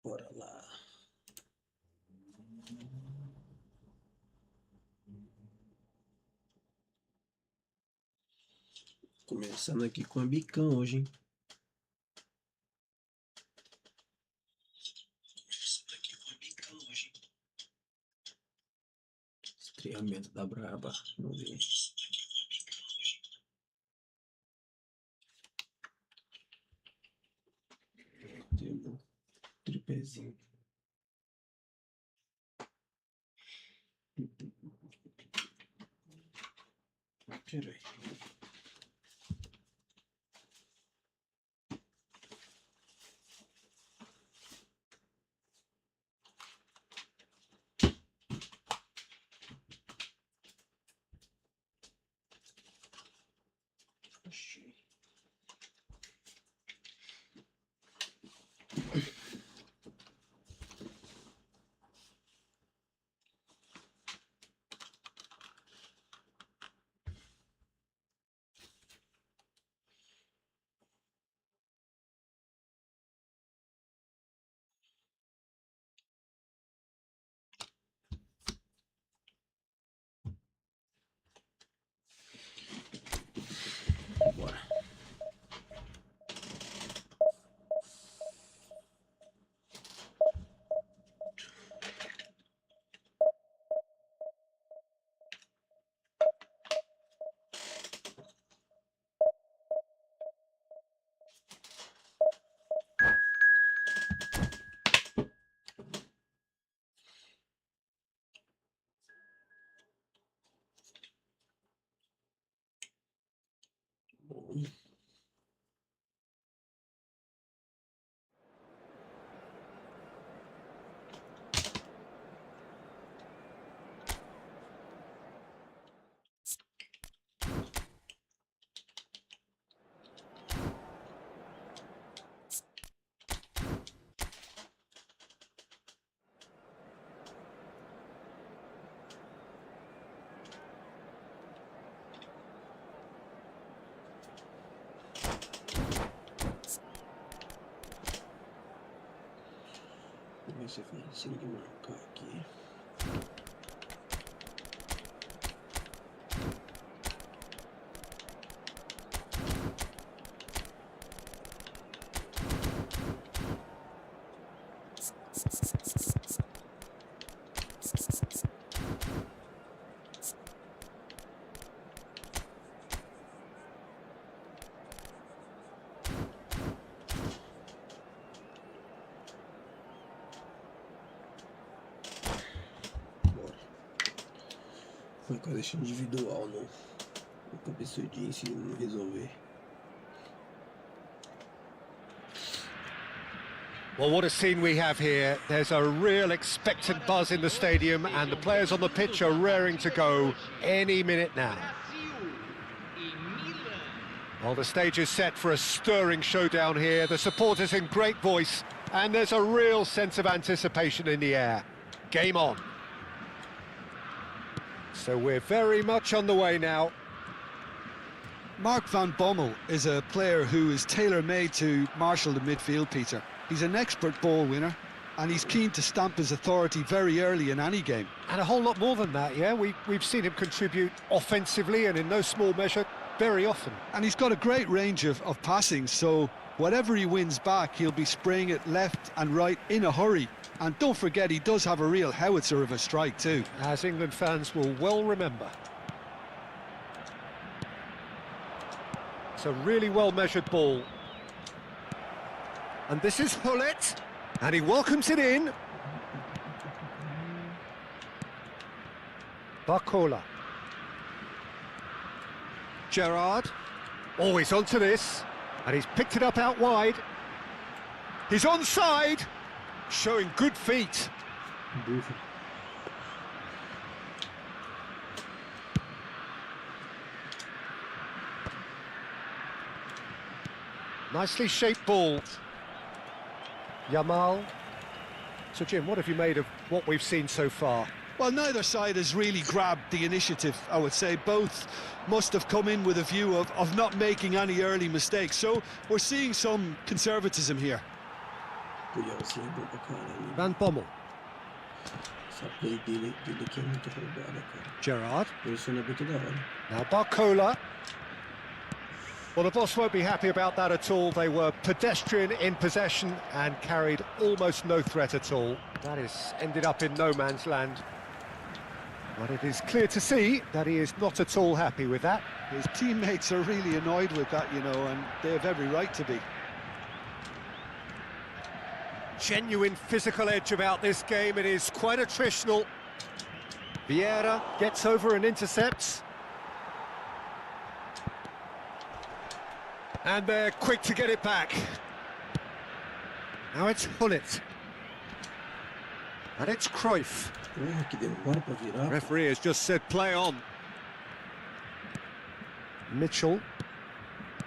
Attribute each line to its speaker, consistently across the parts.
Speaker 1: Bora lá. Começando aqui com a bicão hoje, hein? Estreamento da braba. Vamos ver. Tem tripézinho. Peraí. Achei. Bora. Bom. Vamos ver se eu consigo marcar aqui. Foi com a deixa individual, não. O cabeçudinho se não resolver.
Speaker 2: Well, what a scene we have here. There's a real expectant buzz in the stadium and the players on the pitch are raring to go any minute now. Well, the stage is set for a stirring showdown here. The supporters in great voice and there's a real sense of anticipation in the air. Game on. So we're very much on the way now.
Speaker 3: Mark van Bommel is a player who is tailor-made to marshal the midfield, Peter. He's an expert ball winner, and he's keen to stamp his authority very early in any game.
Speaker 2: And a whole lot more than that, yeah? We've seen him contribute offensively and in no small measure, very often.
Speaker 3: And he's got a great range of passing, so whatever he wins back, he'll be spraying it left and right in a hurry. And don't forget, he does have a real howitzer of a strike too.
Speaker 2: As England fans will well remember. It's a really well-measured ball. And this is Hullet, and he welcomes it in. Barcola. Gerrard. Oh, he's onto this, and he's picked it up out wide. He's onside, showing good feet. Nicely shaped ball. Yamal. So, Jim, what have you made of what we've seen so far?
Speaker 3: Well, neither side has really grabbed the initiative, I would say. Both must have come in with a view of not making any early mistakes. So we're seeing some conservatism here.
Speaker 2: Van Bommel.
Speaker 1: Essa play dele aqui é muito roubada, cara.
Speaker 2: Gerrard.
Speaker 1: Posicionamento da hora.
Speaker 2: Now Barcola. Well, the boss won't be happy about that at all. They were pedestrian in possession and carried almost no threat at all. That is ended up in no man's land. But it is clear to see that he is not at all happy with that.
Speaker 3: His teammates are really annoyed with that, you know, and they have every right to be.
Speaker 2: Genuine physical edge about this game. It is quite attritional. Vieira gets over and intercepts. And they're quick to get it back. Now it's Hullet. And it's Cruyff.
Speaker 1: Porra, que demora pra virar.
Speaker 2: Referee has just said play on. Mitchell.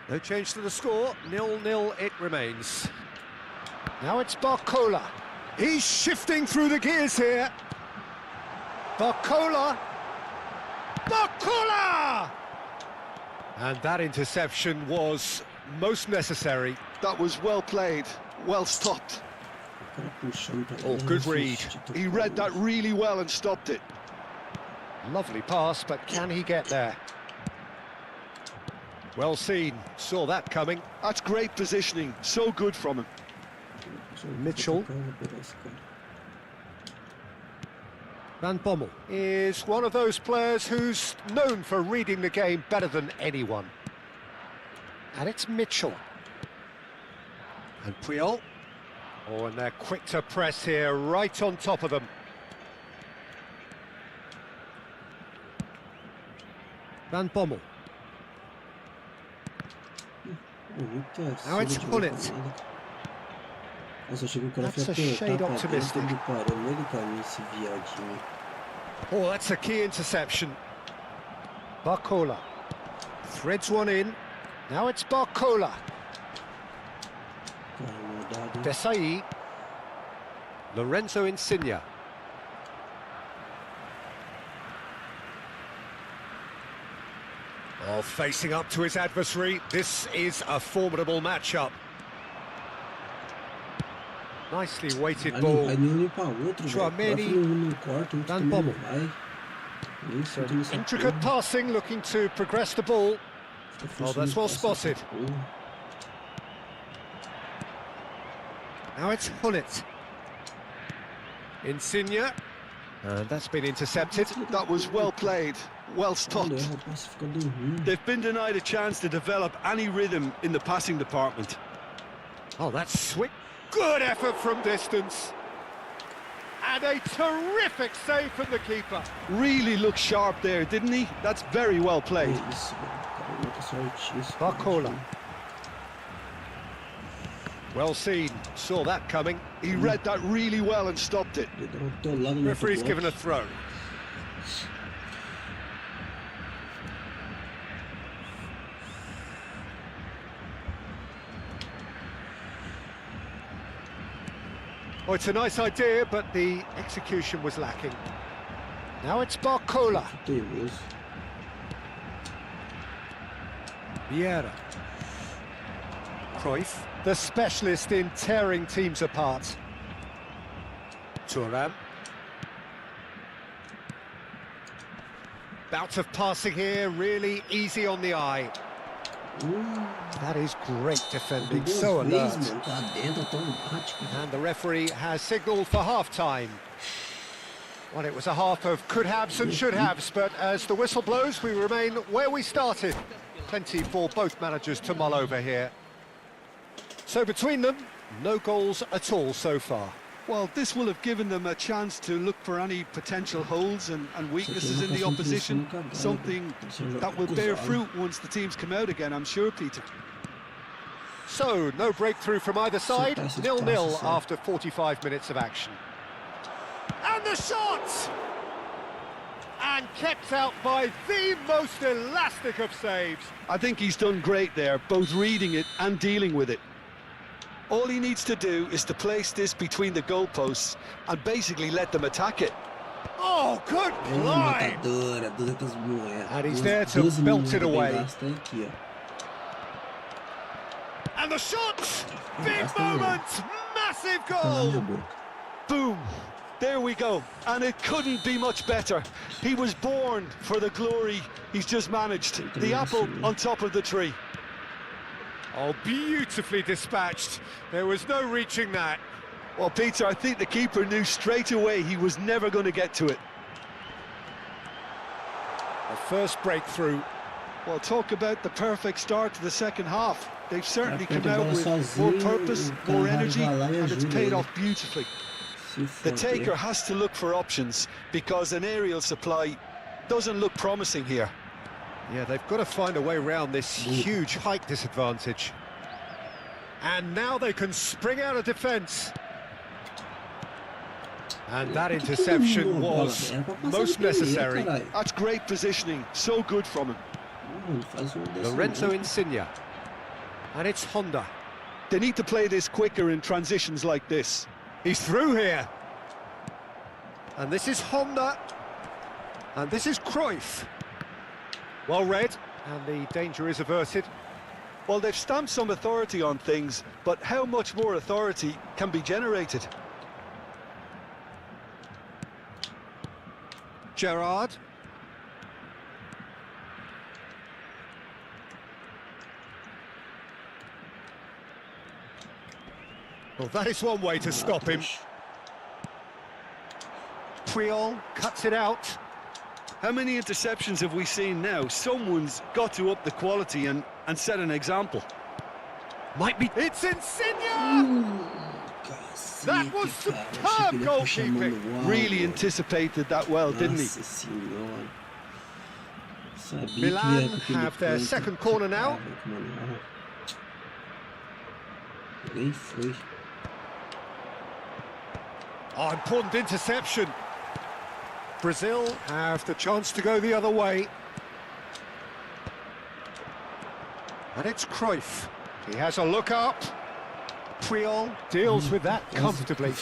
Speaker 2: No change to the score. 0-0 it remains. Now it's Barcola. He's shifting through the gears here. Barcola. Barcola! And that interception was most necessary.
Speaker 3: That was well played, well stopped.
Speaker 2: Oh, good read.
Speaker 3: He read that really well and stopped it.
Speaker 2: Lovely pass, but can he get there? Well seen, saw that coming.
Speaker 3: That's great positioning, so good from him.
Speaker 2: Mitchell. Van Bommel is one of those players who's known for reading the game better than anyone. And it's Mitchell. And Puyol. Oh, and they're quick to press here, right on top of them. Van Bommel. Now it's Hullet. That's a shade optimistic. Oh, that's a key interception. Barcola. Threads one in. Now it's Barcola. Detalhe. Lorenzo Insigne. Oh, facing up to his adversary. This is a formidable matchup. Nicely weighted ball. Chouameni. Van Bommel. Intricate passing, looking to progress the ball. Oh, that's well spotted. Now it's Hullet. Insigne. And that's been intercepted.
Speaker 3: That was well played, well stopped. They've been denied a chance to develop any rhythm in the passing department.
Speaker 2: Oh, that's swift. Good effort from distance. And a terrific save from the keeper.
Speaker 3: Really looked sharp there, didn't he? That's very well played.
Speaker 2: Barcola. Well seen, saw that coming.
Speaker 3: He read that really well and stopped it.
Speaker 2: Referee's given a throw. Oh, it's a nice idea, but the execution was lacking. Now it's Barcola. Vieira. Cruyff, the specialist in tearing teams apart. Thuram. Bout of passing here, really easy on the eye. That is great defending, so alert. And the referee has signalled for half-time. Well, it was a half of could-haves and should-haves, but as the whistle blows, we remain where we started. Plenty for both managers to mull over here. So between them, no goals at all so far.
Speaker 3: Well, this will have given them a chance to look for any potential holes and weaknesses in the opposition, something that will bear fruit once the teams come out again, I'm sure, Peter.
Speaker 2: So, no breakthrough from either side, 0-0 after 45 minutes of action. And the shot! And and kept out by the most elastic of saves.
Speaker 3: I think he's done great there, both reading it and dealing with it. All he needs to do is to place this between the goalposts and basically let them attack it.
Speaker 2: Oh, good climb! And he's there to belt it away. And the shot! Big moment! Massive goal!
Speaker 3: Boom! There we go. And it couldn't be much better. He was born for the glory he's just managed. The apple on top of the tree.
Speaker 2: Oh, beautifully dispatched. There was no reaching that.
Speaker 3: Well, Peter, I think the keeper knew straight away he was never going to get to it.
Speaker 2: The first breakthrough.
Speaker 3: Well, talk about the perfect start to the second half. They've certainly come out with more purpose, more energy, and it's paid off beautifully. The taker has to look for options because an aerial supply doesn't look promising here.
Speaker 2: Yeah, they've got to find a way around this huge height disadvantage. And now they can spring out of defence. And that interception was most necessary.
Speaker 3: That's great positioning, so good from him.
Speaker 2: Lorenzo Insigne. And it's Honda.
Speaker 3: They need to play this quicker in transitions like this.
Speaker 2: He's through here. And this is Honda. And this is Cruyff. Well read, and the danger is averted.
Speaker 3: Well, they've stamped some authority on things, but how much more authority can be generated?
Speaker 2: Gerrard. Well, that is one way to stop him. Puyol cuts it out.
Speaker 3: How many interceptions have we seen now? Someone's got to up the quality and set an example.
Speaker 2: Might be... It's Insigne! That was superb goalkeeping.
Speaker 3: Really anticipated that well, didn't he?
Speaker 2: Milan have their second corner now. Oh, important interception. Brazil have the chance to go the other way. And it's Cruyff. He has a look up. Puyol deals with that comfortably.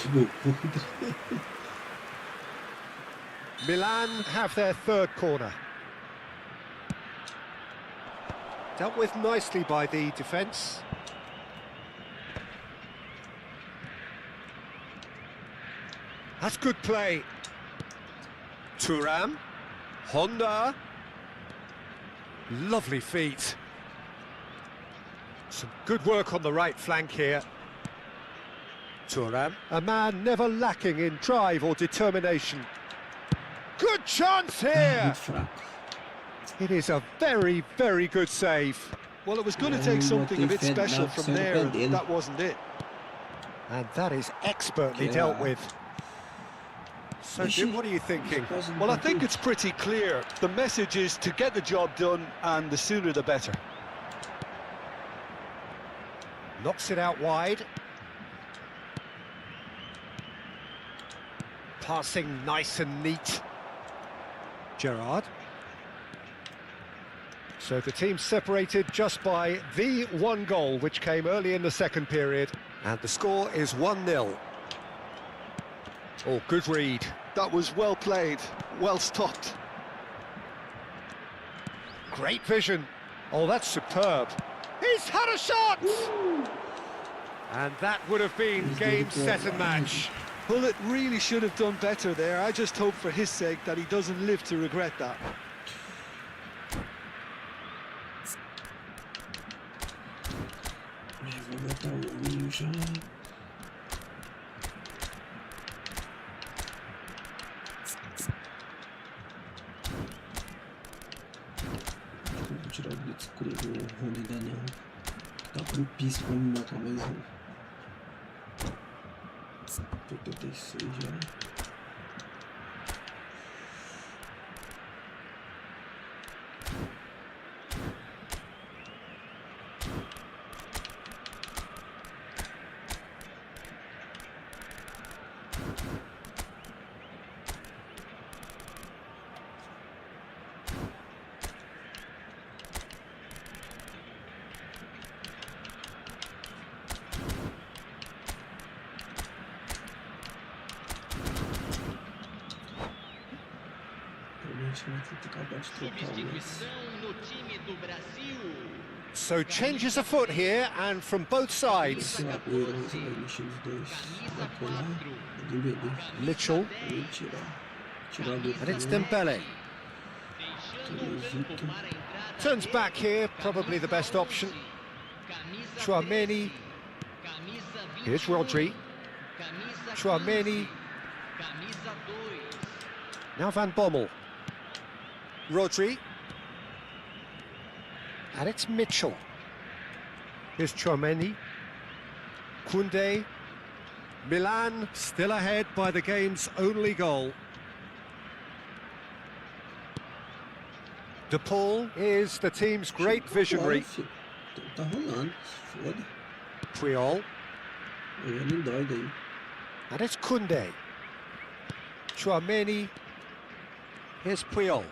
Speaker 2: Milan have their third corner. Dealt with nicely by the defence. That's good play. Thuram, Honda. Lovely feet. Some good work on the right flank here. Thuram, a man never lacking in drive or determination. Good chance here! It is a very, very good save.
Speaker 3: Well, it was going to take something a bit special from there, and that wasn't it.
Speaker 2: And that is expertly dealt with. So, Jim, what are you thinking?
Speaker 3: Well, I think it's pretty clear. The message is to get the job done, and the sooner the better.
Speaker 2: Knocks it out wide. Passing nice and neat. Gerrard. So the team separated just by the one goal, which came early in the second period. And the score is 1-0. Oh, good read.
Speaker 3: That was well played, well stopped.
Speaker 2: Great vision. Oh, that's superb. He's had a shot! And that would have been game, set and match.
Speaker 3: Well, it really should have done better there. I just hope for his sake that he doesn't live to regret that.
Speaker 1: Vou tirar o blitzkrieg do ainda não. Tá propício pra me matar mais um. 86 já.
Speaker 2: So changes afoot here, and from both sides. Mitchell. And it's Dembele. Turns back here, probably the best option. Tchouaméni. Here's Rodri. Tchouaméni. Now Van Bommel. Rodri. And it's Mitchell. Here's Tchouaméni. Koundé. Milan still ahead by the game's only goal. De Paul is the team's great visionary. Puyol. And it's Koundé. Tchouaméni. Here's Puyol.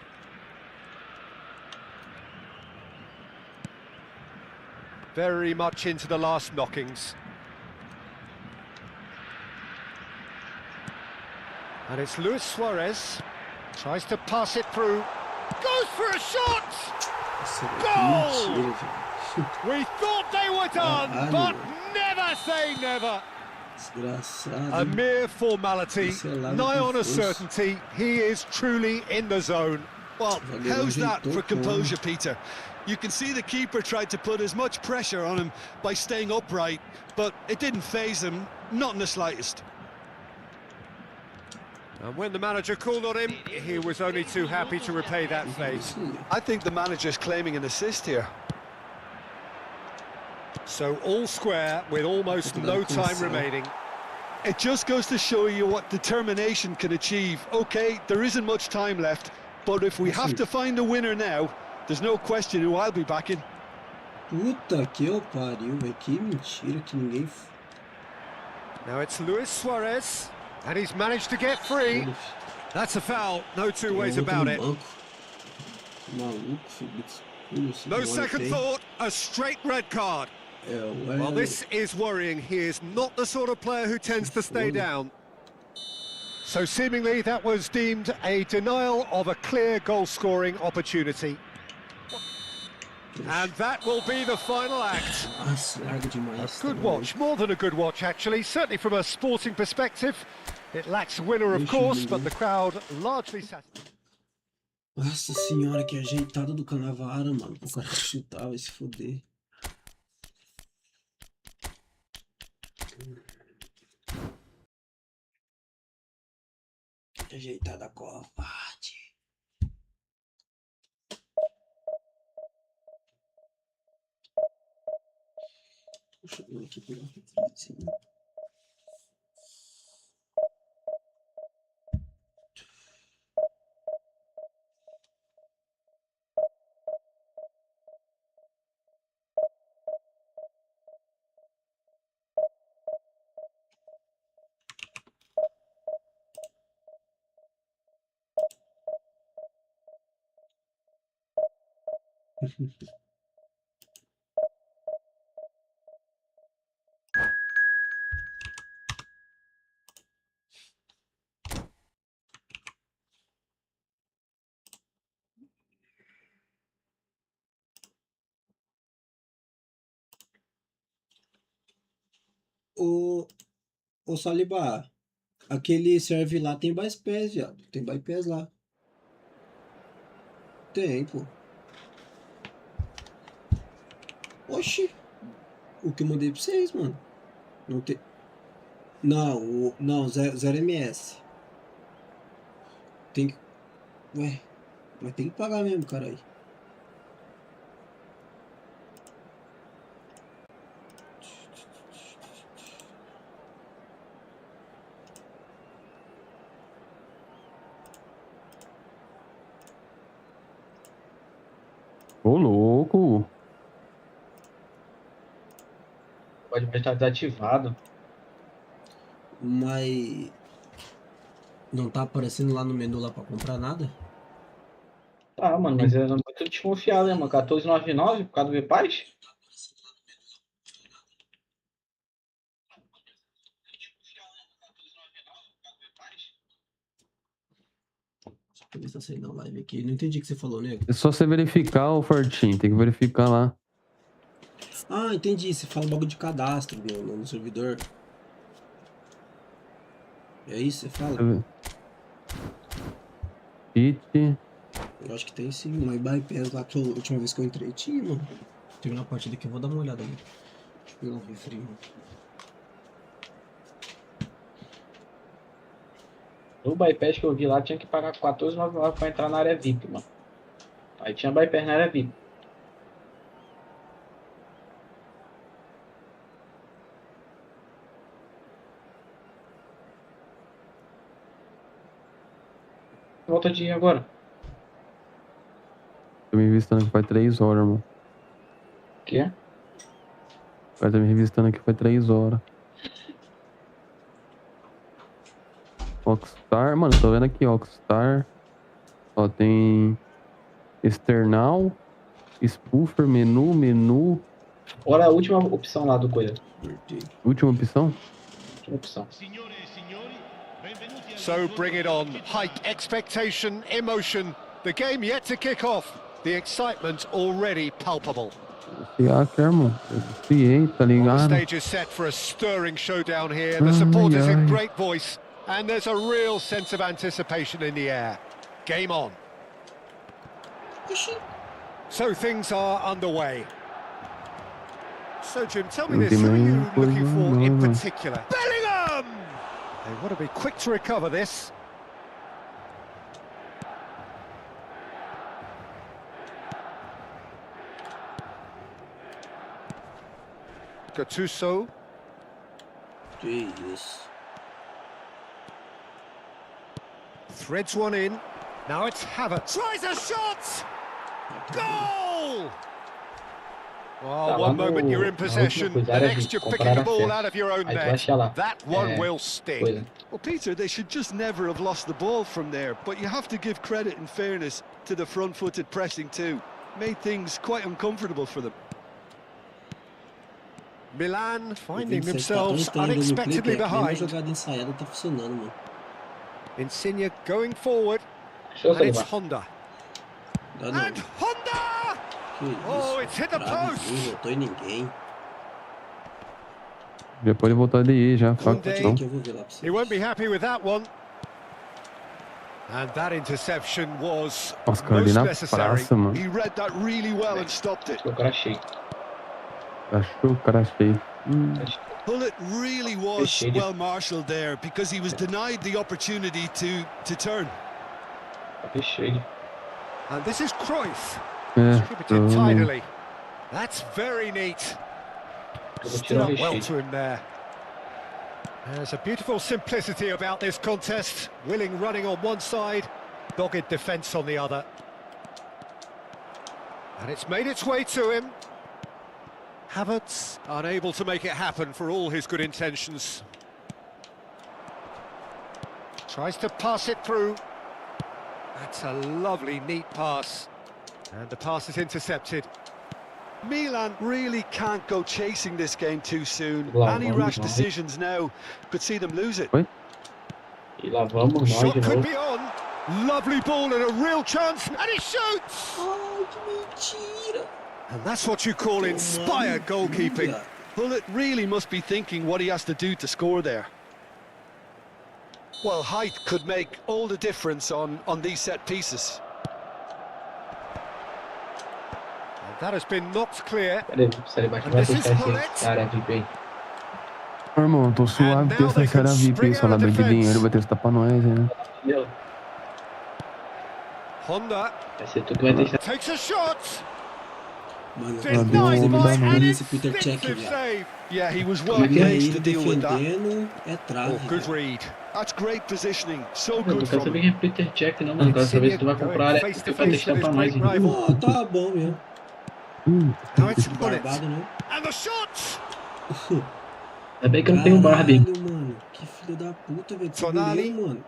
Speaker 2: Very much into the last knockings. And it's Luis Suarez. Tries to pass it through. Goes for a shot! Goal! We thought they were done, but never say never. A mere formality, nigh on a certainty. He is truly in the zone.
Speaker 3: Well, how's that for composure, Peter? You can see the keeper tried to put as much pressure on him by staying upright, but it didn't faze him, not in the slightest.
Speaker 2: And when the manager called on him, he was only too happy to repay that favour.
Speaker 3: I think the manager's claiming an assist here.
Speaker 2: So all square with almost no time remaining.
Speaker 3: It just goes to show you what determination can achieve. Okay, there isn't much time left, but if we have to find a winner now, there's no question who I'll be backing.
Speaker 1: Puta que eu pariu, velho. Que mentira que ninguém...
Speaker 2: Now it's Luis Suarez, and he's managed to get free. That's a foul, no two ways about it. No second thought, a straight red card. Well, this is worrying. He is not the sort of player who tends to stay down. So seemingly that was deemed a denial of a clear goal-scoring opportunity. And that will be the final act. A good watch, more than a good watch actually, certainly from a sporting perspective. It lacks a winner, of course, but the crowd largely satisfied.
Speaker 1: Nossa senhora, que ajeitada do Canavara, mano. O cara chutar, vai se foder. Que ajeitada covarde. Deixa eu ver aqui pegar um. Ô Saliba, aquele serve lá tem bypass, viado. Tem bypass lá. Tem, pô. Oxi. O que eu mandei pra vocês, mano. Não tem. Não, não, 0 ms. Tem que. Ué, mas tem que pagar mesmo, caralho.
Speaker 4: Ô, louco!
Speaker 5: Pode estar desativado.
Speaker 1: Mas não tá aparecendo lá no menu lá pra comprar nada?
Speaker 5: Tá, mano, mas eu não tô muito desconfiado, né, mano? 14,99 por causa do Vipaz?
Speaker 1: Deixa eu ver se tá saindo na live aqui. Não entendi o que você falou, nego.
Speaker 4: É só você verificar o Fortinho, tem que verificar lá.
Speaker 1: Ah, entendi. Você fala um bagulho de cadastro no servidor. É isso que você fala?
Speaker 4: Hit.
Speaker 1: Eu acho que tem sim, uma bypass lá que a última vez que eu entrei tinha, mano. Terminar a partida aqui, eu vou dar uma olhada ali. Deixa eu pegar um refri, mano.
Speaker 5: No bypass que eu vi lá, tinha que pagar 14,99 pra entrar na área VIP, mano. Aí tinha bypass na área VIP. Volta de ir agora.
Speaker 4: Tô me revistando aqui faz 3 horas, mano.
Speaker 5: O quê?
Speaker 4: Vai tá me revistando aqui faz 3 horas. Rockstar, mano, tô vendo aqui, Rockstar. Ó, tem external, spoofer, menu.
Speaker 5: Olha a última opção lá do coisa.
Speaker 4: Última opção?
Speaker 5: Última opção.
Speaker 2: So bring it on. Height, expectation, emotion. The game yet to kick off. The excitement already palpable.
Speaker 4: Hacker, mano. Tá
Speaker 2: Well, the
Speaker 4: ligado?
Speaker 2: stage is set for a stirring showdown here. The support is in great voice, and there's a real sense of anticipation in the air. Game on. So things are underway. So Jim, tell me this, who are you looking for in particular? Bellingham! They want to be quick to recover this. Gattuso.
Speaker 1: Jesus.
Speaker 2: Threads one in. Now it's Havertz. Tries a shot! Goal! Oh, one moment you're in possession, the next you're picking the ball out of your own net. That one will sting.
Speaker 3: Well, Peter, they should just never have lost the ball from there, but you have to give credit and fairness to the front-footed pressing too. Made things quite uncomfortable for them.
Speaker 2: Milan finding themselves unexpectedly behind.
Speaker 1: Jogada ensaiada tá funcionando, mano.
Speaker 2: Insigne going forward, and it's Honda. And Honda! Oh, it's hit the post!
Speaker 1: Não voltou em ninguém.
Speaker 4: Já pode voltar daí, já.
Speaker 2: He won't be happy with that one. And that interception was
Speaker 4: most necessary.
Speaker 3: Praça, he read that really well and stopped it.
Speaker 5: O cara cheio.
Speaker 4: Achou o cara cheio.
Speaker 3: Bullet really was well marshalled there because he was denied the opportunity to turn.
Speaker 2: And this is Cruyff. Distributed tidily. That's very neat. Stood up well to him there. There's a beautiful simplicity about this contest. Willing running on one side, dogged defence on the other. And it's made its way to him. Havertz unable to make it happen for all his good intentions. Tries to pass it through. That's a lovely, neat pass. And the pass is intercepted.
Speaker 3: Milan really can't go chasing this game too soon. Any rash decisions now could see them lose it.
Speaker 2: Shot could be on. Lovely ball and a real chance. And he shoots!
Speaker 1: Ai, que mentira!
Speaker 2: And that's what you call inspired goalkeeping.
Speaker 3: Bullet really must be thinking what he has to do to score there. Well, height could make all the difference on these set pieces.
Speaker 2: That has been knocked clear.
Speaker 5: And this is
Speaker 2: Bullet.
Speaker 4: Irmão, tô suave ter essa série VIP, só nada de dinheiro, vai testar pra nós, né?
Speaker 2: Honda takes a shot.
Speaker 1: Mano,
Speaker 2: Denied by an
Speaker 1: esse Peter Cech,
Speaker 2: instinctive save.
Speaker 3: Yeah, he was well placed to deal with that.
Speaker 1: É trave.
Speaker 2: Oh, good read.
Speaker 3: That's great positioning. So
Speaker 5: Eu
Speaker 3: good
Speaker 5: não quero
Speaker 3: from
Speaker 5: saber
Speaker 3: him.
Speaker 5: quem é Peter Cech não, mano. Quero saber se tu vai comprar a área pra testar pra nós.
Speaker 1: Ah, tá bom mesmo.
Speaker 2: Now it's Bullet.
Speaker 1: Barbado, né?
Speaker 2: And the shot.
Speaker 5: Ainda bem que eu não tenho Barbie.
Speaker 1: Mano, que filho da puta, velho.
Speaker 2: Tonali.
Speaker 1: Mano.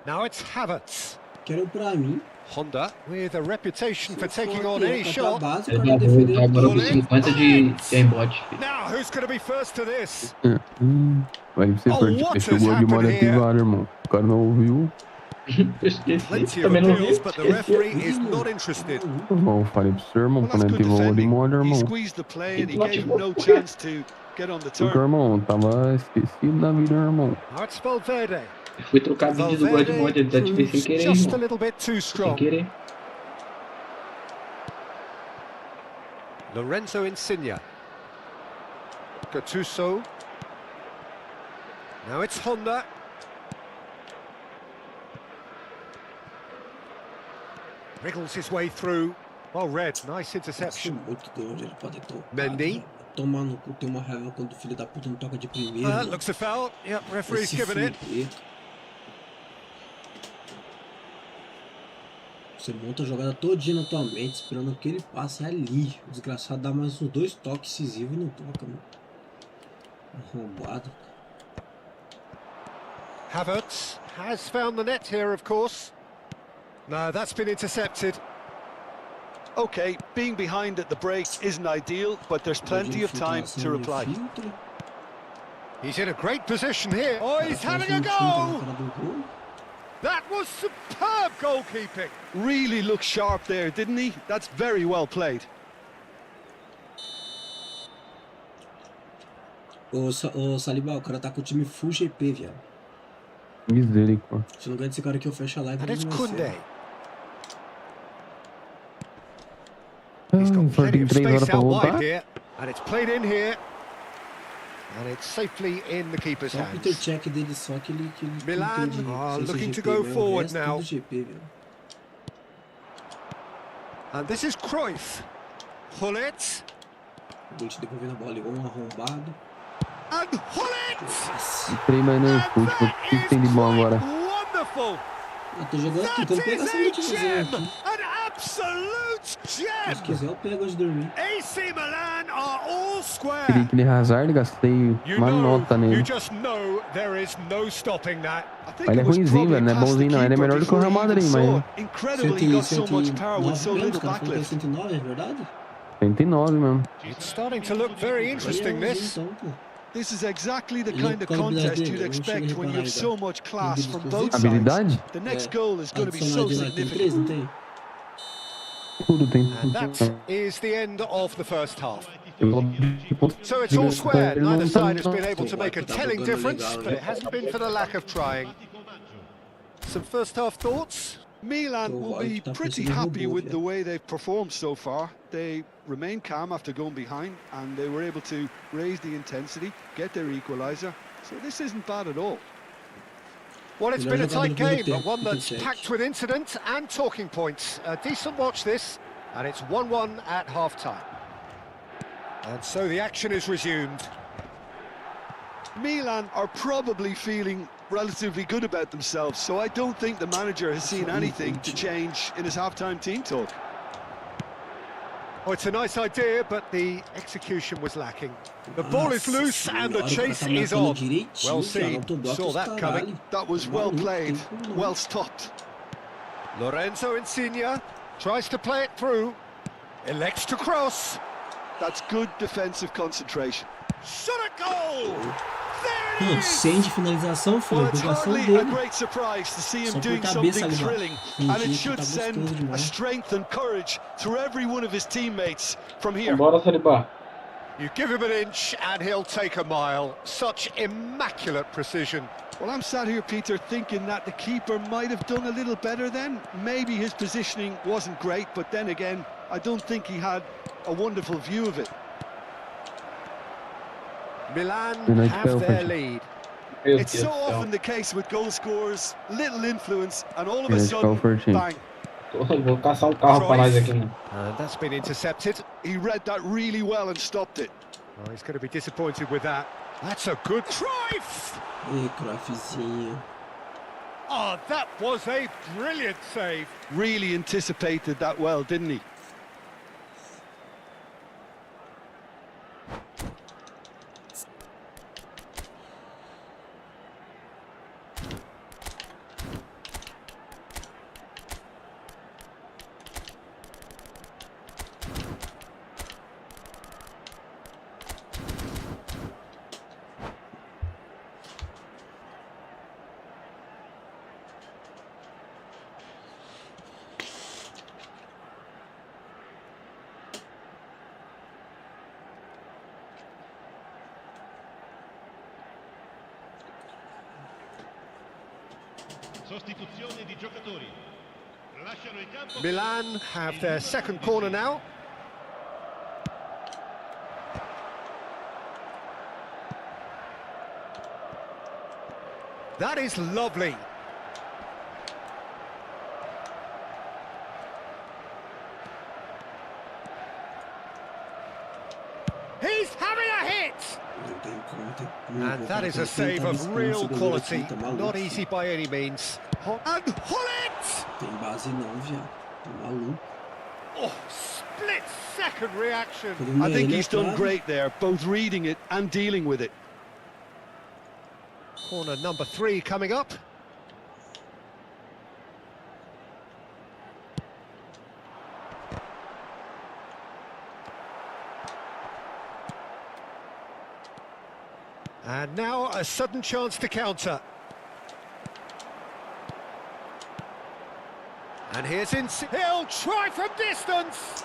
Speaker 2: Now it's Havertz.
Speaker 1: Quero pra mim.
Speaker 2: Honda with a reputation for taking on any shot.
Speaker 5: Agora com 50 de aimbot.
Speaker 2: Now who's going to be first to this?
Speaker 4: Vai ser forte, chegou de uma hora privada, irmão. O cara não ouviu.
Speaker 5: Eu esqueci.
Speaker 2: Plenty of
Speaker 5: Também não vi.
Speaker 2: appeals, but the referee is not interested.
Speaker 4: Irmão, falei pro seu irmão,
Speaker 3: Well,
Speaker 4: quando
Speaker 3: that's
Speaker 4: ele
Speaker 3: good
Speaker 4: teve o gol de
Speaker 3: defending.
Speaker 4: molho,
Speaker 3: He
Speaker 4: irmão.
Speaker 3: squeezed the play and he gave him no chance to get on the
Speaker 4: Porque,
Speaker 3: turn.
Speaker 4: irmão, tava esquecido da vida, irmão.
Speaker 2: Now it's Valverde.
Speaker 5: Eu fui trocar vídeo do gol de molde, ele desativei sem
Speaker 2: proves
Speaker 5: querer,
Speaker 2: just a
Speaker 5: irmão.
Speaker 2: little bit too
Speaker 5: Sem
Speaker 2: strong.
Speaker 5: querer.
Speaker 2: Lorenzo Insigne. Gattuso. Now it's Honda. Wriggles his way through. Well read, nice
Speaker 1: Isso é
Speaker 2: interception.
Speaker 1: muito de onde ele pode tocar.
Speaker 2: Mendy.
Speaker 1: Tomar no cu, tem uma raiva quando o filho da puta não toca de primeiro. mano.
Speaker 2: Looks a foul. Yep, referee's
Speaker 1: Esse
Speaker 2: given it.
Speaker 1: filho. Você monta a jogada todinha na tua mente, esperando que ele passe ali. O desgraçado dá mais uns 2 toques incisivos e não toca, mano. Arrombado.
Speaker 2: Havertz has found the net here, of course. No, that's been intercepted.
Speaker 3: Okay, being behind at the break isn't ideal, but there's plenty of time to reply.
Speaker 2: He's in a great position here. Oh, he's having a go! That was superb goalkeeping.
Speaker 3: Really looked sharp there, didn't he? That's very well played.
Speaker 1: Ô Saliba, o cara tá com o time full GP, viado.
Speaker 4: Misericórdia.
Speaker 1: Se não ganha desse cara aqui, eu fecho a live.
Speaker 2: And it's
Speaker 1: não vai ser.
Speaker 2: Koundé. He's got
Speaker 4: Só
Speaker 2: plenty
Speaker 4: tem
Speaker 2: of
Speaker 4: 3 horas
Speaker 2: space
Speaker 4: pra
Speaker 2: out
Speaker 4: voltar.
Speaker 2: wide here. And it's played in here. And it's safely in the keeper's
Speaker 1: Só o Peter
Speaker 2: hands.
Speaker 1: check dele, só que ele
Speaker 2: Milan
Speaker 1: entende
Speaker 2: are
Speaker 1: ciência
Speaker 2: looking to
Speaker 1: GP,
Speaker 2: go
Speaker 1: mas o
Speaker 2: forward
Speaker 1: resto
Speaker 2: now.
Speaker 1: tudo GP, velho.
Speaker 2: And this is Cruyff. Hullet.
Speaker 1: O Gullit devolvendo a bola, igual um arrombado.
Speaker 2: And Hullet!
Speaker 4: Entrei mais no fute, o que tem de bom agora?
Speaker 2: Wonderful!
Speaker 1: Eu tô jogando aqui,
Speaker 2: That
Speaker 1: tô pegando
Speaker 2: is
Speaker 1: essa
Speaker 2: a
Speaker 1: notícia
Speaker 2: gem!
Speaker 1: aqui.
Speaker 2: An absolute
Speaker 1: Se
Speaker 2: gem!
Speaker 1: quiser, eu pego antes de dormir.
Speaker 2: AC Milan are all
Speaker 4: Peguei
Speaker 2: square.
Speaker 4: aquele Hazard, gastei uma nota
Speaker 2: You
Speaker 4: nele.
Speaker 2: just know there is no stopping that.
Speaker 3: I think
Speaker 4: Ele é
Speaker 3: it was
Speaker 4: ruimzinho, velho, não é
Speaker 3: probably
Speaker 4: bonzinho não.
Speaker 3: past
Speaker 4: Ele é
Speaker 3: the
Speaker 4: melhor do que o
Speaker 3: keeper
Speaker 4: Real
Speaker 3: before he
Speaker 4: Madrid,
Speaker 3: even
Speaker 4: mas...
Speaker 3: saw it. Incredibly, he got so much power with so
Speaker 1: 109
Speaker 3: little
Speaker 1: os caras falam que é
Speaker 3: backlift.
Speaker 1: 109, é verdade?
Speaker 4: 109 mesmo.
Speaker 2: It's starting to look very interesting, this.
Speaker 1: Então, pô.
Speaker 3: This is exactly the
Speaker 1: Ele
Speaker 3: kind of
Speaker 1: com a habilidade
Speaker 3: contest
Speaker 1: dele,
Speaker 3: you'd
Speaker 1: eu não cheguei a
Speaker 3: expect when you
Speaker 1: reparar
Speaker 3: have so
Speaker 1: ainda.
Speaker 3: much class
Speaker 1: Tem
Speaker 3: from
Speaker 1: vídeo
Speaker 3: both
Speaker 1: exclusivo?
Speaker 3: sides.
Speaker 4: Habilidade?
Speaker 3: The next
Speaker 1: É,
Speaker 3: goal is going to be so
Speaker 1: adicional de lá, tem 3,
Speaker 3: significant.
Speaker 1: não tem?
Speaker 4: Tudo tem.
Speaker 2: And that is the end of the first half.
Speaker 4: Eu-
Speaker 2: So it's all square.
Speaker 4: Ele não
Speaker 2: Neither
Speaker 4: tá-
Speaker 2: side has been able to make a
Speaker 1: Tá
Speaker 2: telling
Speaker 1: jogando
Speaker 2: difference,
Speaker 1: legal,
Speaker 2: but
Speaker 1: né?
Speaker 2: it hasn't been for the lack of trying. Some first half thoughts?
Speaker 3: Milan
Speaker 1: Então,
Speaker 3: will
Speaker 1: vai
Speaker 3: be
Speaker 1: que tá
Speaker 3: pretty
Speaker 1: parecendo um
Speaker 3: happy
Speaker 1: robô,
Speaker 3: with the
Speaker 1: velho.
Speaker 3: way they've performed so far. They remained calm after going behind and they were able to raise the intensity, get their equaliser. So this isn't bad at all.
Speaker 2: Well, it's
Speaker 1: Melhor
Speaker 2: been a
Speaker 1: jogada
Speaker 2: tight
Speaker 1: do primeiro
Speaker 2: game, but
Speaker 1: tempo,
Speaker 2: one that's
Speaker 1: 37.
Speaker 2: packed with incident and talking points. A decent watch this, and it's 1-1 at half-time. And so the action is resumed.
Speaker 3: Milan are probably feeling relatively good about themselves, so I don't think the manager has seen anything to change in his half-time team talk.
Speaker 2: Oh, it's a nice idea, but the execution was lacking. The ball is
Speaker 1: Nossa
Speaker 2: loose and the
Speaker 1: senhora, o cara
Speaker 2: chase
Speaker 1: tá
Speaker 2: is
Speaker 1: marcando
Speaker 2: on.
Speaker 1: direitinho,
Speaker 2: Well
Speaker 1: cara,
Speaker 2: seen,
Speaker 1: autobloco
Speaker 2: saw
Speaker 1: os
Speaker 2: that
Speaker 1: caralho.
Speaker 2: coming.
Speaker 3: That was well
Speaker 1: Maluco,
Speaker 3: played,
Speaker 1: tempo não.
Speaker 3: well stopped.
Speaker 2: Lorenzo Insigne tries to play it through, elects to cross.
Speaker 3: That's good defensive concentration.
Speaker 2: Shot a goal! There it
Speaker 1: Mano,
Speaker 2: is!
Speaker 1: 100 de finalização, filho,
Speaker 3: Well,
Speaker 1: a
Speaker 3: it's
Speaker 1: obrigação
Speaker 3: hardly a
Speaker 1: dele.
Speaker 3: great surprise to see him
Speaker 1: Só por
Speaker 3: doing
Speaker 1: cabeça
Speaker 3: something
Speaker 1: ali, ó.
Speaker 3: thrilling,
Speaker 1: Fingindo
Speaker 3: and it
Speaker 1: que
Speaker 3: should
Speaker 1: tá
Speaker 3: send
Speaker 1: gostoso
Speaker 3: a
Speaker 1: demais.
Speaker 3: strength and courage through every one of his teammates from here.
Speaker 5: Bora, Saliba.
Speaker 2: You give him an inch and he'll take a mile. Such immaculate precision.
Speaker 3: Well, I'm sat here, Peter, thinking that the keeper might have done a little better then. Maybe his positioning wasn't great, but then again, I don't think he had a wonderful view of it.
Speaker 2: Milan
Speaker 4: United
Speaker 2: have
Speaker 4: fell
Speaker 2: their
Speaker 4: for-
Speaker 2: lead.
Speaker 5: Meu
Speaker 3: It's
Speaker 5: Deus
Speaker 3: so
Speaker 5: do céu.
Speaker 3: often the case with goal scorers, little influence, and all of a
Speaker 4: United fell
Speaker 3: sudden,
Speaker 4: for a change.
Speaker 3: bang.
Speaker 5: Vou caçar um carro pra nós aqui, mano.
Speaker 2: And that's been intercepted.
Speaker 3: He read that really well and stopped it.
Speaker 2: Well, he's going to be disappointed with that. That's a good Cruyff!
Speaker 1: Ei, Cruyffzinho.
Speaker 2: Oh, that was a brilliant save.
Speaker 3: Really anticipated that well, didn't he?
Speaker 6: Sostituzione di giocatori. Lasciano il campo.
Speaker 2: Milan have their second corner now. That is lovely. He's having a hit! And that is a save of real quality. Not easy by any means. And Hullet!
Speaker 1: Tem base não, viado. Tá maluco.
Speaker 2: Oh, split-second reaction.
Speaker 3: I think he's done great there, both reading it and dealing with it.
Speaker 2: Corner number 3 coming up. And now a sudden chance to counter. And here's he'll try from distance.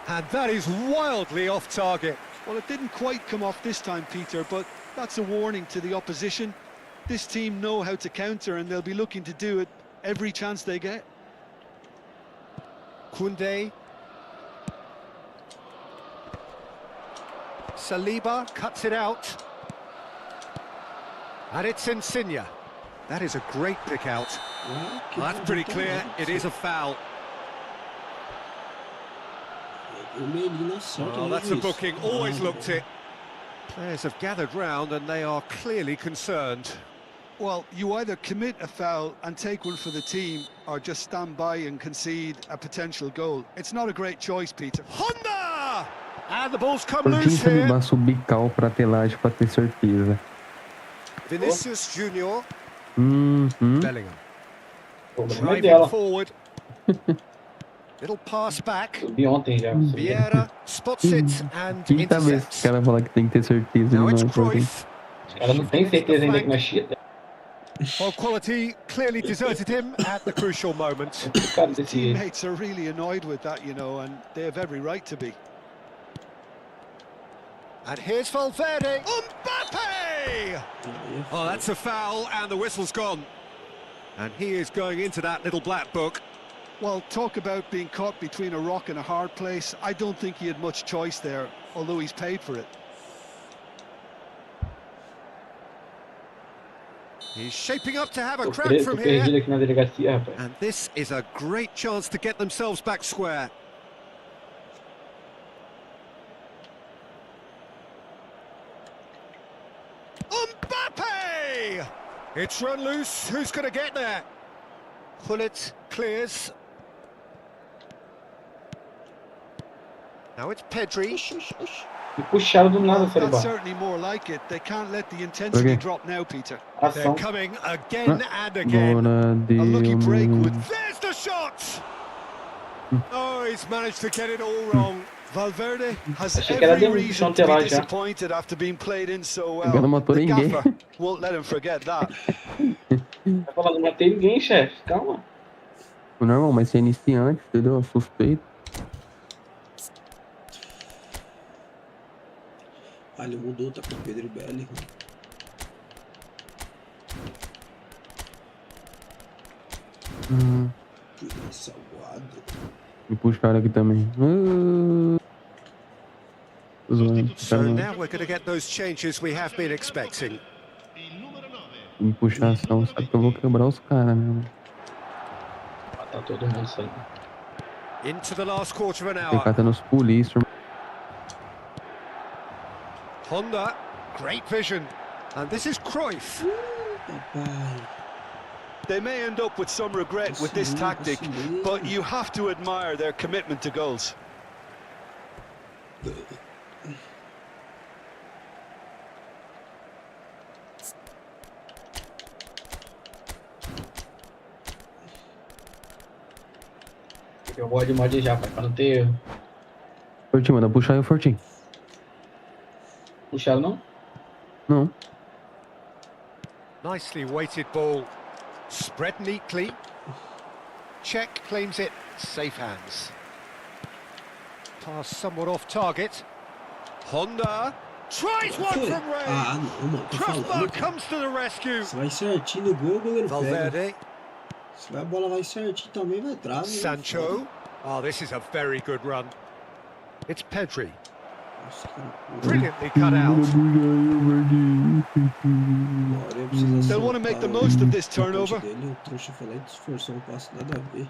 Speaker 2: And that is wildly off target.
Speaker 3: Well, it didn't quite come off this time, Peter, but that's a warning to the opposition. This team know how to counter and they'll be looking to do it every chance they get.
Speaker 2: Koundé. Saliba cuts it out. And it's Insigne. That is a great pick out. That's pretty clear, it is a foul. Oh, that's a booking, always looked it. Players have gathered round and they are clearly concerned.
Speaker 3: Well, you either commit a foul and take one for the team, or just stand by and concede a potential goal. It's not a great choice, Peter.
Speaker 2: Honda! And the ball's come
Speaker 4: Fortinho
Speaker 2: loose
Speaker 4: sabe
Speaker 2: here.
Speaker 4: subir cal pra telagem pra ter certeza.
Speaker 2: Vinicius Junior. Bellingham.
Speaker 5: Problema é
Speaker 2: Driving
Speaker 5: dela.
Speaker 2: forward. Little pass back.
Speaker 5: Subi ontem já.
Speaker 2: Vieira spots it and
Speaker 4: Quinta vez que
Speaker 2: intercepts.
Speaker 4: o cara fala que tem que ter certeza.
Speaker 2: Now
Speaker 4: Ele
Speaker 2: it's
Speaker 4: não é fortinho.
Speaker 2: Cruyff.
Speaker 5: Os caras não têm certeza ainda que não é chita.
Speaker 2: Well, quality clearly deserted him at the crucial moment.
Speaker 5: Os caras desse jeito.
Speaker 3: Teammates are really annoyed with that, you know, and they have every right to be.
Speaker 2: And here's Valverde. Mbappe! Oh, that's a foul, and the whistle's gone. And he is going into that little black book.
Speaker 3: Well, talk about being caught between a rock and a hard place. I don't think he had much choice there, although he's paid for it.
Speaker 2: He's shaping up to have a
Speaker 5: Tô
Speaker 2: crack from
Speaker 5: perdido
Speaker 2: here.
Speaker 5: aqui na delegacia, rapaz.
Speaker 2: And this is a great chance to get themselves back square. Mbappe! It's run loose. Who's going to get there? Hullet clears. Now it's Pedri.
Speaker 5: Me puxaram do nada,
Speaker 3: Well,
Speaker 5: Saliba.
Speaker 3: that's certainly more like it. They can't let the intensity
Speaker 4: Okay.
Speaker 3: drop now, Peter.
Speaker 2: They're
Speaker 5: Ação.
Speaker 2: coming again and again.
Speaker 4: Agora
Speaker 3: A lucky break
Speaker 4: deu.
Speaker 3: with...
Speaker 2: There's the shot! Oh, he's managed to get it all wrong.
Speaker 3: Valverde has
Speaker 5: Achei que era
Speaker 3: every
Speaker 5: demissão
Speaker 3: reason to be
Speaker 5: telar já.
Speaker 3: disappointed after being played in so well.
Speaker 4: Agora não matou
Speaker 3: The
Speaker 4: ninguém.
Speaker 3: gaffer won't let him forget that.
Speaker 5: Vai falar, não matei ninguém, chefe. Calma.
Speaker 4: Normal, mas se é iniciante, entendeu? Suspeito.
Speaker 1: Ah, ele mudou, tá com o Pedro e Bellingham. Salvado.
Speaker 4: Me puxaram aqui também. Zoando.
Speaker 2: So now we're going to get those changes we have been expecting.
Speaker 6: Il numero 9.
Speaker 4: Me puxar ação, sabe que eu vou quebrar os caras mesmo.
Speaker 5: Tá todo mundo saindo.
Speaker 2: Into the last quarter of an
Speaker 4: Tem
Speaker 2: hour.
Speaker 4: cata nos polícia.
Speaker 2: Honda, great vision. And this is Cruyff.
Speaker 1: Papai.
Speaker 3: They may end up with some regret with this tactic, but you have to admire their commitment to goals.
Speaker 5: Eu gosto de mod já, pai, pra não ter erro.
Speaker 4: Fortinho, manda puxar aí o Fortinho.
Speaker 5: Puxaram, não?
Speaker 4: Não.
Speaker 2: Nicely weighted ball. Spread neatly. Czech claims it. Safe hands. Pass somewhat off target. Honda Tries one
Speaker 1: Foi.
Speaker 2: from range.
Speaker 1: Ah, não, mano. Tô falando,
Speaker 2: Crossbar
Speaker 1: cara.
Speaker 2: comes to the rescue.
Speaker 1: Se vai certinho no gol, o goleiro pega.
Speaker 2: Valverde.
Speaker 1: Se a bola vai certinho também, vai trave.
Speaker 2: Sancho. Oh, this is a very good run. It's Pedri.
Speaker 1: Nossa, cara.
Speaker 2: Brilliantly cut out.
Speaker 3: They'll want to make the most of this turnover.
Speaker 1: O trouxa foi lá e esforçou um passo, nada a ver.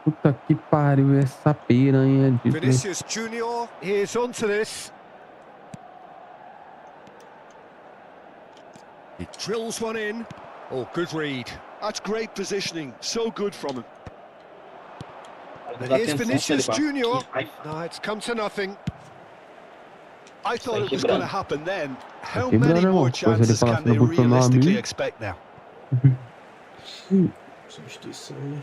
Speaker 4: Puta que pariu, essa piranha de...
Speaker 2: Vinicius Junior is onto this. He drills one in. Oh, good read.
Speaker 3: That's great positioning. So good from him.
Speaker 2: And here's Vinicius Junior. No, it's come to nothing.
Speaker 3: I thought it was going to happen then. How
Speaker 4: Quebrando,
Speaker 3: many more
Speaker 4: irmão. Depois ele
Speaker 3: chances
Speaker 4: fala
Speaker 3: can
Speaker 4: assim,
Speaker 3: they
Speaker 4: não vou tomar a
Speaker 3: realistically
Speaker 4: mim.
Speaker 3: expect now?
Speaker 1: Substituição, né?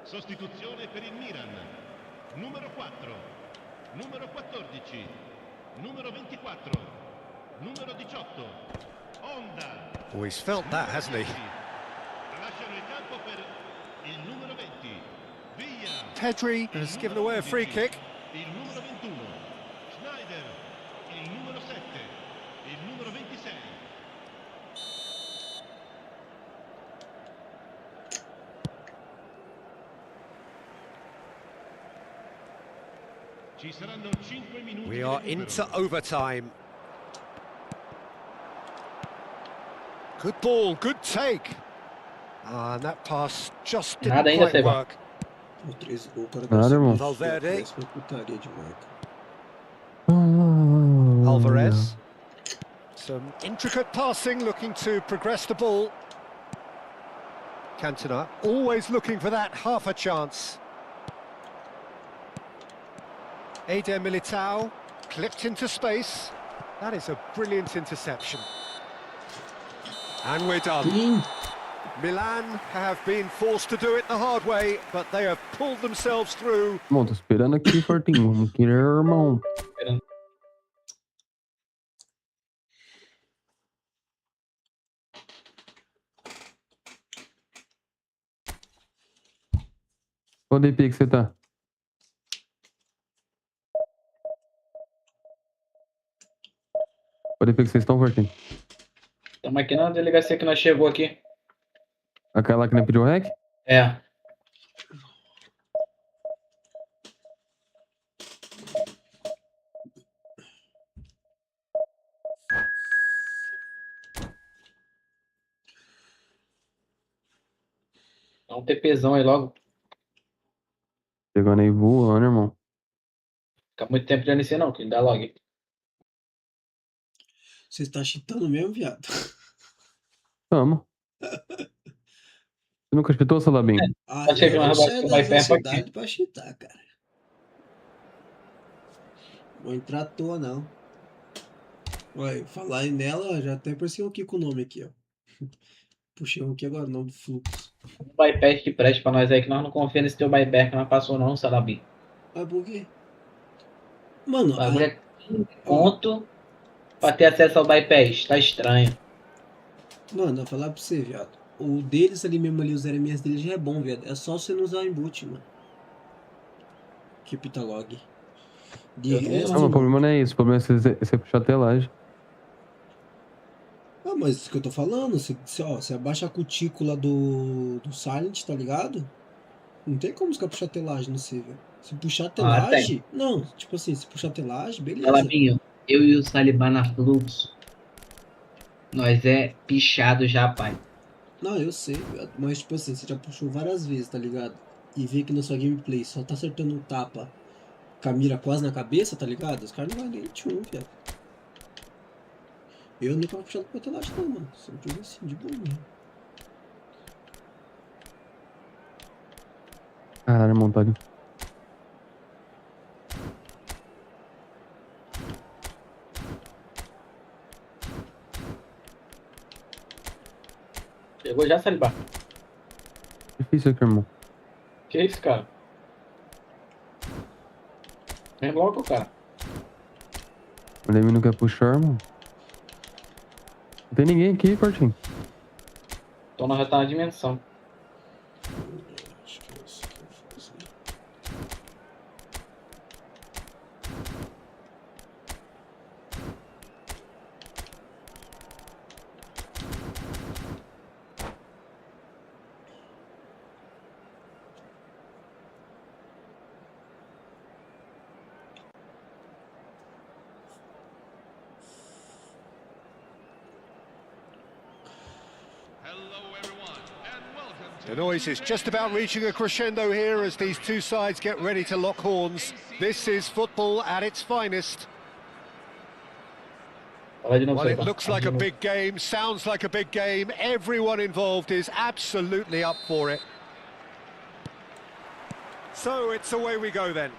Speaker 6: Sostituzione per il Milan. Numero 4, numero 14, numero 24, numero 18. Honda.
Speaker 2: Oh, he's felt that, hasn't he?
Speaker 6: Lasciano il campo per il numero 20. Via.
Speaker 2: Pedri has given away a free kick.
Speaker 6: Il numero 21. Schneider. Il numero 7. Il numero 26. Ci saranno 5 minuti.
Speaker 2: We are into overtime. Good ball, good take. Ah, and that pass just didn't
Speaker 5: Nada ainda,
Speaker 2: quite
Speaker 5: Seba.
Speaker 2: work.
Speaker 1: O 13 gol, o cara
Speaker 4: Nada, irmão.
Speaker 2: Valverde.
Speaker 1: Essa putaria de marca.
Speaker 2: Alvarez. Some intricate passing, looking to progress the ball. Cantona, always looking for that half a chance. Eder Militao, clipped into space. That is a brilliant interception. And we're done.
Speaker 1: Sim.
Speaker 2: Milan have been forced to do it the hard way, but they have pulled themselves through.
Speaker 4: Bom, tô esperando aqui, Fortinho. Vamos querer, irmão. Qual DP que você tá? Qual DP que vocês estão, Fortinho?
Speaker 5: Estamos aqui na delegacia que nós chegou aqui.
Speaker 4: Aquela que não pediu rec?
Speaker 5: É. Dá um TPzão aí logo.
Speaker 4: Chegando aí voando, irmão.
Speaker 5: Fica muito tempo de NC não, que dá log.
Speaker 1: Você está cheatando mesmo, viado?
Speaker 4: Tamo. Você nunca espetou, Salabim?
Speaker 1: Ah,
Speaker 5: Tá chegando
Speaker 1: eu
Speaker 5: agora
Speaker 1: saio
Speaker 5: que
Speaker 1: da
Speaker 5: vai perto
Speaker 1: velocidade pra cheatar, cara. Vou entrar à toa, não. Olha, falar nela, já até apareceu aqui com o nome aqui, ó. Puxei um aqui agora, o nome do fluxo.
Speaker 5: Um bypass que preste pra nós aí, que nós não confiamos nesse teu bypass que nós passou não, Salabi.
Speaker 1: Mas por quê? Mano,
Speaker 5: O bagulho é 15 conto pra ter acesso ao bypass, tá estranho.
Speaker 1: mano, eu vou falar pra você, viado. O deles ali mesmo, ali, os RMS deles já é bom, viado. É só você não usar o inboot, mano. Que pita log. De resto,
Speaker 4: Não, o
Speaker 1: mano.
Speaker 4: problema não é isso. O problema é você puxar a telagem.
Speaker 1: Ah, mas isso que eu tô falando, você abaixa a cutícula do Silent, tá ligado? Não tem como os caras puxar a telagem no C, velho. Se puxar a telagem. Não, tipo assim, se puxar a telagem, beleza.
Speaker 5: Salabinho, eu e o Salibá na Fluxo, nós é pichado já, pai.
Speaker 1: Não, eu sei, viado. Mas tipo assim, você já puxou várias vezes, tá ligado? E vê que na sua gameplay só tá acertando um tapa com a mira quase na cabeça, tá ligado? Os caras não vão nem tchum, viado. Eu nunca vou puxar com a telagem não, mano. Sempre assim, de boa mesmo.
Speaker 4: Caralho, irmão, tá ali.
Speaker 5: Acabou já, Saliba?
Speaker 4: Difícil aqui, irmão.
Speaker 5: Que isso, cara? Vem logo, cara.
Speaker 4: O Leme não quer puxar, irmão. Não tem ninguém aqui, Portinho.
Speaker 5: Então nós já tá na dimensão.
Speaker 1: Acho que é isso que eu vou fazer.
Speaker 6: Hello, everyone, and welcome to
Speaker 2: The noise is just about reaching a crescendo here as these two sides get ready to lock horns. This is football at its finest.
Speaker 5: Fala de novo,
Speaker 2: Well, it
Speaker 5: Saliba.
Speaker 2: looks like a big game, sounds like a big game. Everyone involved is absolutely up for it. So it's away we go then.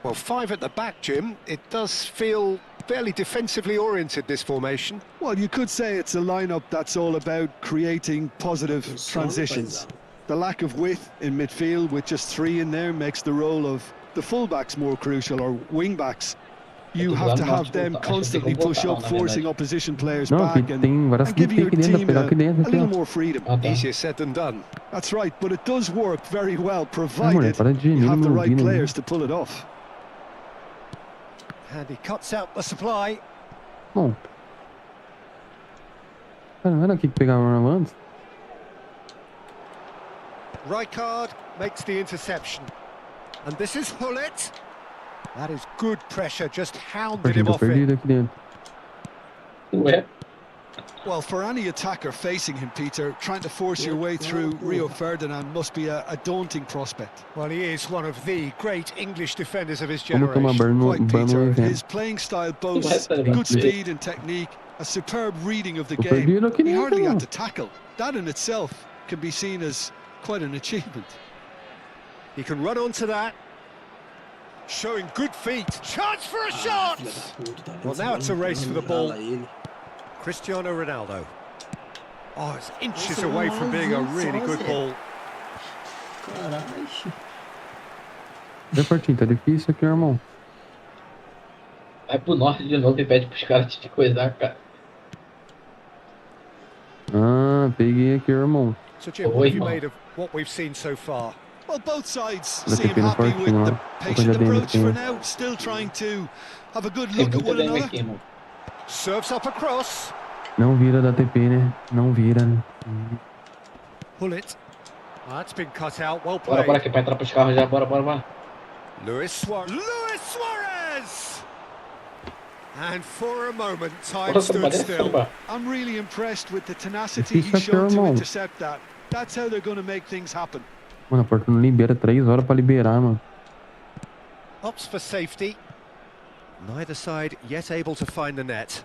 Speaker 2: Well, 5 at the back, Jim. It does feel fairly defensively oriented, this formation.
Speaker 3: Well, you could say it's a lineup that's all about creating positive transitions. The lack of width in midfield with just 3 in there makes the role of the fullbacks more crucial, or wing-backs. You have to have them constantly push up, forcing opposition players
Speaker 4: Não,
Speaker 3: back
Speaker 4: aqui tem várias
Speaker 3: and giving your
Speaker 4: aqui dentro,
Speaker 3: team
Speaker 4: pegar aqui dentro,
Speaker 3: a
Speaker 4: aqui,
Speaker 3: little
Speaker 4: ó.
Speaker 3: more freedom.
Speaker 5: Ah, tá.
Speaker 2: Easier said than done.
Speaker 3: That's right, but it does work very well,
Speaker 4: Moleque,
Speaker 3: provided
Speaker 4: para de
Speaker 3: you have the
Speaker 4: não
Speaker 3: right
Speaker 4: ouvir, né?
Speaker 3: players to pull it off.
Speaker 2: And he cuts out the supply.
Speaker 4: Bom. Cara, não era aqui que pegava antes?
Speaker 2: Rijkaard makes the interception. And this is Hullet. That is good pressure, just hounded
Speaker 4: Portinho,
Speaker 2: him
Speaker 4: tô
Speaker 2: off it.
Speaker 4: perdido aqui dentro.
Speaker 5: Ué?
Speaker 3: Well, for any attacker facing him, Peter, trying to force your way through Rio Ferdinand must be a daunting prospect.
Speaker 2: Well, he is one of the great English defenders of his
Speaker 4: Vamos tomar
Speaker 2: generation.
Speaker 4: banho
Speaker 3: Quite,
Speaker 4: no
Speaker 3: Peter.
Speaker 4: evento.
Speaker 3: His playing style boasts good speed and technique, a superb reading of the
Speaker 4: Tô
Speaker 3: game.
Speaker 4: perdido aqui
Speaker 3: He hardly
Speaker 4: dentro,
Speaker 3: had
Speaker 4: mano.
Speaker 3: to tackle. That in itself can be seen as quite an achievement.
Speaker 2: He can run onto that. Showing good feet. Chance for a shot! Well, now it's a race for the ball. Cristiano Ronaldo. Oh, it's inches away from being a really good ball.
Speaker 1: Caralho.
Speaker 4: Vê, Portinho, tá difícil aqui, irmão.
Speaker 5: Vai pro norte de novo e pede pros caras te coisar, cara.
Speaker 4: Ah, peguei aqui, irmão.
Speaker 2: So, Jim, what have you made of what we've seen so far?
Speaker 3: Well, both sides
Speaker 4: Look
Speaker 3: seem
Speaker 4: at the
Speaker 3: happy
Speaker 4: first
Speaker 3: with
Speaker 4: one,
Speaker 3: the
Speaker 4: huh?
Speaker 3: patient
Speaker 4: Look at the
Speaker 3: approach for
Speaker 4: team.
Speaker 3: now, still trying to have a good
Speaker 5: Tem
Speaker 3: look at
Speaker 5: muita
Speaker 3: one
Speaker 5: DM
Speaker 3: another.
Speaker 5: aqui, mano.
Speaker 2: Serves up across.
Speaker 4: Não vira da TP, né? Não vira.
Speaker 2: Hullet. That's been cut out. Well
Speaker 5: Bora,
Speaker 2: played.
Speaker 5: bora, que vai entrar pros carros já. Bora, bora, bora.
Speaker 2: Luis Suarez! And for a moment, time
Speaker 5: Bora, Saliba,
Speaker 2: stood
Speaker 5: desce,
Speaker 2: still.
Speaker 5: Saliba.
Speaker 3: I'm really impressed with the tenacity
Speaker 4: Difícil
Speaker 3: he's shown to
Speaker 4: irmão.
Speaker 3: intercept that. That's how they're going to make things happen.
Speaker 4: Mano, a porta não libera 3 horas pra liberar, mano.
Speaker 2: Opts for safety. Neither side yet able to find the net.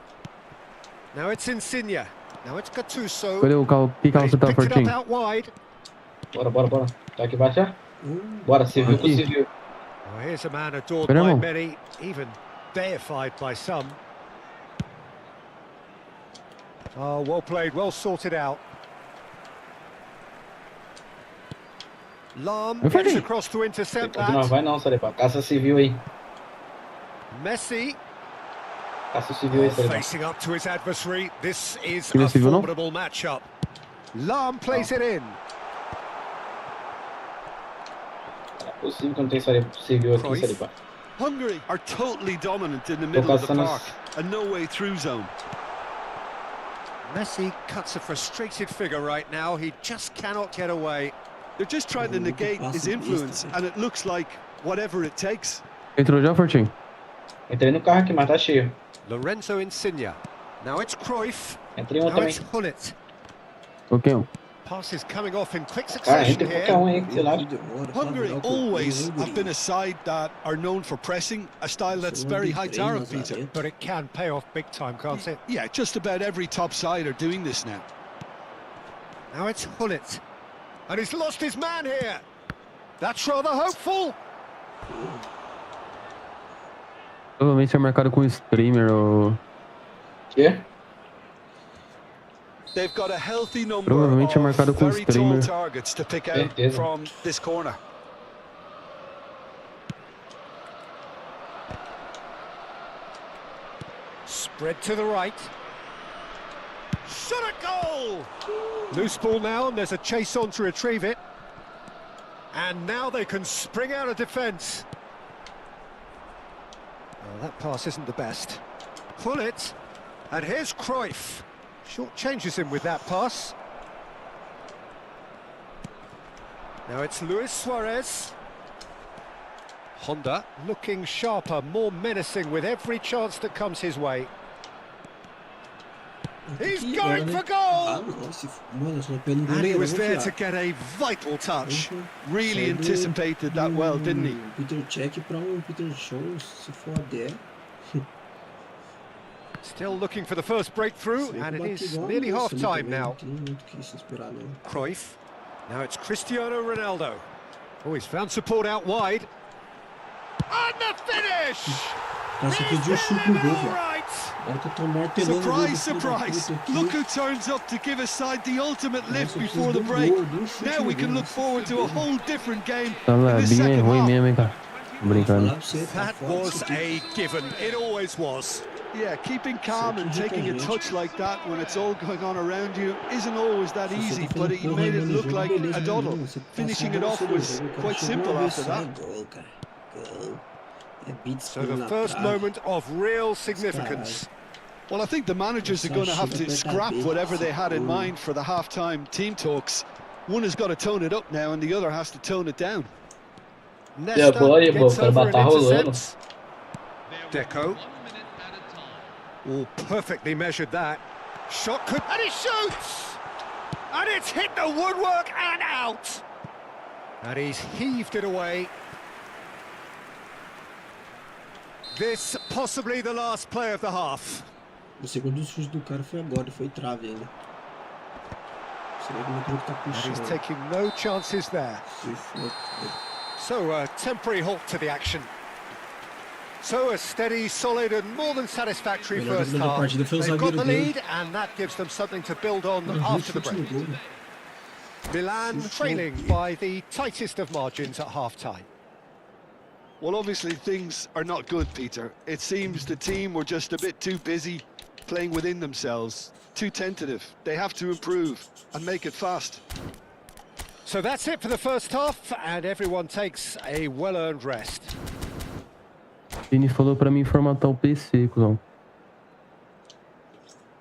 Speaker 2: Now it's Insigne. Now it's Gattuso.
Speaker 4: Cadê o carro? Que carro
Speaker 2: He's
Speaker 4: você tá,
Speaker 2: picked it up
Speaker 4: Portinho?
Speaker 2: out wide.
Speaker 5: Bora, bora, bora. Tá aqui embaixo já? Bora, civil com
Speaker 4: Aqui.
Speaker 5: civil.
Speaker 2: Oh, here's a man adored
Speaker 4: Pero
Speaker 2: by
Speaker 4: irmão.
Speaker 2: many, even deified by some. Oh, well played, well sorted out. Lam
Speaker 4: Eu
Speaker 2: gets
Speaker 4: falei.
Speaker 2: across to intercept
Speaker 5: Depois não
Speaker 2: that.
Speaker 5: vai não, Saliba. Caça civil aí.
Speaker 2: Messi
Speaker 5: Caça civil aí, Saliba.
Speaker 2: facing up to his adversary. This is
Speaker 4: Queria
Speaker 2: a
Speaker 4: civil, não?
Speaker 2: formidable matchup. Lam plays it in.
Speaker 5: É possível que não tem civil aqui,
Speaker 2: Cruyff.
Speaker 5: Saliba.
Speaker 3: Hungary are totally dominant in the middle of the
Speaker 5: caçando
Speaker 3: park, a no-way through zone.
Speaker 2: Messi cuts a frustrated figure right now. He just cannot get away.
Speaker 3: They're just trying to negate his influence, and it looks like whatever it takes.
Speaker 4: Entrou já, Portinho?
Speaker 5: Entrei no carro aqui, mas tá cheio.
Speaker 2: Lorenzo Insigne. Now it's Cruyff.
Speaker 5: Entrei um
Speaker 2: Now
Speaker 5: também.
Speaker 2: it's Hullet.
Speaker 4: Qualquer um.
Speaker 2: Passes coming off in quick
Speaker 5: Cara,
Speaker 2: succession
Speaker 5: entra qualquer
Speaker 2: here.
Speaker 5: um aí, sei lá.
Speaker 3: Hungary always have been a side that are known for pressing, a style that's very high tower, Peter.
Speaker 2: But it can pay off big time, can't it?
Speaker 3: Yeah, just about every top side are doing this now.
Speaker 2: Now it's Hullet. And he's lost his man here. That's rather hopeful.
Speaker 4: Provavelmente é marcado com streamer ou...
Speaker 5: Quê?
Speaker 3: They've got a healthy number
Speaker 4: Provavelmente é marcado
Speaker 3: of
Speaker 4: com
Speaker 3: very tall
Speaker 4: streamer.
Speaker 3: targets to pick out from this corner.
Speaker 2: Spread to the right. Shot at goal! Loose ball now, and there's a chase on to retrieve it. And now they can spring out of defence. Well, that pass isn't the best. Pull it. And here's Cruyff. Short changes him with that pass. Now it's Luis Suarez. Honda looking sharper, more menacing with every chance that comes his way. He's going for goal!
Speaker 3: And he was there to get a vital touch. Really anticipated that well, didn't he?
Speaker 1: Peter Check para Peter Show, se for der.
Speaker 2: Still looking for the first breakthrough, and it is nearly half-time now. Cruyff. Now it's Cristiano Ronaldo. Oh, he's found support out wide. And the finish!
Speaker 3: Surprise, surprise! Look who turns up to give his side the ultimate lift before the break. Now we can look forward to a whole different game in the second half.
Speaker 2: That was a given. It always was.
Speaker 3: Yeah, keeping calm and taking a touch like that when it's all going on around you isn't always that easy, but he made it look like a doddle. Finishing it off was quite simple after that.
Speaker 2: So the first moment of real significance.
Speaker 3: Well, I think the managers are going to have to scrap whatever they had in mind for the half-time team talks. One has got to tone it up now and the other has to tone it down.
Speaker 2: Nesta gets over and intercepts. Deco. Oh, perfectly measured that. Shot could... And he shoots! And it's hit the woodwork and out! And he's heaved it away. This possibly the last play of the half.
Speaker 1: O segundo chute do cara foi agora, foi trave ainda.
Speaker 2: And he's taking no chances there. So a temporary halt to the action. So a steady, solid and more than satisfactory first half. They've got the lead and that gives them something to build on after the break. Milan trailing by the tightest of margins at half-time.
Speaker 3: Well, obviously things are not good, Peter. It seems the team were just a bit too busy playing within themselves, too tentative. They have to improve and make it fast.
Speaker 2: So that's it for the first half and everyone takes a well-earned rest.
Speaker 4: Vini falou pra mim formatar o PC, cuzão.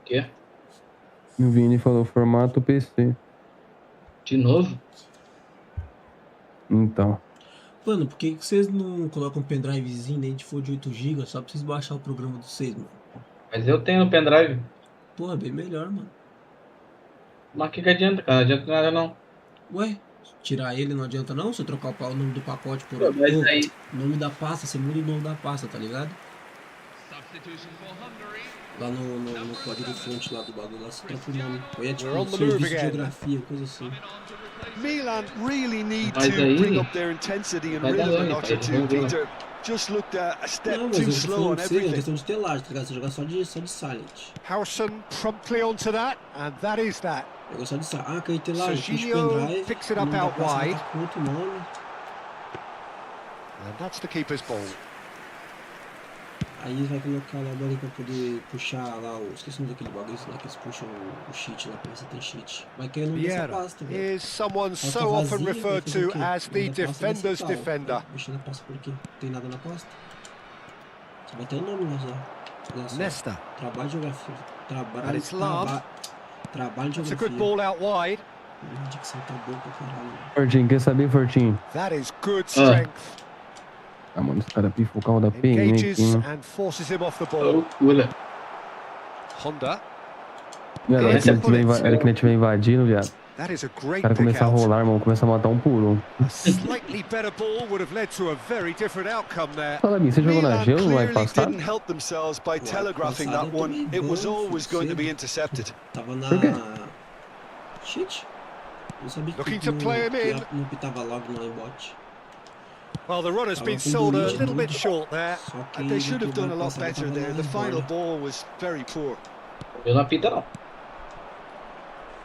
Speaker 5: Quê?
Speaker 4: O Vini falou, formata o PC.
Speaker 5: De novo?
Speaker 4: Então.
Speaker 1: Mano, por que vocês não colocam um pendrivezinho nem de for de 8 GB só pra vocês baixar o programa de vocês, mano?
Speaker 5: Mas eu tenho no pendrive.
Speaker 1: Porra, bem melhor, mano.
Speaker 5: Mas o que adianta, cara? Não adianta nada não.
Speaker 1: Ué, tirar ele não adianta não? Se eu trocar o nome do pacote por
Speaker 5: aí...
Speaker 1: nome da pasta, você muda o nome da pasta, tá ligado? Lá no código fonte lá do bagulho, lá você troca o nome. Ou é tipo serviço de geografia, coisa assim.
Speaker 3: Milan really need to bring up their intensity and rhythm a notch or two, Peter. Just looked a step too slow on everything.
Speaker 1: É questão de telagem, tá ligado? Você jogar só de Silent.
Speaker 2: Howson promptly onto that, and that is that.
Speaker 1: Eu gosto de Silent. Ah, caiu telagem, fiz
Speaker 2: Serginho
Speaker 1: pendrive.
Speaker 2: picks it up out wide.
Speaker 1: Com outro nome.
Speaker 2: And that's the keeper's ball.
Speaker 1: Aí vai colocar lá ali pra poder puxar lá o... Esqueci o nome daquele bagulho lá que eles puxam o cheat lá pra ver se tem cheat. Vai cair no nessa pasta, velho.
Speaker 2: Is someone so often referred to as the defender's defender.
Speaker 1: Puxando a pasta por aqui. Não tem nada na pasta. Só vai ter o nome lá já.
Speaker 2: Nesta.
Speaker 1: Trabalho de geografia.
Speaker 2: And it's Lam.
Speaker 1: Trabalho de
Speaker 2: It's a
Speaker 1: geografia.
Speaker 2: good ball out wide.
Speaker 1: A dicção tá boa pra caralho.
Speaker 4: Fortinho, quer saber, Fortinho?
Speaker 2: That is good strength.
Speaker 4: Ah, mano, os caras pifam o carro da PM aqui,
Speaker 2: Engages
Speaker 4: mano.
Speaker 2: and forces him off the ball.
Speaker 5: Loucura.
Speaker 2: Honda.
Speaker 4: Viado, era que nem tiver invadindo, viado.
Speaker 2: That is a great
Speaker 4: O cara começa a
Speaker 2: pick out.
Speaker 4: rolar, irmão, começa a matar um por um.
Speaker 2: A slightly better ball would have led to a very different outcome there.
Speaker 4: Fala, Bim, você jogou na
Speaker 3: Milan
Speaker 4: gelo no ano
Speaker 3: clearly
Speaker 4: passado?
Speaker 3: didn't help themselves by telegraphing that one. It was always going to be intercepted.
Speaker 1: Tava na...
Speaker 4: Por quê?
Speaker 1: Shit. Eu sabia que
Speaker 2: Looking to play him in.
Speaker 1: não pitava logo no aimbot.
Speaker 2: Well, the run has been sold a little bit short there.
Speaker 3: And they should have done a lot better there. The final ball was very poor.
Speaker 5: Eu não apita não.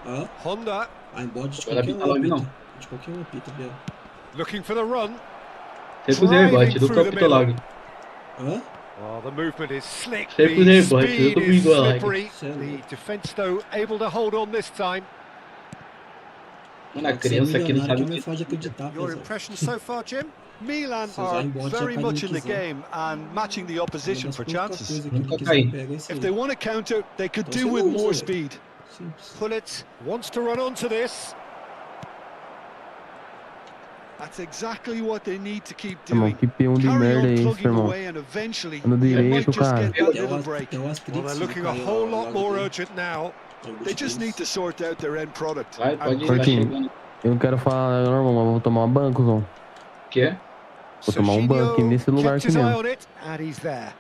Speaker 1: Ah,
Speaker 2: Honda
Speaker 1: aí bode de
Speaker 5: Vai
Speaker 1: qualquer
Speaker 5: apitar
Speaker 1: um
Speaker 5: logo,
Speaker 1: apita.
Speaker 5: não.
Speaker 1: De qualquer um apita, Biel.
Speaker 2: looking for the run.
Speaker 5: Sempre usei bot,
Speaker 2: Driving
Speaker 5: do
Speaker 2: through the
Speaker 5: capitão
Speaker 2: middle.
Speaker 5: logo.
Speaker 1: Hã?
Speaker 2: Oh, the movement is slick.
Speaker 5: Sempre
Speaker 2: The
Speaker 5: usei bot,
Speaker 2: speed
Speaker 5: eu tô
Speaker 2: is
Speaker 5: comigo lá.
Speaker 2: slippery. The defense, though, able to hold on this time.
Speaker 5: Mano, a
Speaker 1: Pode ser
Speaker 5: criança aqui não
Speaker 1: milionário que
Speaker 5: sabe
Speaker 1: não
Speaker 5: o que...
Speaker 1: pode acreditar,
Speaker 2: Your
Speaker 1: pesado.
Speaker 2: impression so far, Jim?
Speaker 3: Milan
Speaker 1: Se usar
Speaker 3: are
Speaker 1: em bot,
Speaker 3: very
Speaker 1: já cai
Speaker 3: much
Speaker 1: onde
Speaker 3: in the
Speaker 1: quiser.
Speaker 3: game and matching the
Speaker 1: Uma
Speaker 3: opposition
Speaker 1: das
Speaker 3: for
Speaker 1: poucas
Speaker 3: chances.
Speaker 1: coisas que ele
Speaker 5: Nunca
Speaker 1: quiser
Speaker 5: caí.
Speaker 1: pega é isso
Speaker 3: If
Speaker 1: aí.
Speaker 3: they want to counter, they could
Speaker 1: Então
Speaker 3: do
Speaker 1: você
Speaker 3: with
Speaker 1: não
Speaker 3: more
Speaker 1: usa, velho.
Speaker 3: speed.
Speaker 1: Simples.
Speaker 2: Pullet wants to run onto this.
Speaker 3: That's exactly what they need to keep
Speaker 4: Irmão,
Speaker 3: doing.
Speaker 4: que peão de
Speaker 3: Carry
Speaker 4: merda é
Speaker 3: on
Speaker 4: esse,
Speaker 3: plugging
Speaker 4: irmão?
Speaker 3: away and eventually
Speaker 4: No
Speaker 3: you might
Speaker 4: direito,
Speaker 3: just
Speaker 4: cara.
Speaker 3: get that
Speaker 1: Até
Speaker 3: little
Speaker 1: o
Speaker 3: break.
Speaker 2: Well,
Speaker 1: Asterix
Speaker 2: they're looking a
Speaker 1: caiu
Speaker 2: whole
Speaker 1: ao
Speaker 2: lot
Speaker 1: lado
Speaker 2: more
Speaker 1: dele.
Speaker 2: urgent now.
Speaker 3: They just need to sort out their end product.
Speaker 5: Vai, pode ir, tá
Speaker 4: Fortinho,
Speaker 5: chegando.
Speaker 4: eu não quero falar, não, irmão, mas vou tomar um banco, Zão.
Speaker 5: O quê?
Speaker 4: Vou tomar um banco aqui nesse lugar
Speaker 2: kept
Speaker 4: aqui
Speaker 2: his eye
Speaker 4: mesmo.
Speaker 2: on it, and he's there.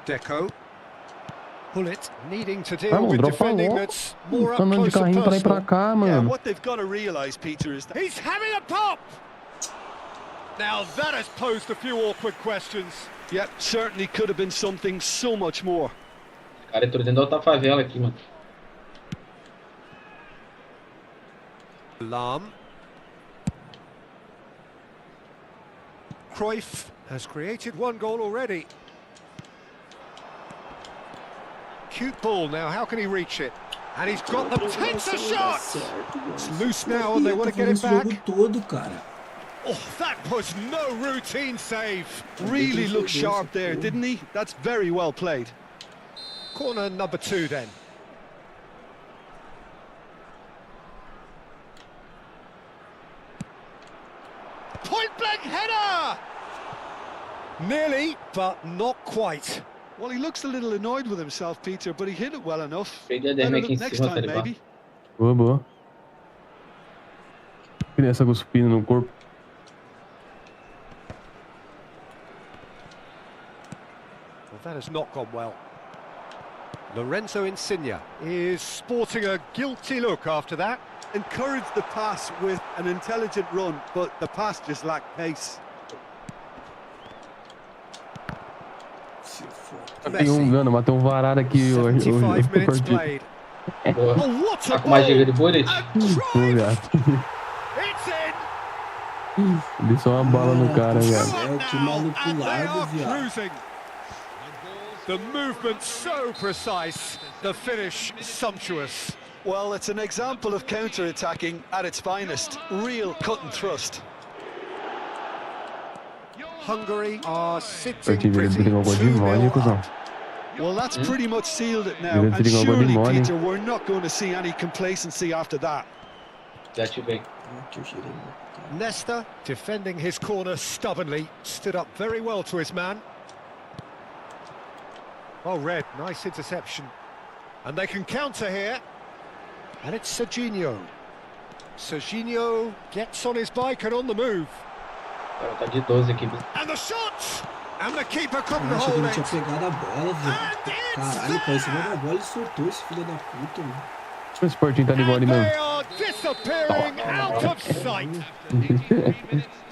Speaker 2: Deco. Pullet needing to deal
Speaker 4: Irmão,
Speaker 2: with
Speaker 4: dropa
Speaker 2: defending
Speaker 4: logo.
Speaker 2: that's more
Speaker 4: Tá
Speaker 2: up
Speaker 4: andando de
Speaker 2: close and
Speaker 4: carrinho pra ir pra
Speaker 2: personal.
Speaker 4: cá,
Speaker 3: Yeah,
Speaker 4: mano.
Speaker 3: what they've got to realise, Peter, is that
Speaker 2: He's having a pop! Now that has posed a few awkward questions.
Speaker 3: yeah, certainly could have been something so much more.
Speaker 5: Cara, eu tô dentro da outra favela aqui, mano.
Speaker 2: Lahm. Cruyff has created one goal already. Cute ball now, how can he reach it? And he's got the takes a shot! It's loose now and they want to get it back.
Speaker 1: Todo, cara.
Speaker 2: Oh, that was no routine save.
Speaker 3: Really looked sharp there, didn't he? That's very well played.
Speaker 2: Corner number 2 then. Point blank header! Nearly, but not quite.
Speaker 3: Well, he looks a little annoyed with himself, Peter, but he hit it well enough.
Speaker 5: Peguei a
Speaker 3: Better
Speaker 5: DM aqui em
Speaker 3: look next
Speaker 5: cima, tá
Speaker 3: time,
Speaker 5: ligado?
Speaker 3: maybe.
Speaker 4: Boa, boa. Criança cuspindo no corpo.
Speaker 2: Well, that has not gone well. Lorenzo Insigne is sporting a guilty look after that.
Speaker 3: Encouraged the pass with an intelligent run, but the pass just lacked pace.
Speaker 4: Tem um engano, matei um varado aqui hoje.
Speaker 2: 75 minutes played.
Speaker 5: Boa.
Speaker 2: Oh, what a
Speaker 5: Tá com mais
Speaker 2: ball!
Speaker 5: giga de boa,
Speaker 2: And Cruyff!
Speaker 4: Viado.
Speaker 2: It's in!
Speaker 4: Dei só uma bala no cara, viado.
Speaker 1: É o que maluco
Speaker 2: And they
Speaker 1: largo,
Speaker 2: are
Speaker 1: viado.
Speaker 2: cruising. The movement so precise, the finish sumptuous.
Speaker 3: Well, it's an example of counter-attacking at its finest. Real cut and thrust.
Speaker 2: Hungary are sitting
Speaker 4: Fortinho,
Speaker 2: pretty,
Speaker 4: ele brigou com o
Speaker 2: 2-0
Speaker 4: demônio, cuzão.
Speaker 2: up.
Speaker 3: Well, that's pretty much sealed it now.
Speaker 4: Ele
Speaker 3: And
Speaker 4: desligou agora de
Speaker 3: surely,
Speaker 4: mole.
Speaker 3: Peter, we're not going to see any complacency after that.
Speaker 5: Já ativei.
Speaker 1: Que eu girei, mano.
Speaker 2: Nesta, defending his corner stubbornly, stood up very well to his man. Oh, Red, nice interception. And they can counter here. And it's Serginho. Serginho gets on his bike and on the move.
Speaker 5: Cara, tá de 12 aqui.
Speaker 2: And the shot! And the keeper couldn't
Speaker 1: Eu achei que
Speaker 2: hold
Speaker 1: ele tinha
Speaker 2: it.
Speaker 1: pegado a bola, velho.
Speaker 2: And it's
Speaker 1: Caralho, caiu em cima da bola e soltou esse filho da puta, mano.
Speaker 4: O Sporting tá de bola
Speaker 2: And
Speaker 4: mesmo.
Speaker 2: they are disappearing out of sight.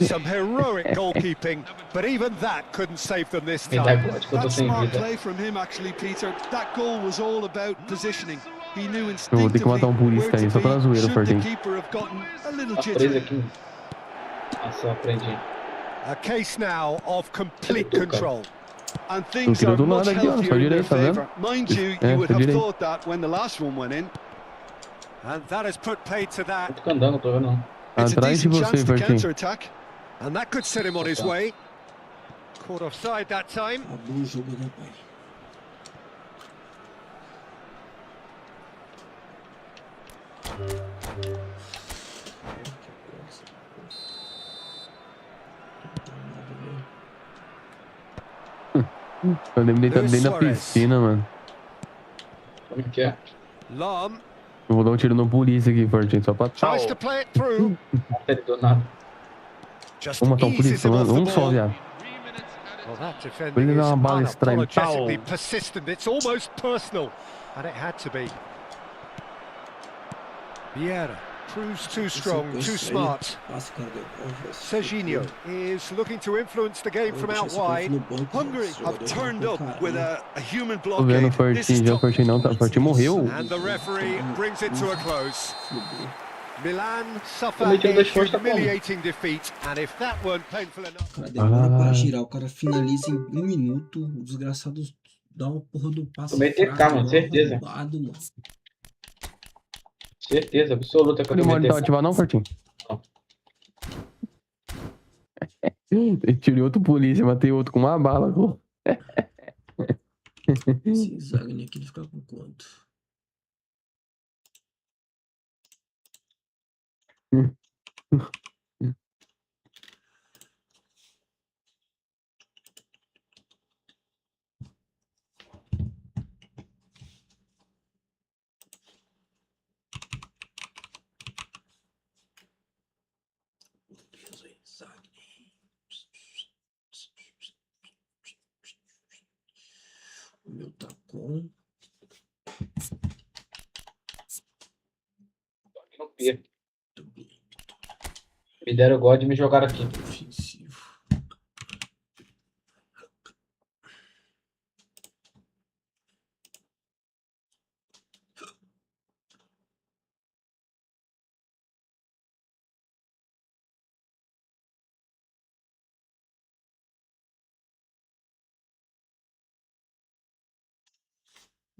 Speaker 2: Some heroic goalkeeping, but even that couldn't save them this
Speaker 5: Me dá
Speaker 2: time.
Speaker 5: bot que eu tô
Speaker 3: That's
Speaker 5: sem
Speaker 3: smart
Speaker 5: vida.
Speaker 3: play from him, actually, Peter. That goal was all about positioning. He knew
Speaker 4: Eu vou ter que
Speaker 3: instinctively
Speaker 4: matar um purista
Speaker 3: where
Speaker 4: aí,
Speaker 3: to
Speaker 4: só pela
Speaker 3: be
Speaker 4: zoeira,
Speaker 3: should the
Speaker 4: Fortinho.
Speaker 3: keeper have gotten a little
Speaker 5: Tá preso
Speaker 3: jittery.
Speaker 5: aqui. Nossa, aprendi.
Speaker 2: A case now of complete control.
Speaker 3: And things
Speaker 4: tirou
Speaker 3: are
Speaker 4: do
Speaker 3: much
Speaker 4: lado aqui, ó,
Speaker 3: healthier
Speaker 4: só
Speaker 3: in their
Speaker 4: direito, tá vendo?
Speaker 3: favour. Mind you,
Speaker 4: É,
Speaker 3: you would
Speaker 4: só
Speaker 3: have
Speaker 4: direito.
Speaker 3: thought that when the last one went in.
Speaker 2: And that has put paid to
Speaker 5: Eu
Speaker 2: that.
Speaker 5: tô andando, não tô vendo não.
Speaker 3: It's a
Speaker 4: Atrás de
Speaker 3: decent
Speaker 4: você,
Speaker 3: chance to
Speaker 4: Fortinho.
Speaker 3: counter-attack.
Speaker 2: And that could set him on his way. Caught offside that time.
Speaker 1: Acabou o jogo, né, pai?
Speaker 4: Eu lembro de dentro da
Speaker 2: Suarez.
Speaker 4: piscina, mano.
Speaker 5: Como que é?
Speaker 2: Lahm
Speaker 4: Eu vou dar um tiro no polícia aqui, Fortinho, só pra
Speaker 2: tries to play it through.
Speaker 5: Até ele do nada.
Speaker 2: Just
Speaker 4: Vamos matar um
Speaker 2: eases
Speaker 4: polícia,
Speaker 2: him off
Speaker 4: mano.
Speaker 2: the
Speaker 4: Um só,
Speaker 2: ball.
Speaker 4: viado.
Speaker 2: Well, that
Speaker 4: Ele
Speaker 2: defending
Speaker 4: dá
Speaker 2: is
Speaker 4: uma bala estranha.
Speaker 2: unapologetically
Speaker 4: Pau.
Speaker 2: persistent. It's almost personal. And it had to be. Vieira. Proves too strong, too smart. Serginho is looking to influence the game from out wide.
Speaker 3: Hungary have turned up with a human
Speaker 4: Tô vendo o
Speaker 3: blockade. This is
Speaker 4: Fortinho, já o
Speaker 3: tough.
Speaker 4: Fortinho não tá. O Fortinho morreu.
Speaker 2: And the referee brings it to a close. Milan suffer
Speaker 5: Também tiro
Speaker 2: a
Speaker 5: das forças,
Speaker 2: humiliating defeat, and if that weren't painful enough...
Speaker 1: O cara demora pra girar, o cara finaliza em 1 minuto, o desgraçado dá uma porra do passe
Speaker 5: Também TK,
Speaker 1: fraco,
Speaker 5: mano,
Speaker 1: mal
Speaker 5: certeza.
Speaker 1: arrombado, mano.
Speaker 5: Certeza absoluta que eu
Speaker 4: Ele
Speaker 5: tomei
Speaker 4: mora então
Speaker 5: TK.
Speaker 4: ativar não, Fortinho?
Speaker 5: Não.
Speaker 4: Eu tirei outro polícia, matei outro com uma bala.
Speaker 1: Esse Zagner aqui ele fica com quanto? O meu tá com...
Speaker 5: Não perco. Me deram o God e me jogaram aqui.
Speaker 1: Ofensivo.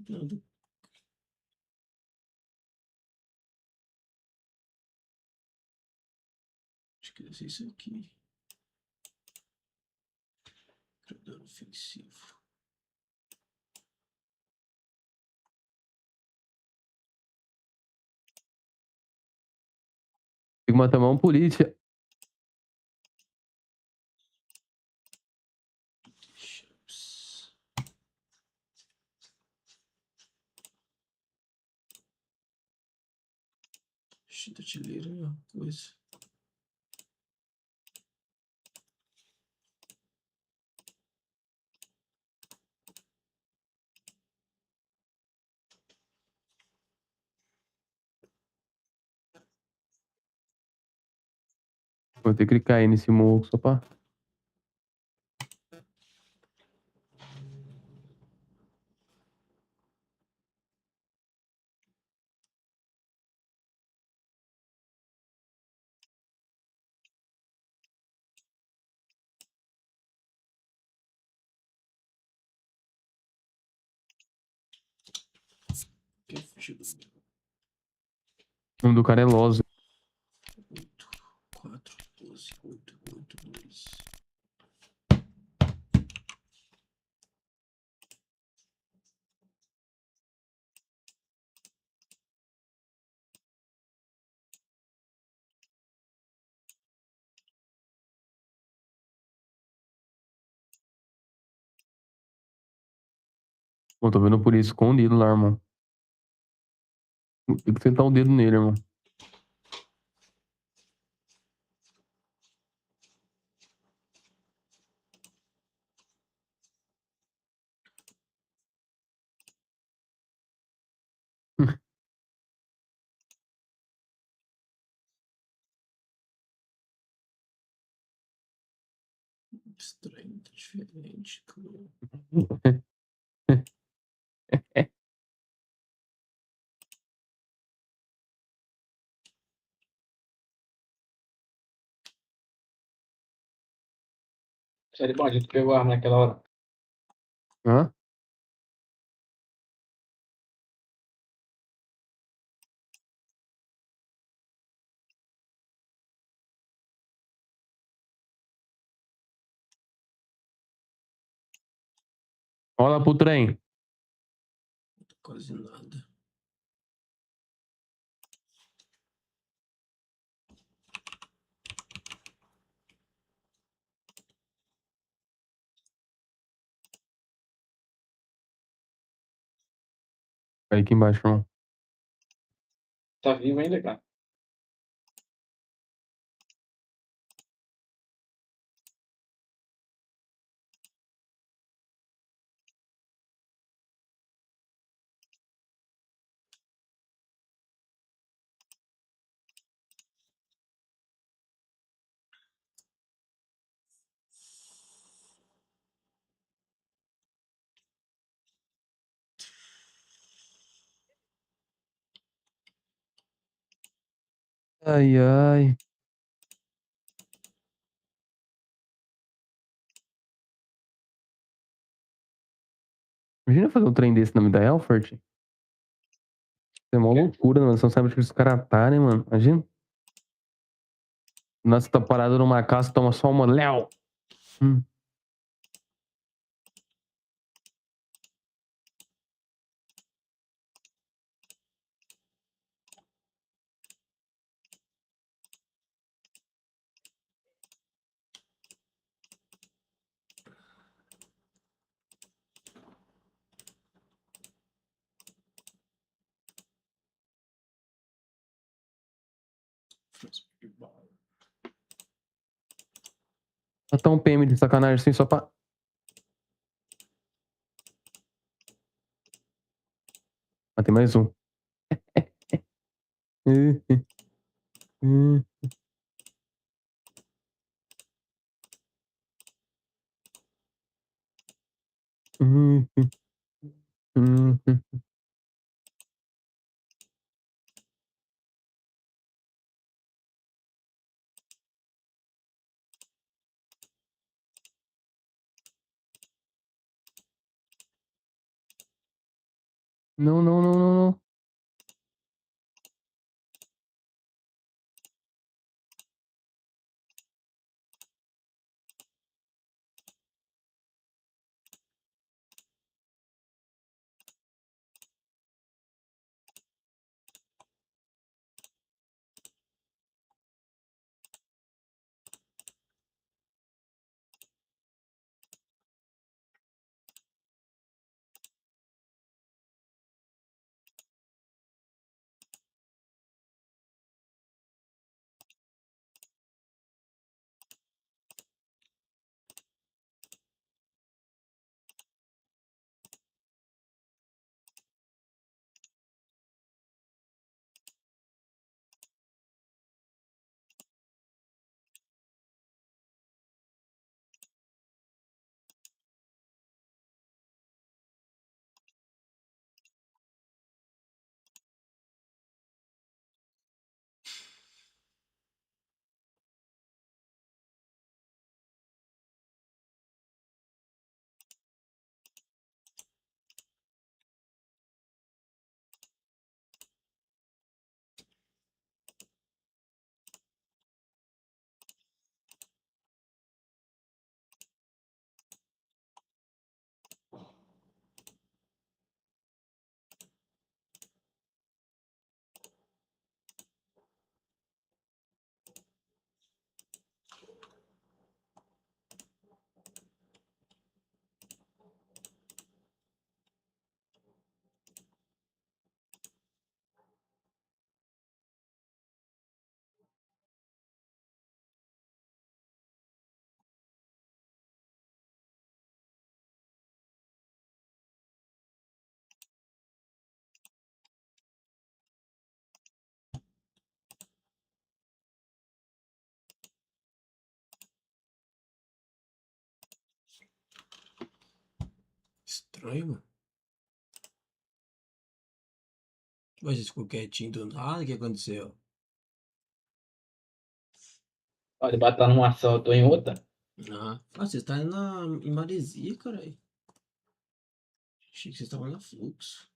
Speaker 1: Nada. Acho que deve ser isso aqui. Criador ofensivo.
Speaker 4: Tem que matar uma polícia.
Speaker 1: Chita artilheiro é uma coisa.
Speaker 4: Vou ter que cair nesse morro só pra...
Speaker 1: Que fugido.
Speaker 4: O nome do cara é Loso.
Speaker 1: 8, 4, 12, 8, 8, 2.
Speaker 4: Pô, tô vendo o polícia escondido lá, irmão. Tem que sentar o dedo nele, irmão.
Speaker 1: Estranho, tá diferente. Claro.
Speaker 5: Sério, bom, a gente pegou a arma naquela hora.
Speaker 4: Hã? Olha lá pro trem.
Speaker 1: Quase nada.
Speaker 4: Cai aqui embaixo, irmão.
Speaker 5: Tá vivo ainda, cara.
Speaker 4: Ai, ai. Imagina fazer um trem desse na vida real, Forte. É uma loucura, mano. Você não sabe onde que os caras tá, né, mano? Imagina. Nossa, tá parado numa casa, toma só uma. Léo! Botar um PM de sacanagem assim só pra. Ah, tem mais um. Não, não, não, não, não.
Speaker 1: Estranho, mano. Mas você ficou quietinho do nada, o que aconteceu?
Speaker 5: Pode botar numa só, eu tô em outra.
Speaker 1: Você tá indo em Maresia, caralho. Achei que vocês estavam na Fluxo.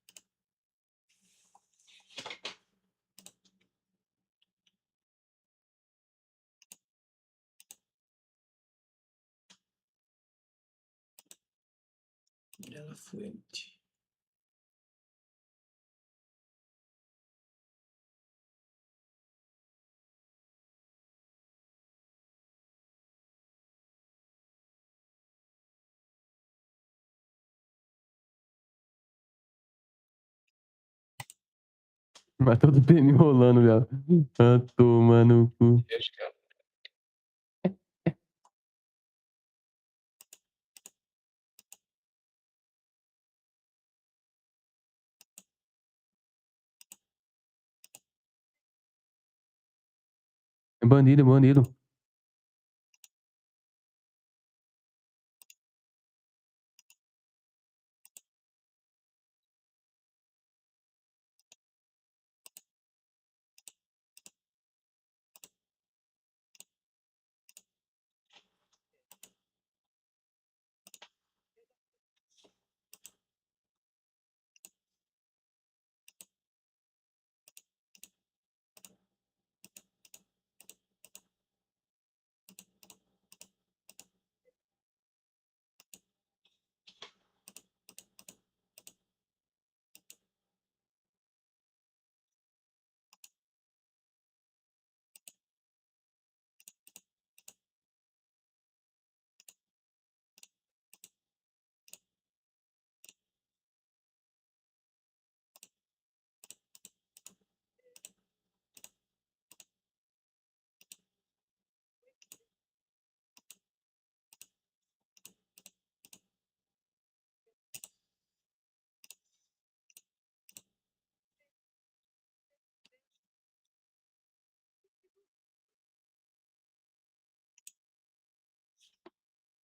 Speaker 1: Ela Fuente.
Speaker 4: Mas todo PM rolando, viado. Ah, toma no cu.
Speaker 5: Deus, cara.
Speaker 4: É bandido, é bandido.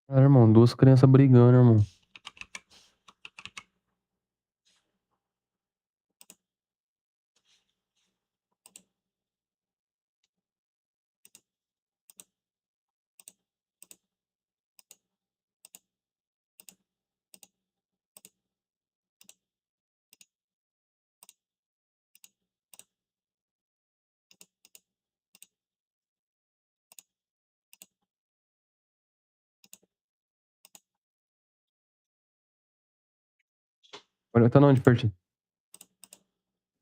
Speaker 4: Cara, irmão, duas crianças brigando, irmão. Olha, tá onde, pertinho?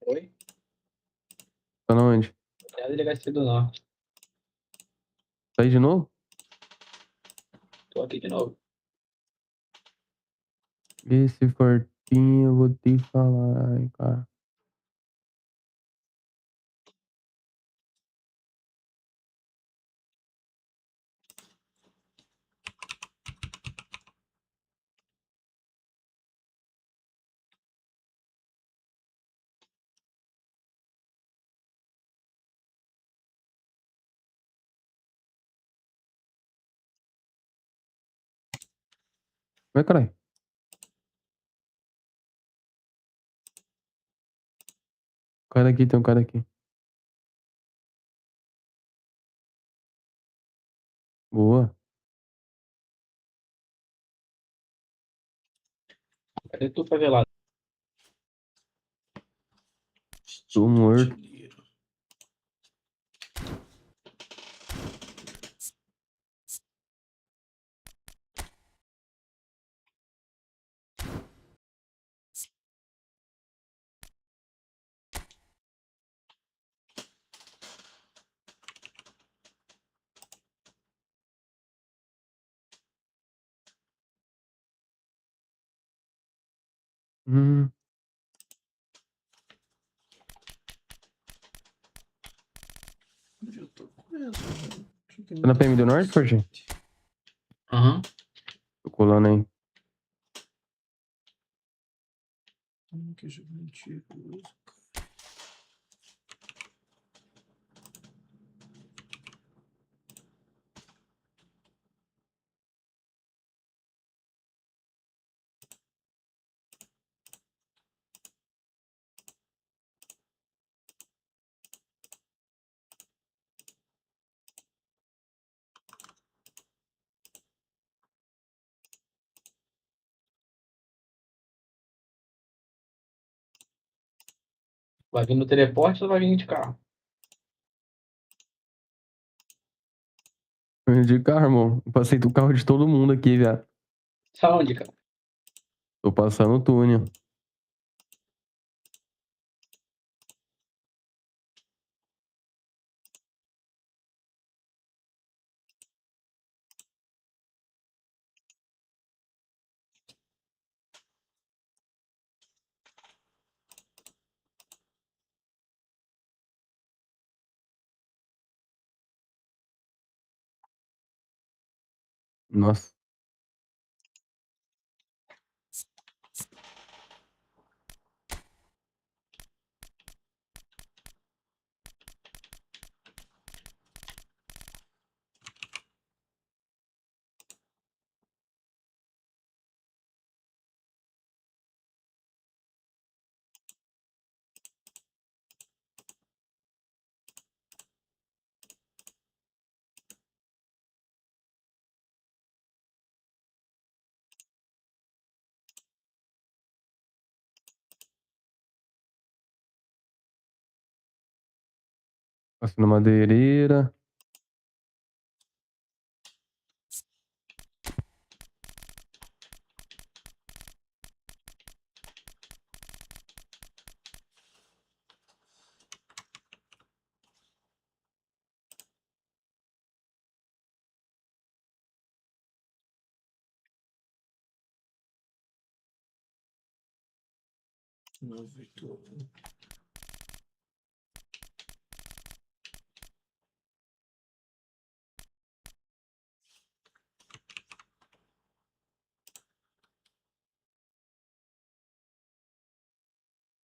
Speaker 5: Oi?
Speaker 4: Tá onde?
Speaker 5: É a delegacia do Norte.
Speaker 4: Tá aí de novo?
Speaker 5: Tô aqui de novo.
Speaker 4: Esse fortinho, eu vou te falar, hein, cara. Vai, caralho. Um cara aqui, tem um cara aqui. Boa.
Speaker 5: Cadê tu, favelado?
Speaker 4: Tô morto. Hum.
Speaker 1: Onde eu tô com essa, velho?
Speaker 4: Tá na PM do Norte, Fortinho?
Speaker 5: Aham.
Speaker 4: Tô colando aí.
Speaker 1: Que jogo mentiroso.
Speaker 5: Vai vir no teleporte ou vai vir de carro?
Speaker 4: De carro, irmão. Eu passei do carro de todo mundo aqui, viado.
Speaker 5: Saúde, cara.
Speaker 4: Tô passando o túnel. Nossa. Passando madeireira.
Speaker 1: Não, Vitor.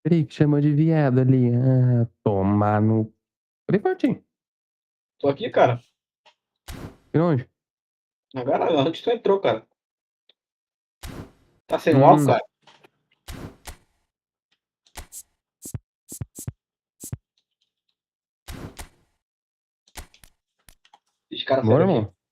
Speaker 4: Peraí, que chamou de viado ali. Ah, tomar no. Cadê, Fortinho?
Speaker 5: Tô aqui, cara.
Speaker 4: E onde?
Speaker 5: Agora, onde tu entrou, cara? Tá sem óculos, cara? Esse cara
Speaker 4: Bora,
Speaker 5: saiu aqui.
Speaker 4: irmão.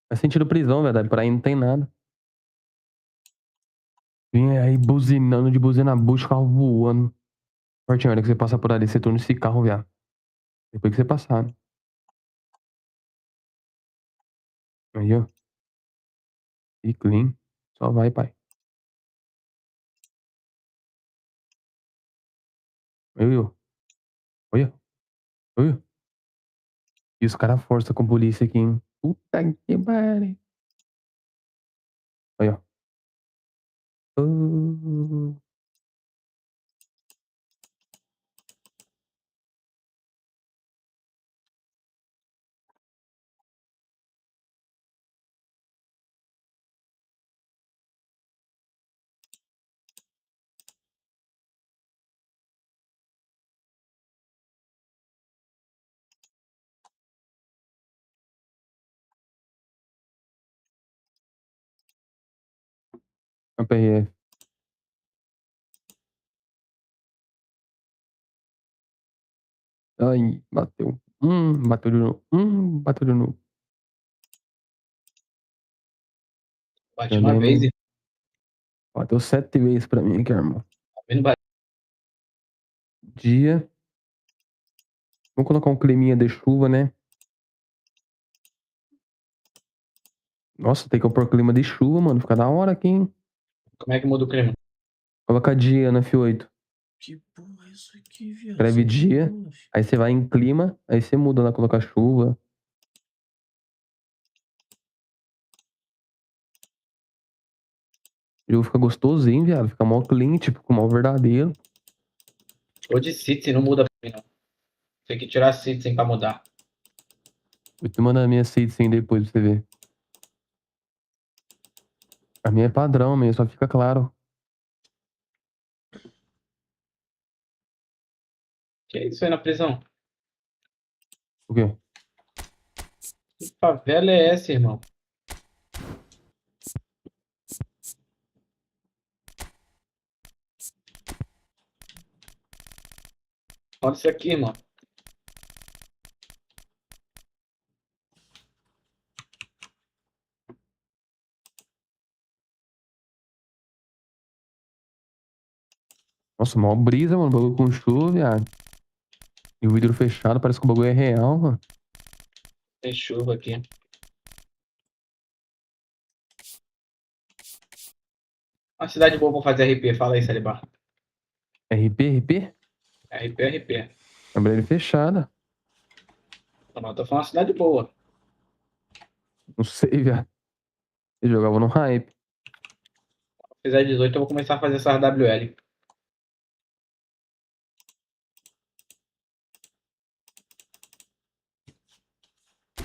Speaker 4: Faz sentido prisão, verdade. Por aí não tem nada. Vem aí buzinando de buzina bucha, carro voando. Fortinho, hora que você passar por ali, você turna esse carro, viado. Depois que você passar, né? Aí, ó. E clean. Só vai, pai. Aí, ó. Olha. Olha. E os caras forçam com a polícia aqui, hein? Puta que pariu. Aí, ó. Oh. A PRF. Ai, bateu. Bateu de novo. Bateu de novo.
Speaker 5: Bati uma vez
Speaker 4: Perdendo.
Speaker 5: e
Speaker 4: Bateu 7 vezes pra mim aqui, irmão.
Speaker 5: não bate.
Speaker 4: Dia. Vamos colocar um climinha de chuva, né? Nossa, tem que pôr clima de chuva, mano. Fica da hora aqui, hein?
Speaker 5: Como é que muda o clima?
Speaker 4: Coloca dia no F8.
Speaker 1: Que porra é isso aqui, viado?
Speaker 4: Escreve dia. Aí você vai em clima. Aí você muda lá, coloca chuva. O jogo fica gostosinho, viado. Fica mó clean, tipo, com mó verdadeiro.
Speaker 5: Ou de citizen, não muda pra mim, não. Tem que tirar citizen pra mudar.
Speaker 4: Vou te mandar a minha citizen depois pra você ver. A minha é padrão mesmo, só fica claro.
Speaker 5: Que é isso aí na prisão?
Speaker 4: O quê?
Speaker 5: Que favela é essa, irmão? Olha isso aqui, irmão.
Speaker 4: Nossa, mó brisa, mano. Bagulho com chuva, viado. E o vidro fechado, parece que o bagulho é real, mano.
Speaker 5: Tem chuva aqui. Uma cidade boa pra fazer RP, fala aí, Salibar.
Speaker 4: RP?
Speaker 5: RP.
Speaker 4: Abrir fechada.
Speaker 5: Não, tô falando uma cidade boa.
Speaker 4: Não sei, viado. Eu jogava no hype.
Speaker 5: Se fizer 18, eu vou começar a fazer essas WL.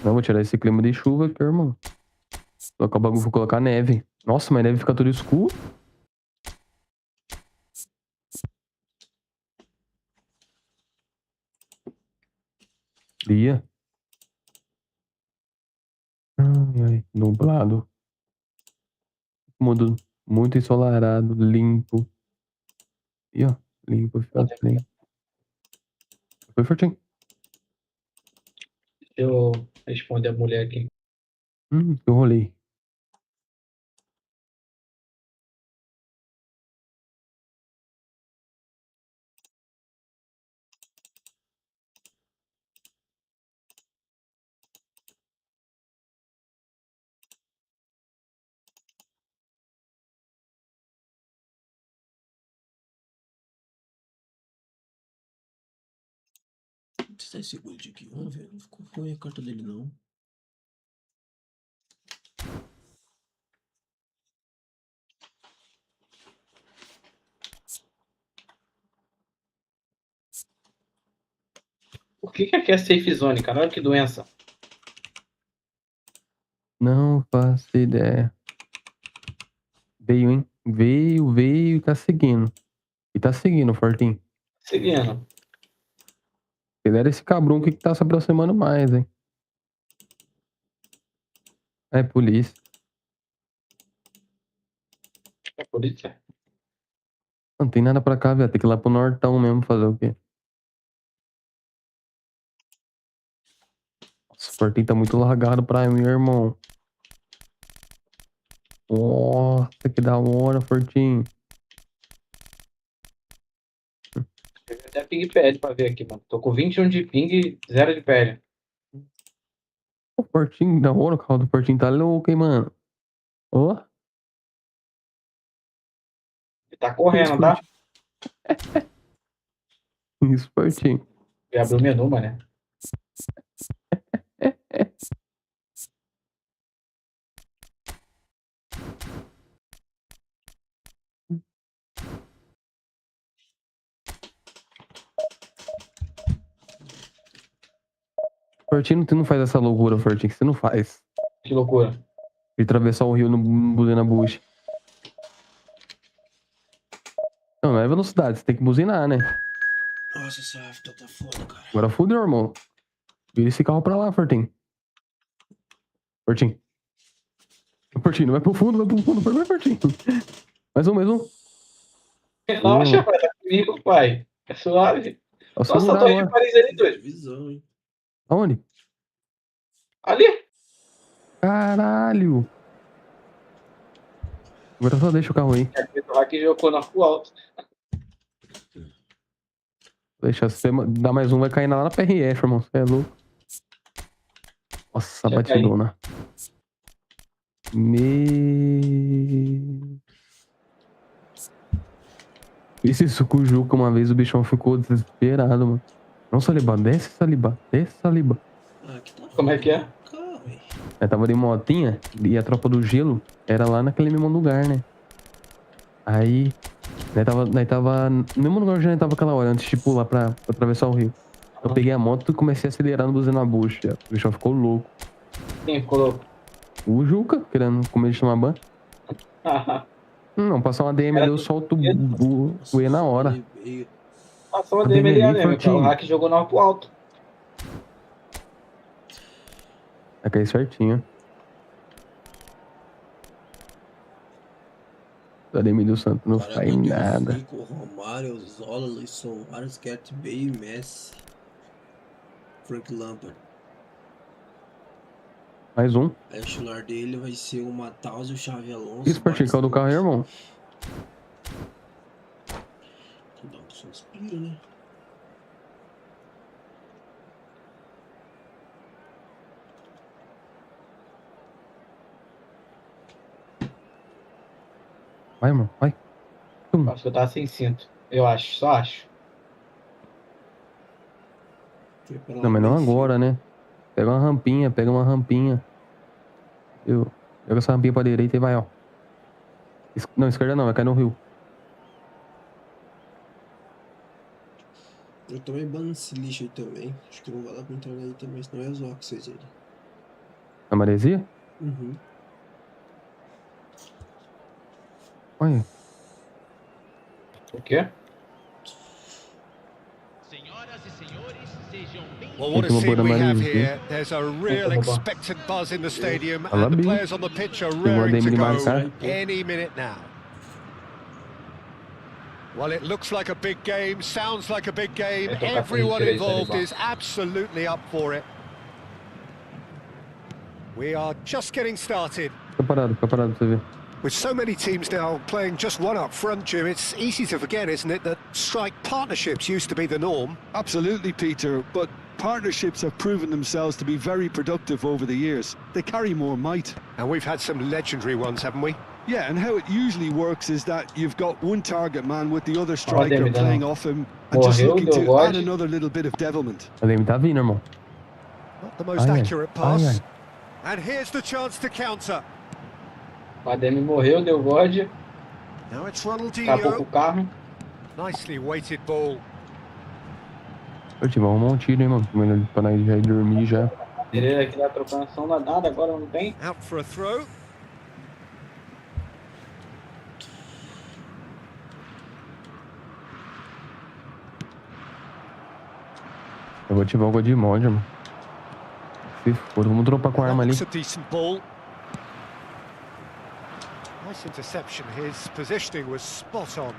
Speaker 4: Não, vou tirar esse clima de chuva aqui, irmão. Colocar o bagulho, vou colocar neve. Nossa, mas neve fica tudo escuro. Dia. Ai, nublado. Mundo muito ensolarado, limpo. E ó, limpo, fica clean. Foi fortinho.
Speaker 5: Deixa eu responder a mulher aqui.
Speaker 4: Eu rolei.
Speaker 1: Você tá esse gold aqui? Vamos ver. Não ficou ruim a carta dele, não.
Speaker 5: Por que aqui é safe zone, cara? Olha que doença.
Speaker 4: Não faço ideia. Veio, hein? Veio e tá seguindo. E tá seguindo o Fortinho.
Speaker 5: Seguindo.
Speaker 4: Ele era esse cabrão que tá se aproximando mais, hein? É, polícia.
Speaker 5: É polícia.
Speaker 4: Não tem nada pra cá, velho. Tem que ir lá pro Nortão mesmo fazer o quê? Nossa, o Fortinho tá muito largado pra mim, irmão. Nossa, que da hora, Fortinho.
Speaker 5: Teve até ping pad pra ver aqui, mano. Tô com 21 de ping e 0 de pad.
Speaker 4: O Fortinho, da hora, o carro do Fortinho tá louco, hein, mano. Ó.
Speaker 5: Ele tá correndo, tá?
Speaker 4: Isso, Fortinho.
Speaker 5: E abriu o menu, mano.
Speaker 4: Fortinho, tu não faz essa loucura, Fortinho, que você não faz.
Speaker 5: Que loucura.
Speaker 4: De atravessar o rio no buzina bush. Não é velocidade, você tem que buzinar, né?
Speaker 1: Nossa, essa afta tá foda, cara.
Speaker 4: Agora fudeu, irmão. Vira esse carro pra lá, Fortinho. Fortinho, não vai pro fundo, vai, Fortinho. Mais um.
Speaker 5: Relaxa, pai. Tá comigo, pai. É suave.
Speaker 4: Só
Speaker 5: Nossa, a
Speaker 4: segurar
Speaker 5: torre de
Speaker 4: agora.
Speaker 5: Paris ali, doido.
Speaker 1: Divisão, hein?
Speaker 4: Aonde?
Speaker 5: Ali.
Speaker 4: Caralho. Agora só deixa o carro aí.
Speaker 5: Aqui jogou na rua alto.
Speaker 4: Deixa você dar mais um, vai cair lá na PRF, irmão. Você é louco. Nossa,
Speaker 5: Já
Speaker 4: batidona. Me... Fiz isso com o Juca uma vez, o bichão ficou desesperado, mano. Não, Saliba, desce, Saliba.
Speaker 1: Ah, aqui tá
Speaker 5: Como é que é?
Speaker 1: Calma, velho.
Speaker 4: Eu tava de motinha e a tropa do gelo era lá naquele mesmo lugar, né? Aí, nós tava no mesmo lugar onde nós tava aquela hora, antes de pular pra atravessar o rio. Eu peguei a moto e comecei a acelerar no buzina bucha. O bichão ficou louco.
Speaker 5: Quem ficou louco?
Speaker 4: O Juca, querendo comer de tomar banho. Não, passar uma DM ali, eu solto o E na hora.
Speaker 5: Passou a DM ali, né, meu? O hack jogou no alto.
Speaker 4: Vai cair certinho. O Ademir Santos não faz nada.
Speaker 1: Zico, Romário, Zola, Luiz Soares, Gareth Bale, Messi, Frank Lampard.
Speaker 4: Mais um.
Speaker 1: Aí o titular dele vai ser o Matheus e o Xavi Alonso.
Speaker 4: Isso, Fortinho, que é o do carro aí, irmão.
Speaker 1: Dá um suspiro, né?
Speaker 4: Vai, irmão, vai.
Speaker 5: Acho que eu tava sem cinto. Eu acho, só acho.
Speaker 4: Não, mas não agora, né? Pega uma rampinha. Joga essa rampinha pra direita e vai, ó. Não, esquerda não, vai cair no rio.
Speaker 1: Eu tomei ban nesse lixo aí também. Acho que não vai dar pra entrar aí também, senão é zoar com vocês aí.
Speaker 4: A maresia?
Speaker 1: Uhum.
Speaker 4: Olha.
Speaker 5: O quê?
Speaker 6: Senhoras e senhores, sejam
Speaker 2: Well, what a
Speaker 4: Tem que
Speaker 2: scene we
Speaker 4: botar
Speaker 2: have
Speaker 4: nariz,
Speaker 2: here. There's a real expectant buzz in the stadium,
Speaker 4: Olha lá,
Speaker 2: and the
Speaker 4: Bi.
Speaker 2: players on the pitch are
Speaker 4: Tem uma
Speaker 2: raring to
Speaker 4: DM de
Speaker 2: go
Speaker 4: marcar.
Speaker 2: any minute now. Well, it looks like a big game, sounds like a big game. Everyone involved is absolutely up for it. We are just getting started.
Speaker 4: Fica parado pra você ver.
Speaker 2: With so many teams now playing just one up front, Jim, it's easy to forget, isn't it, that strike partnerships used to be the norm?
Speaker 3: Absolutely, Peter, but partnerships have proven themselves to be very productive over the years. They carry more might.
Speaker 2: And we've had some legendary ones, haven't we?
Speaker 3: Yeah, and how it usually works is that you've got one target man with the other striker playing off him and just looking to add another little bit of devilment.
Speaker 4: A DM tá vindo, irmão.
Speaker 2: Not the most accurate pass. And here's the chance to counter.
Speaker 5: O Ademi morreu, deu God.
Speaker 2: Now it's
Speaker 5: Acabou com
Speaker 2: Ronaldinho.
Speaker 5: o carro.
Speaker 2: Nicely weighted ball.
Speaker 4: Eu tive arrumar um tiro, hein, mano. Pra nós já ir dormir já.
Speaker 5: Pereira aqui da trocação danada, agora não tem.
Speaker 2: Out for a throw.
Speaker 4: Eu vou ativar o God Mod, mano. Se for, vamos dropar com a arma ali.
Speaker 2: That's a decent ball. Nice interception. His positioning was spot on.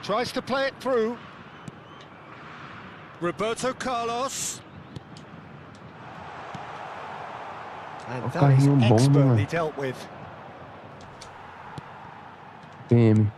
Speaker 2: Tries to play it through. Roberto Carlos. And that is expertly dealt with.
Speaker 4: PM.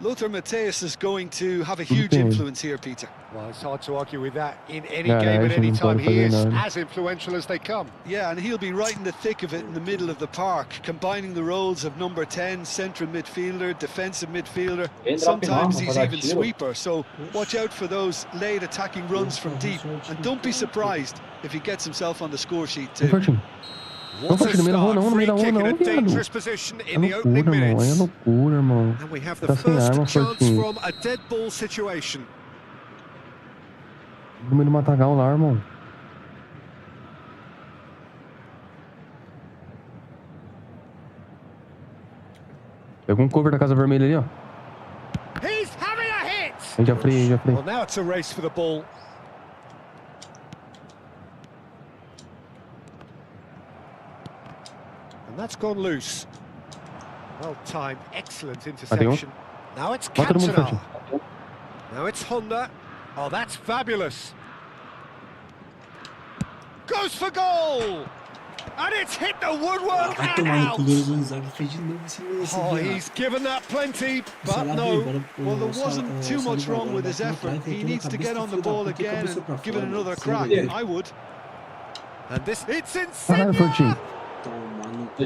Speaker 3: Lothar Matthäus is going to have a huge influence here, Peter.
Speaker 2: Well, it's hard to argue with that in any game at any time. He is as influential as they come.
Speaker 3: Yeah, and he'll be right in the thick of it in the middle of the park, combining the roles of number 10, central midfielder, defensive midfielder. Sometimes he's even sweeper, so watch out for those late attacking runs from deep. And don't be surprised if he gets himself on the score sheet too.
Speaker 2: What a start, free kick in a dangerous position in the opening minutes. And we have the first chance from a dead ball situation.
Speaker 4: Número do matagal lá, irmão. Pega cover da Casa Vermelha ali, ó.
Speaker 2: He's having a hit.
Speaker 4: Já freio.
Speaker 2: Well, now it's a race for the ball. And that's gone loose. Well timed, excellent interception. Now it's Campeonato. Now it's Honda. Oh, that's fabulous. Goes for goal! And it's hit the woodwork and out! Oh, he's given that plenty, but no.
Speaker 3: Well, there wasn't too much wrong with his effort. He needs to get on the ball again and give it another crack. I would.
Speaker 2: And this, it's insane!
Speaker 3: He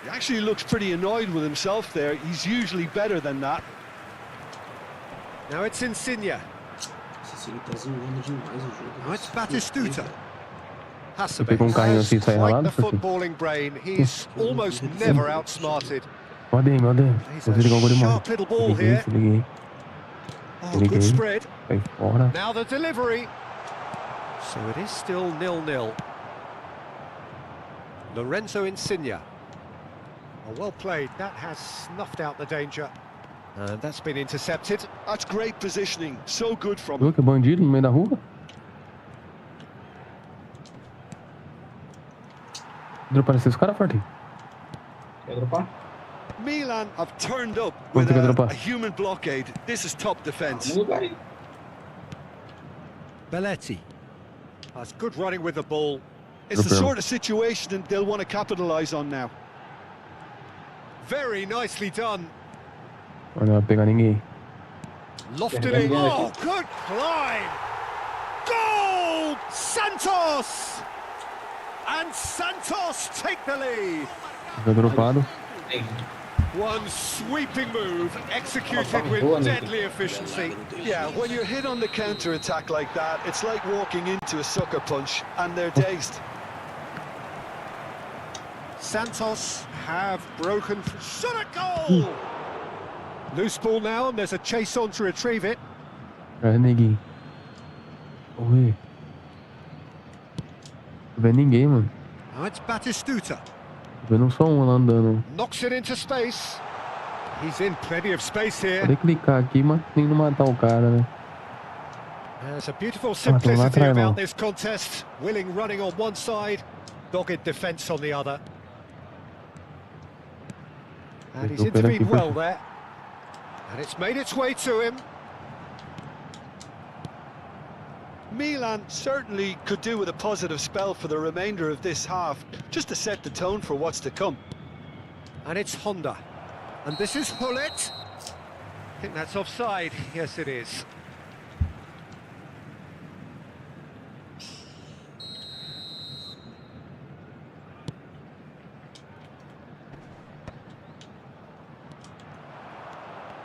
Speaker 3: actually looks pretty annoyed with himself there. He's usually better than that.
Speaker 2: Now it's Insigne. Now it's Batistuta. Has quite the footballing brain. He's almost never outsmarted. He's a sharp little ball here. Oh, good spread. Now the delivery. So it is still 0-0. Lorenzo Insigne. Oh, well played. That has snuffed out the danger. And that's been intercepted.
Speaker 3: That's great positioning. So good from him.
Speaker 4: Que bandido no meio da rua. Dropar esses caras, Forte.
Speaker 5: Quer dropar?
Speaker 3: Milan have turned up with a human blockade. This is top defense.
Speaker 2: Belletti. That's good running with the ball.
Speaker 3: It's the sort of situation that they'll want to capitalize on now.
Speaker 2: Very nicely done.
Speaker 4: Não vai pegar ninguém.
Speaker 2: Lofting. Oh, good climb. Goal! Santos! And Santos take the lead.
Speaker 4: Foi dropado.
Speaker 2: One sweeping move executed with deadly efficiency.
Speaker 3: Yeah, when you're hit on the counter-attack like that, it's like walking into a sucker punch and they're dazed.
Speaker 2: Santos have broken. Shot a goal! Loose ball now, and there's a chase on to retrieve it.
Speaker 4: É, neguinho. Oi. Não vê ninguém, mano.
Speaker 2: Now it's Batistuta.
Speaker 4: Tô vendo só um lá andando.
Speaker 2: Knocks it into space. He's in plenty of space here.
Speaker 4: Pode clicar aqui, mas tem que não matar o cara, né?
Speaker 2: There's a beautiful simplicity about this contest. Willing running on one side, dogged defence on the other. And he's intervened well there. And it's made its way to him.
Speaker 3: Milan certainly could do with a positive spell for the remainder of this half, just to set the tone for what's to come.
Speaker 2: And it's Honda. And this is Hullet. I think that's offside. Yes, it is.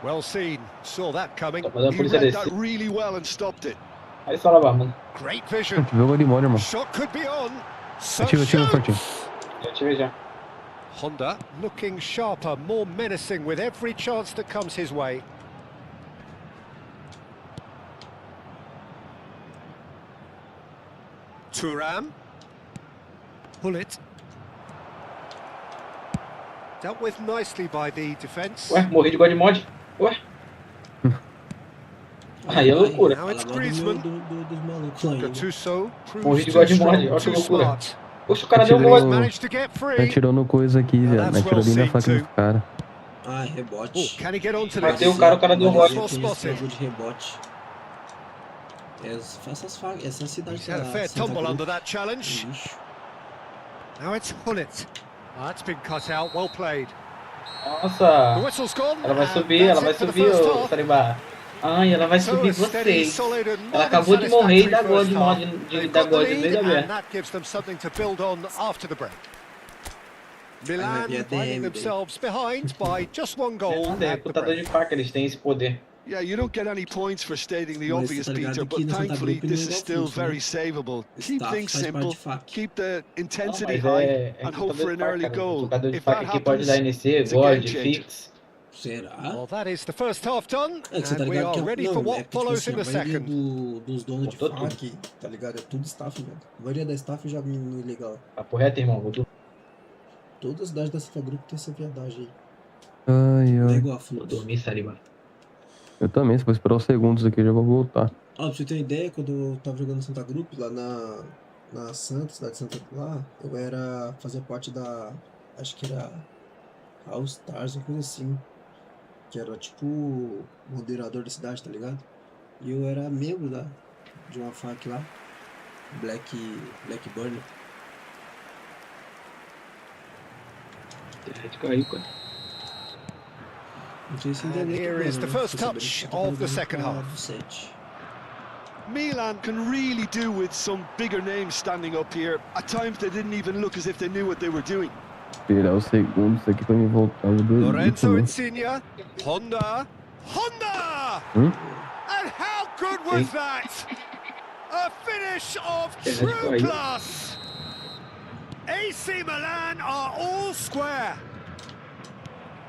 Speaker 2: Well seen. Saw that coming.
Speaker 3: He read that really well and stopped it.
Speaker 2: Great vision. Shot could be on. So Honda looking sharper, more menacing with every chance that comes his way. Thuram. Hullet. Dealt with nicely by the defence.
Speaker 5: Ué, morri de God Mod. Ué. Aí é loucura.
Speaker 2: Now it's
Speaker 1: Fala mal
Speaker 2: Griezmann.
Speaker 1: dos malucos lá ainda.
Speaker 2: Gattuso
Speaker 5: Morri
Speaker 2: proves
Speaker 5: de
Speaker 2: too
Speaker 5: God de
Speaker 2: strong,
Speaker 5: mod, olha que
Speaker 2: too
Speaker 5: loucura.
Speaker 2: smart.
Speaker 5: Poxa, o cara deu um
Speaker 4: Atirei
Speaker 5: gol.
Speaker 4: o-
Speaker 2: Managed to get free.
Speaker 4: Atirou no coisa aqui,
Speaker 2: Now
Speaker 4: viado.
Speaker 2: that's
Speaker 4: Atirou
Speaker 2: well
Speaker 4: ali na
Speaker 2: seen
Speaker 4: faca dos
Speaker 2: too.
Speaker 1: Ah,
Speaker 4: caras.
Speaker 2: Oh,
Speaker 1: rebote.
Speaker 2: can he get onto
Speaker 5: Bateu
Speaker 2: this?
Speaker 5: o cara deu um
Speaker 1: Marizia
Speaker 5: rote.
Speaker 1: tem esse
Speaker 2: spotted.
Speaker 1: bagulho de rebote. Essa cidade
Speaker 2: He's had a fair
Speaker 1: Santa
Speaker 2: tumble
Speaker 1: Cruz.
Speaker 2: under that challenge.
Speaker 1: Ixi.
Speaker 2: Now it's Hullet. That's been cut out. Well played. The
Speaker 5: Nossa.
Speaker 2: whistle's gone.
Speaker 5: Ela vai
Speaker 2: and
Speaker 5: subir,
Speaker 2: that's
Speaker 5: ela vai
Speaker 2: it for the
Speaker 5: subir,
Speaker 2: first
Speaker 5: ô
Speaker 2: half.
Speaker 5: Saribá. Ai, ela vai
Speaker 2: So
Speaker 5: subir
Speaker 2: a steady,
Speaker 5: vocês.
Speaker 2: solid and
Speaker 5: Ela
Speaker 2: more than
Speaker 5: acabou de morrer e dá
Speaker 2: satisfactory
Speaker 5: God
Speaker 2: first
Speaker 5: de
Speaker 2: half.
Speaker 5: mod,
Speaker 2: They've
Speaker 5: dá
Speaker 2: got the
Speaker 5: God de
Speaker 2: lead,
Speaker 5: meio da
Speaker 2: and
Speaker 5: minha.
Speaker 2: that gives them something to build on after the break. Milan
Speaker 1: be a
Speaker 2: finding
Speaker 1: damn
Speaker 2: themselves behind by just one goal
Speaker 5: Não tem,
Speaker 2: at the
Speaker 5: putador de
Speaker 2: break.
Speaker 5: faca, eles têm esse poder.
Speaker 3: Yeah, you don't get any points for stating the
Speaker 1: Mas
Speaker 3: obvious,
Speaker 1: tá ligado
Speaker 3: Peter,
Speaker 1: que
Speaker 3: but
Speaker 1: no Santa
Speaker 3: thankfully
Speaker 1: Grupo não é
Speaker 3: this is
Speaker 1: igual
Speaker 3: still
Speaker 1: Fluxo, né?
Speaker 3: very savable. Keep
Speaker 1: Staff
Speaker 3: things
Speaker 1: faz parte
Speaker 3: simple,
Speaker 1: de faca.
Speaker 3: keep the
Speaker 5: Não,
Speaker 3: intensity
Speaker 5: mas
Speaker 3: high,
Speaker 5: é
Speaker 3: and hope
Speaker 5: jogador
Speaker 3: for
Speaker 5: de
Speaker 3: an
Speaker 5: faca,
Speaker 3: early
Speaker 5: cara.
Speaker 3: goal.
Speaker 5: Jogador de
Speaker 3: If
Speaker 5: faca
Speaker 3: that
Speaker 5: que pode
Speaker 3: happens,
Speaker 5: dar NC,
Speaker 3: it's a game
Speaker 5: God,
Speaker 3: changer.
Speaker 5: fix.
Speaker 1: Será?
Speaker 2: Well, that is the first half done,
Speaker 1: É que você tá
Speaker 2: and we
Speaker 1: ligado
Speaker 2: are
Speaker 1: que
Speaker 2: ready
Speaker 1: não,
Speaker 2: for
Speaker 1: é
Speaker 2: what
Speaker 1: porque, tipo
Speaker 2: follows
Speaker 1: assim,
Speaker 2: in
Speaker 1: a
Speaker 2: the
Speaker 1: maioria
Speaker 2: second.
Speaker 1: dos donos de
Speaker 5: Botou
Speaker 1: faca,
Speaker 5: tudo.
Speaker 1: tá ligado? É tudo staff, velho. A maioria da staff já não é legal.
Speaker 5: Papo reto, irmão. Vou
Speaker 1: Todas as cidades da Santa Grupo tem essa viadagem aí.
Speaker 4: Ai,
Speaker 1: Não é
Speaker 4: ai.
Speaker 1: igual a Fluxo.
Speaker 5: dormir, Saribá.
Speaker 4: Eu também, se for esperar os segundos aqui, eu já vou voltar.
Speaker 1: Ó, pra você ter uma ideia, quando eu tava jogando Santa Grupo, lá na Santa, cidade de Santa lá, eu fazia parte da, acho que era All Stars, uma coisa assim, que era tipo moderador da cidade, tá ligado? E eu era membro de uma FAQ lá, Black Burner.
Speaker 5: Caiu, cara.
Speaker 1: Não sei se ainda
Speaker 2: And
Speaker 1: é Black
Speaker 2: here is
Speaker 1: Burner,
Speaker 2: the
Speaker 1: né?
Speaker 2: first
Speaker 1: Tô sabendo
Speaker 2: touch
Speaker 1: que tá
Speaker 2: of the
Speaker 1: jogando
Speaker 2: second
Speaker 1: pra
Speaker 2: half.
Speaker 1: 7.
Speaker 3: Milan can really do with some bigger names standing up here. At times they didn't even look as if they knew what they were doing.
Speaker 4: Esperar os segundos aqui pra me voltar. Eu vou doido,
Speaker 2: Lorenzo
Speaker 4: né?
Speaker 2: Insigne, Honda,
Speaker 4: Hum?
Speaker 2: and how good was that? A finish of true class. AC Milan are all square.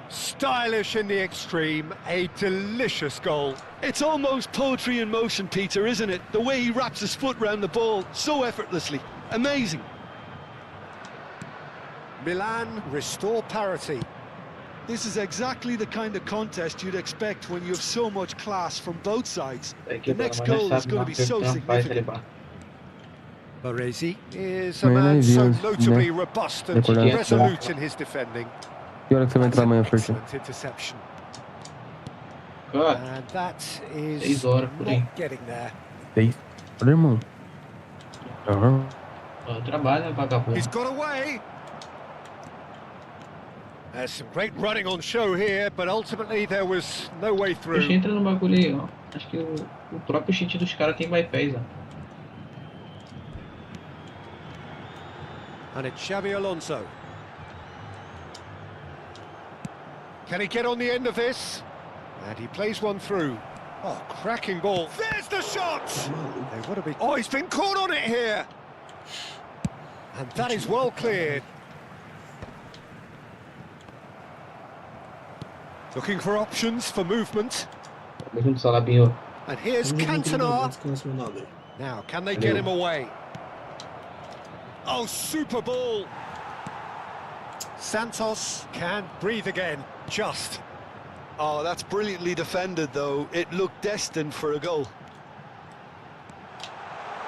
Speaker 2: Stylish in the extreme, a delicious goal.
Speaker 3: It's almost poetry in motion, Peter, isn't it? The way he wraps his foot round the ball so effortlessly. Amazing.
Speaker 2: Milan restore parity.
Speaker 3: This is exactly the kind of contest you'd expect when you have so much class from both sides. The next goal is going to be so significant.
Speaker 2: Baresi is a
Speaker 4: Amanhã
Speaker 2: man
Speaker 4: nós
Speaker 2: so
Speaker 4: vimos,
Speaker 2: notably
Speaker 4: né?
Speaker 2: robust and
Speaker 4: Recordando.
Speaker 2: resolute in his defending.
Speaker 4: Que hora que você vai
Speaker 2: That's
Speaker 4: entrar
Speaker 2: an
Speaker 4: amanhã, Forte?
Speaker 2: excellent interception.
Speaker 5: Ah,
Speaker 2: And that is
Speaker 5: 6 horas por aí.
Speaker 2: not getting there.
Speaker 4: 6. Olha, irmão. Aham.
Speaker 5: Eu trabalho, né, vagabundo?
Speaker 2: He's got away. There's some great running on show here, but ultimately there was no way
Speaker 5: Poxa,
Speaker 2: through.
Speaker 5: entra no bagulho aí, ó. Acho que o próprio cheat dos caras tem bypass, ó.
Speaker 2: And it's Xabi Alonso. Can he get on the end of this? And he plays one through. Oh, cracking ball. There's the shot! They would have been... Oh, he's been caught on it here! And that is well cleared. Looking for options for movement.
Speaker 5: Mesmo do Salabinho.
Speaker 2: And here's Cantona. Now, can they get him away? Oh, super ball. Santos can breathe again. Just.
Speaker 3: Oh, that's brilliantly defended, though. It looked destined for a goal.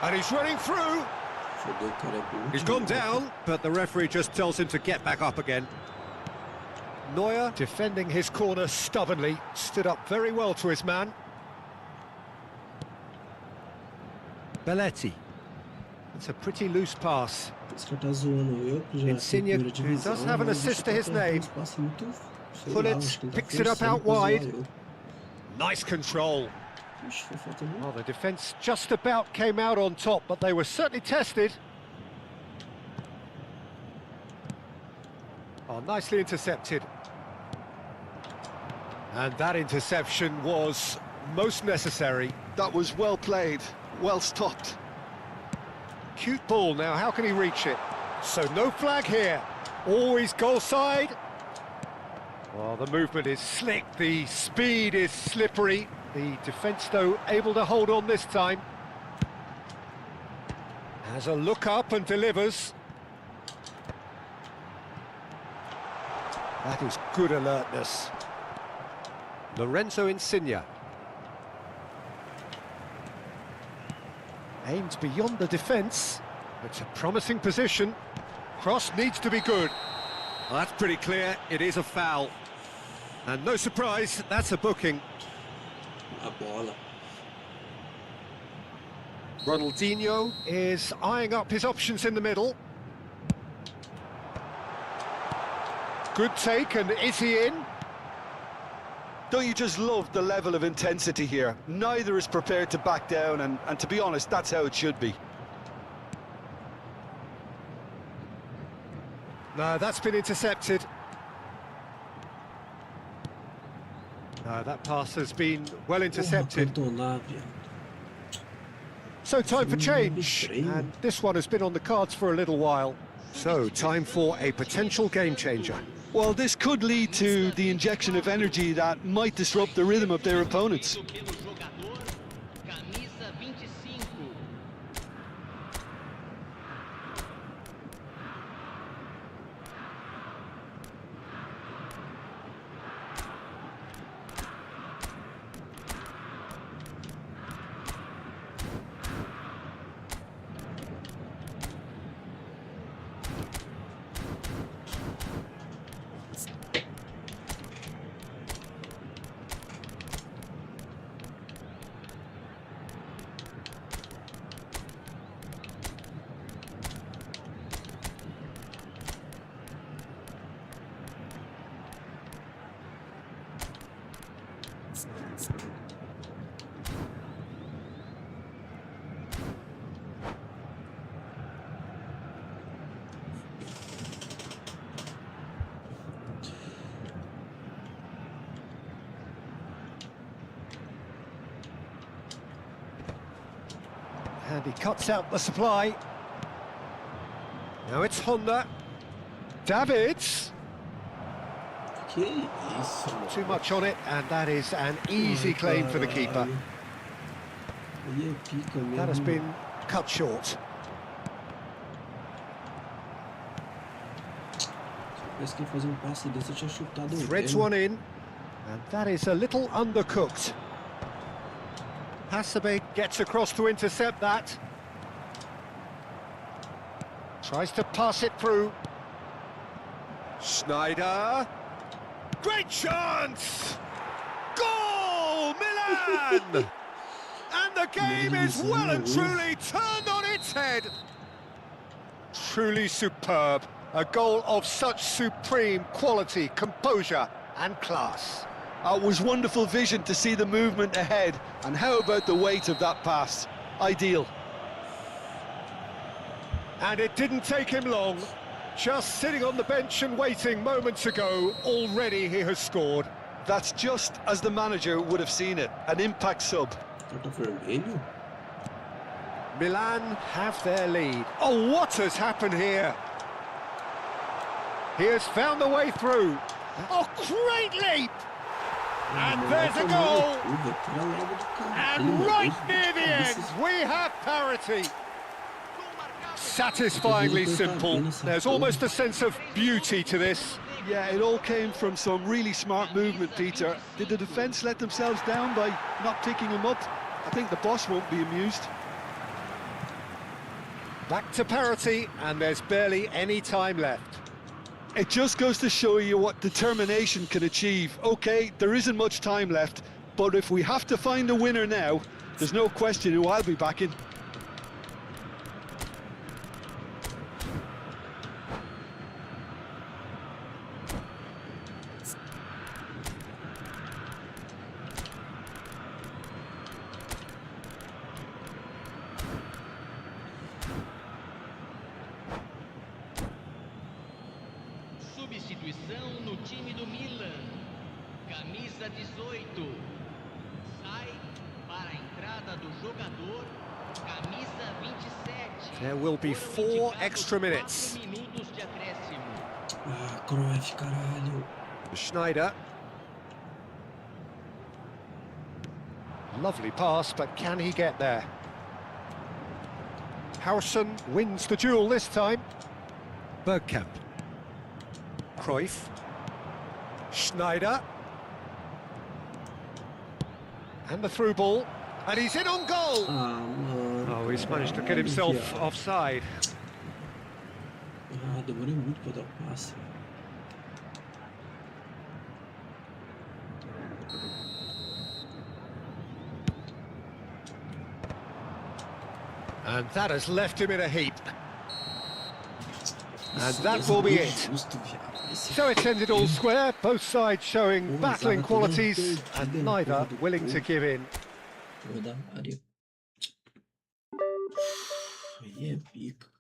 Speaker 2: And he's running through. He's gone down, but the referee just tells him to get back up again. Neuer, defending his corner stubbornly, stood up very well to his man. Belletti. It's a pretty loose pass. Insigne, who does have an assist to his name. Hullet picks it up out wide. Nice control. Well, the defence just about came out on top, but they were certainly tested. Oh, nicely intercepted. And that interception was most necessary.
Speaker 3: That was well played, well stopped.
Speaker 2: Cute ball now, how can he reach it? So no flag here. Always goal side. Well, the movement is slick, the speed is slippery. The defence, though, able to hold on this time. Has a look up and delivers. That is good alertness. Lorenzo Insigne. Aimed beyond the defence. It's a promising position. Cross needs to be good. Well, that's pretty clear. It is a foul. And no surprise, that's a booking.
Speaker 1: A bola.
Speaker 2: Ronaldinho is eyeing up his options in the middle. Good take, and is he in?
Speaker 3: Don't you just love the level of intensity here? Neither is prepared to back down, and to be honest, that's how it should be.
Speaker 2: No, that's been intercepted. No, that pass has been well intercepted. So time for change, and this one has been on the cards for a little while. So time for a potential game changer.
Speaker 3: Well, this could lead to the injection of energy that might disrupt the rhythm of their opponents.
Speaker 2: And he cuts out the supply. Now it's Honda. Davids.
Speaker 1: Que isso?
Speaker 2: Too much on it, and that is an easy claim for the keeper.
Speaker 1: Aí é pica mesmo.
Speaker 2: That has been cut short.
Speaker 1: Parece que fazer passe desse eu tinha chutado
Speaker 2: Threads one in, and that is a little undercooked. Hasebe gets across to intercept that. Tries to pass it through. Schneider. Great chance! Goal, Milan! And the game is well and truly turned on its head. Truly superb. A goal of such supreme quality, composure and class.
Speaker 3: It was wonderful vision to see the movement ahead, and how about the weight of that pass? Ideal.
Speaker 2: And it didn't take him long. Just sitting on the bench and waiting moments ago, already he has scored.
Speaker 3: That's just as the manager would have seen it, an impact sub.
Speaker 2: Milan have their lead. Oh, what has happened here? He has found the way through. Oh, great leap! And there's a goal! And right near the end, we have parity. Satisfyingly simple. There's almost a sense of beauty to this.
Speaker 3: Yeah, it all came from some really smart movement, Peter. Did the defence let themselves down by not picking him up? I think the boss won't be amused.
Speaker 2: Back to parity, and there's barely any time left.
Speaker 3: It just goes to show you what determination can achieve. OK, there isn't much time left, but if we have to find a winner now, there's no question who I'll be backing.
Speaker 7: Substituição no time do Milan. Camisa 18. Sai para a entrada do jogador. Camisa 27.
Speaker 2: There will be 4 extra minutes.
Speaker 7: Minutos de acréscimo.
Speaker 1: Ah, Cruyff, caralho.
Speaker 2: Schneider. Lovely pass, but can he get there? Howson wins the duel this time. Bergkamp. Cruyff. Schneider. And the through ball. And he's in on goal!
Speaker 1: Ah, mano.
Speaker 2: Oh, he's managed to get himself offside.
Speaker 1: Ah, demorei muito pra dar o passe.
Speaker 2: And that has left him in a heap. And that will be it. So it's ended all square, both sides showing battling qualities and neither willing to give in.
Speaker 1: Aí é pica.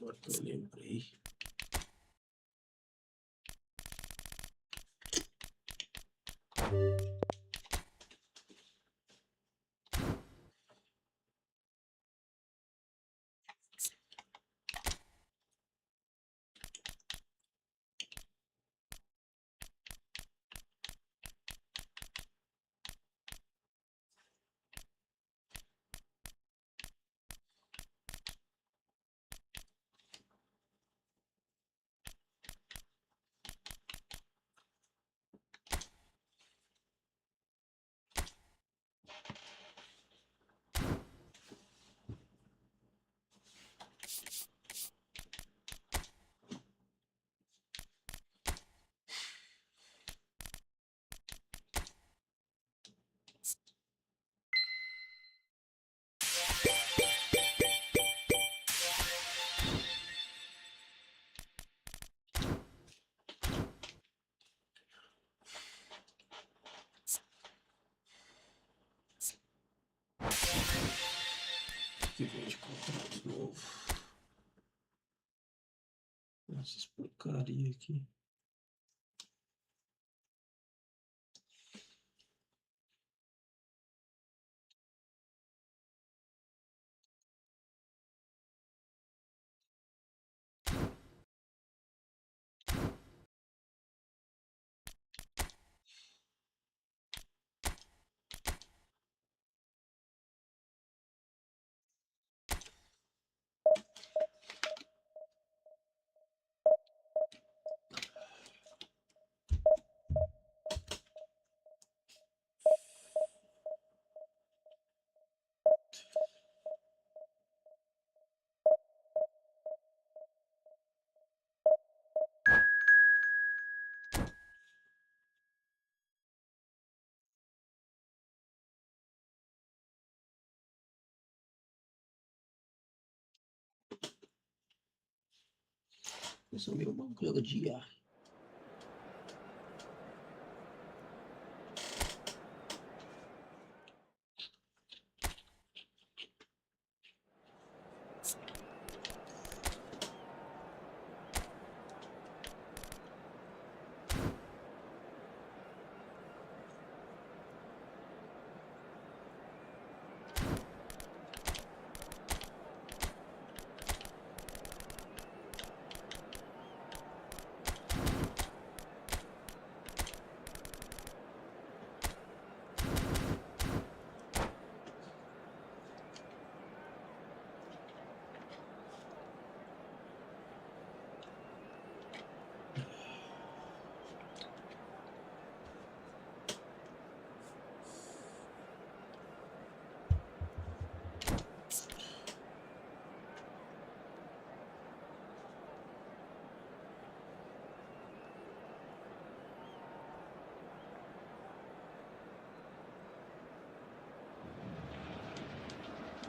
Speaker 1: Agora que eu lembrei. Que vem de contrato novo. Essas porcaria aqui. Eu sou meio banco jogo de ar.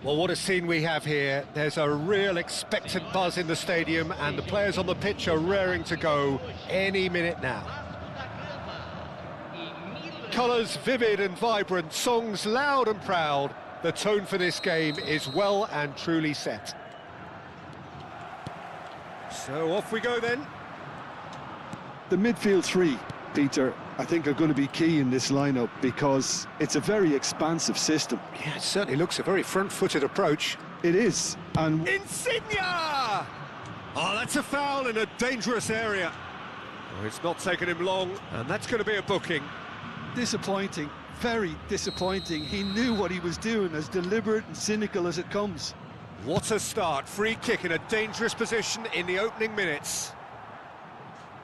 Speaker 2: Well, what a scene we have here. There's a real expectant buzz in the stadium and the players on the pitch are raring to go any minute now. Colours vivid and vibrant, songs loud and proud. The tone for this game is well and truly set. So off we go then.
Speaker 3: The midfield three, Peter, I think are going to be key in this lineup because it's a very expansive system.
Speaker 2: Yeah, it certainly looks a very front-footed approach.
Speaker 3: It is, and...
Speaker 2: Insigne! Oh, that's a foul in a dangerous area. Oh, it's not taken him long, and that's going to be a booking.
Speaker 3: Disappointing. Very disappointing. He knew what he was doing, as deliberate and cynical as it comes.
Speaker 2: What a start. Free kick in a dangerous position in the opening minutes.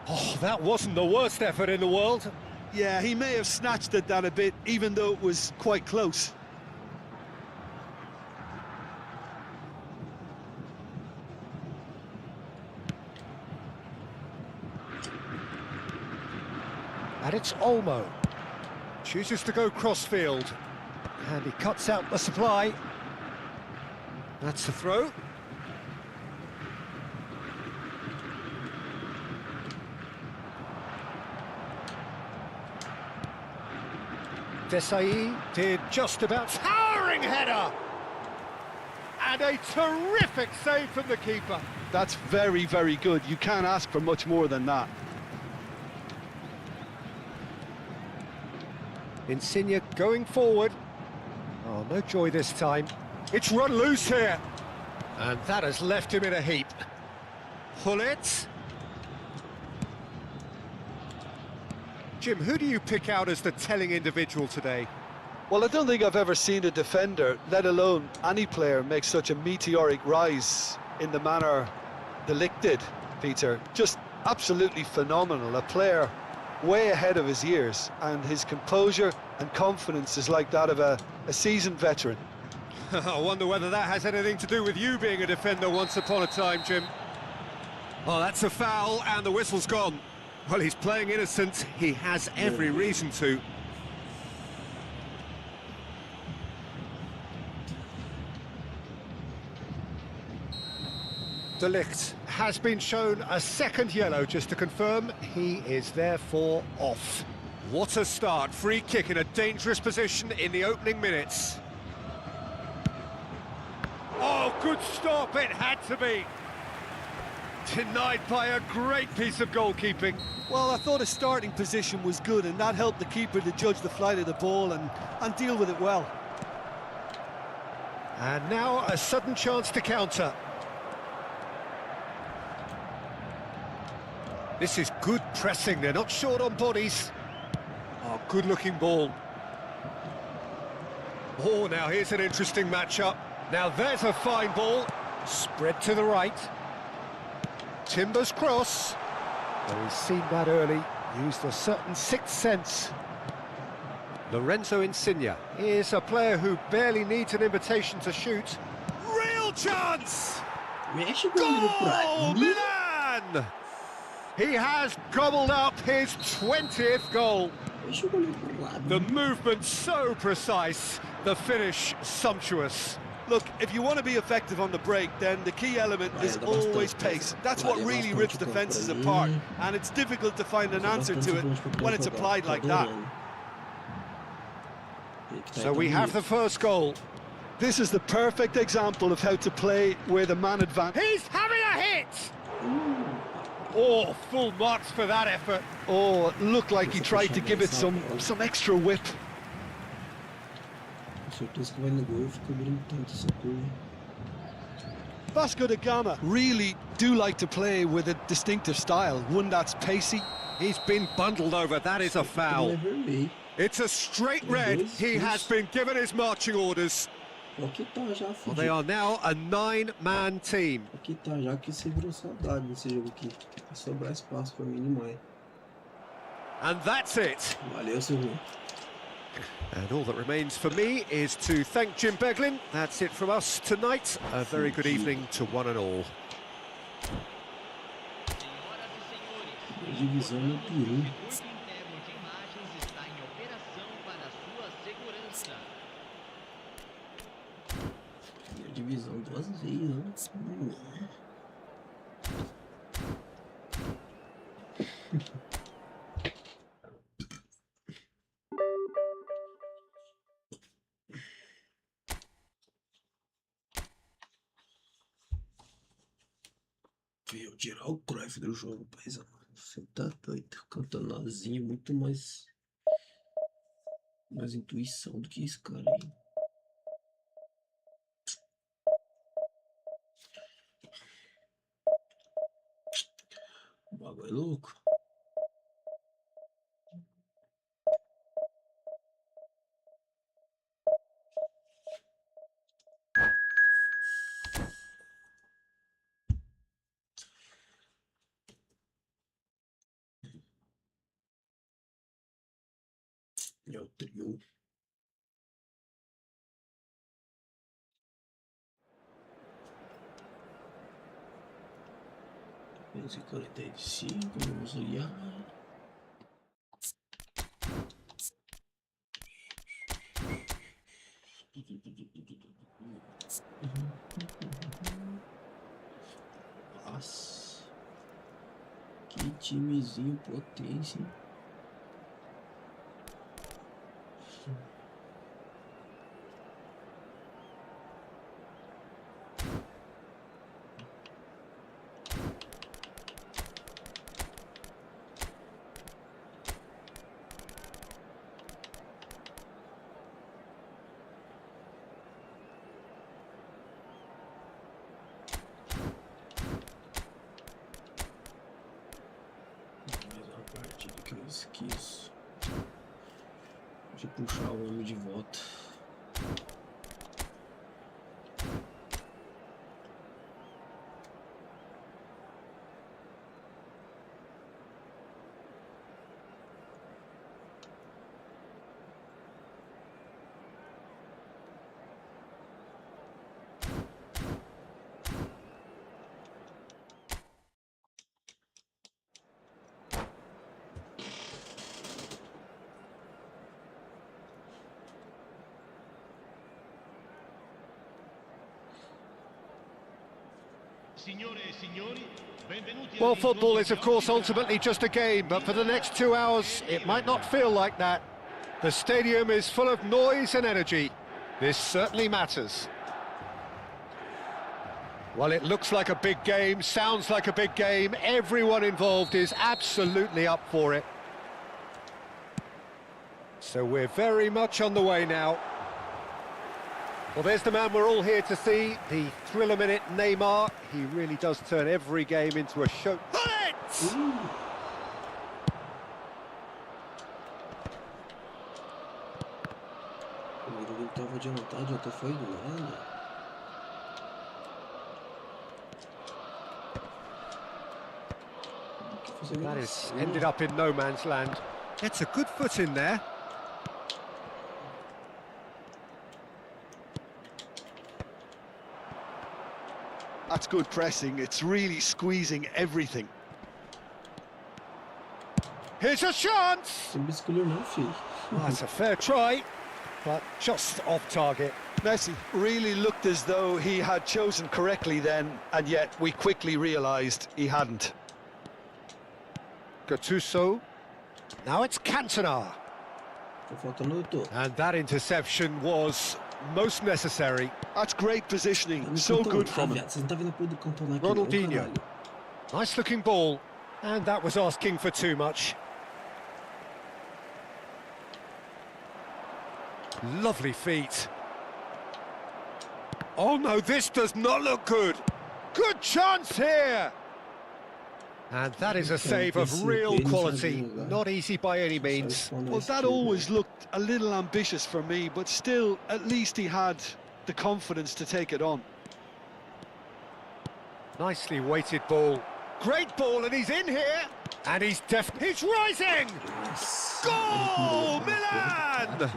Speaker 2: Oh, that wasn't the worst effort in the world.
Speaker 3: Yeah, he may have snatched at that a bit, even though it was quite close.
Speaker 2: And it's Olmo. Chooses to go crossfield. And he cuts out the supply. That's the throw. Detalhe did just about. Towering header! And a terrific save from the keeper.
Speaker 3: That's very, very good. You can't ask for much more than that.
Speaker 2: Insigne going forward. Oh, no joy this time. It's run loose here. And that has left him in a heap. Pull it. Jim, who do you pick out as the telling individual today?
Speaker 3: Well, I don't think I've ever seen a defender, let alone any player, make such a meteoric rise in the manner the Lick did, Peter. Just absolutely phenomenal. A player way ahead of his years, and his composure and confidence is like that of a seasoned veteran.
Speaker 2: I wonder whether that has anything to do with you being a defender once upon a time, Jim. Oh, that's a foul, and the whistle's gone. Well, he's playing innocent. He has every reason to. De Ligt has been shown a second yellow, just to confirm. He is therefore off. What a start. Free kick in a dangerous position in the opening minutes. Oh, good stop. It had to be. Denied by a great piece of goalkeeping.
Speaker 3: Well, I thought his starting position was good, and that helped the keeper to judge the flight of the ball and deal with it well.
Speaker 2: And now a sudden chance to counter. This is good pressing, they're not short on bodies. Oh, good-looking ball. Oh, now here's an interesting matchup. Now there's a fine ball. Spread to the right. Timber's cross. Well, he's seen that early, used a certain sixth sense. Lorenzo Insigne is a player who barely needs an invitation to shoot. Real chance! Goal, Milan! He has gobbled up his 20th goal. The movement so precise, the finish sumptuous.
Speaker 3: Look, if you want to be effective on the break, then the key element is always pace. That's what really rips defences apart, and it's difficult to find an answer to it when it's applied like that.
Speaker 2: So we have the first goal.
Speaker 3: This is the perfect example of how to play with a man advantage.
Speaker 2: He's having a hit! Oh, full marks for that effort.
Speaker 3: Oh, it looked like he tried to give it some extra whip. Vasco da Gama really do like to play with a distinctive style, one that's pacey.
Speaker 2: He's been bundled over, that is a foul. It's a straight red, he has been given his marching orders. Well, they are now a 9-man team. And that's it. And all that remains for me is to thank Jim Beglin. That's it from us tonight. A very good evening to one and all.
Speaker 7: Divisão no Peru. Circuito interno de imagens está em operação para sua segurança.
Speaker 1: Divisão 2 vezes, né? Eu tirar o Cruyff do jogo, paizão. Você tá doido. Cantanazinho, muito mais intuição do que esse cara aí. O bagulho é louco. É o trio. Menos que 45, vamos olhar. Nossa, que timezinho potência, hein? Que eu esqueço de puxar o homem de volta.
Speaker 2: Well, football is, of course, ultimately just a game, but for the next 2 hours, it might not feel like that. The stadium is full of noise and energy. This certainly matters. Well, it looks like a big game, sounds like a big game. Everyone involved is absolutely up for it. So we're very much on the way now. Well, there's the man we're all here to see, the thriller-minute Neymar. He really does turn every game into a show. Bullet!
Speaker 1: Ele estava adiantado, já até foi do lado.
Speaker 2: That is ended up in no man's land. It's a good foot in there.
Speaker 3: That's good pressing. It's really squeezing everything.
Speaker 2: Here's a chance!
Speaker 1: Oh,
Speaker 2: that's a fair try, but just off target.
Speaker 3: Messi really looked as though he had chosen correctly then, and yet we quickly realised he hadn't.
Speaker 2: Gattuso. Now it's Cantona. And that interception was most necessary.
Speaker 3: That's great positioning, so good from him.
Speaker 2: Ronaldinho. Nice looking ball, and that was asking for too much. Lovely feet. Oh no, this does not look good. Good chance here. And that is a save of real quality, not easy by any means.
Speaker 3: Well, that always looked a little ambitious for me, but still, at least he had the confidence to take it on.
Speaker 2: Nicely weighted ball. Great ball, and he's in here. And he's rising! Goal, Milan!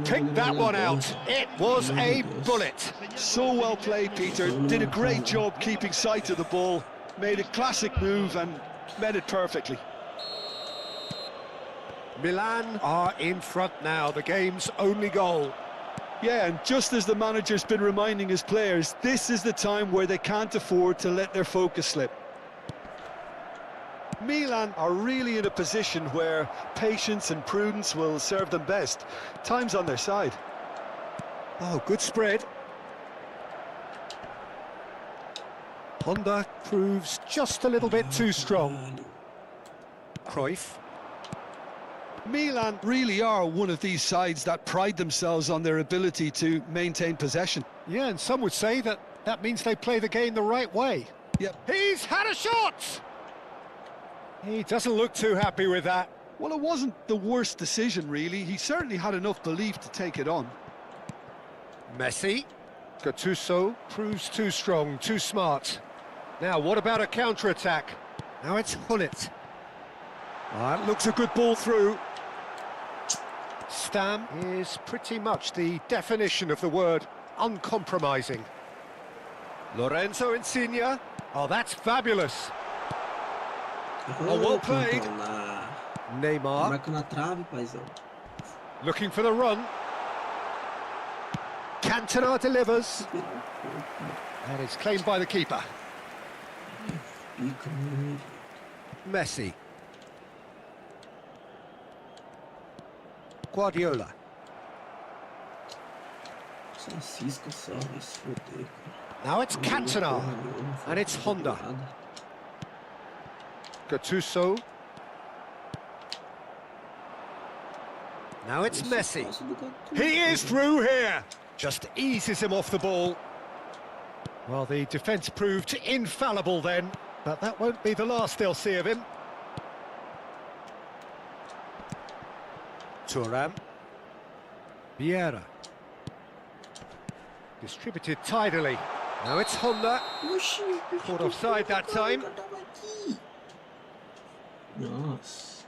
Speaker 2: Pick that one out. It was a bullet.
Speaker 3: So well played, Peter. Did a great job keeping sight of the ball. Made a classic move and met it perfectly.
Speaker 2: Milan are in front now, the game's only goal.
Speaker 3: Yeah, and just as the manager's been reminding his players, this is the time where they can't afford to let their focus slip. Milan are really in a position where patience and prudence will serve them best. Time's on their side.
Speaker 2: Oh, good spread. Honda proves just a little bit too strong. Cruyff.
Speaker 3: Milan really are one of these sides that pride themselves on their ability to maintain possession.
Speaker 2: Yeah, and some would say that means they play the game the right way.
Speaker 3: Yep.
Speaker 2: He's had a shot! He doesn't look too happy with that.
Speaker 3: Well, it wasn't the worst decision, really. He certainly had enough belief to take it on.
Speaker 2: Messi. Gattuso proves too strong, too smart. Now, what about a counter-attack? Now it's Hullet. Looks a good ball through. Stam is pretty much the definition of the word uncompromising. Lorenzo Insigne. Oh, that's fabulous. Oh, well played. Neymar.
Speaker 1: Marca na trave, paizão.
Speaker 2: Looking for the run. Cantona delivers. And it's claimed by the keeper. Messi. Guardiola. Now it's Cantona. And it's Honda. Gattuso. Now it's Messi. He is through here. Just eases him off the ball. Well, the defence proved infallible then, but that won't be the last they'll see of him. Thuram. Vieira. Distributed tidily. Now it's Honda. Caught offside that time.
Speaker 1: Nossa.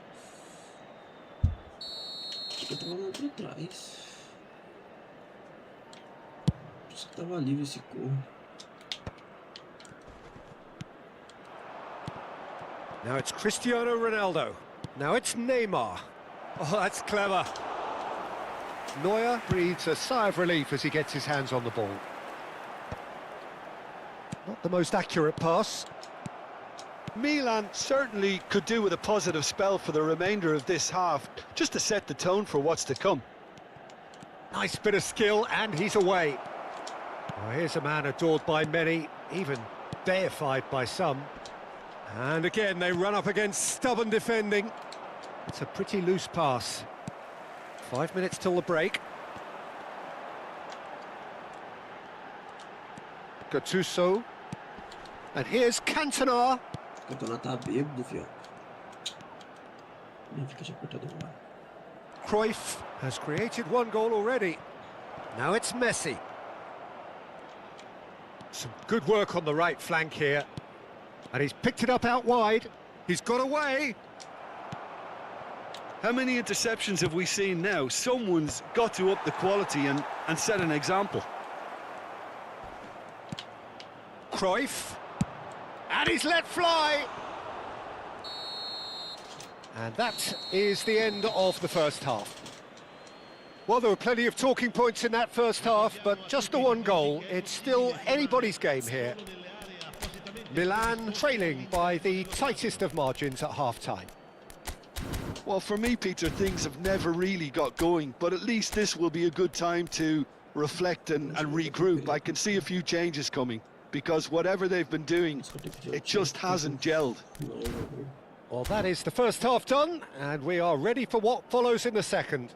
Speaker 1: Acho que eu tava lá pra trás. Acho que tava livre esse corro.
Speaker 2: Now it's Cristiano Ronaldo. Now it's Neymar. Oh, that's clever. Neuer breathes a sigh of relief as he gets his hands on the ball. Not the most accurate pass.
Speaker 3: Milan certainly could do with a positive spell for the remainder of this half, just to set the tone for what's to come.
Speaker 2: Nice bit of skill, and he's away. Well, here's a man adored by many, even deified by some. And again, they run up against stubborn defending. It's a pretty loose pass. 5 minutes till the break. Gattuso. And here's Cantona.
Speaker 1: O campeonato tá bêbado, fião. Nem fica de apertador lá.
Speaker 2: Cruyff has created one goal already. Now it's Messi. Some good work on the right flank here. And he's picked it up out wide. He's got away.
Speaker 3: How many interceptions have we seen now? Someone's got to up the quality and set an example.
Speaker 2: Cruyff. And he's let fly. And that is the end of the first half. Well, there were plenty of talking points in that first half, but just the one goal. It's still anybody's game here. Milan trailing by the tightest of margins at half-time.
Speaker 3: Well, for me, Peter, things have never really got going, but at least this will be a good time to reflect and regroup. I can see a few changes coming, because whatever they've been doing, it just hasn't gelled.
Speaker 2: Well, that is the first half done, and we are ready for what follows in the second.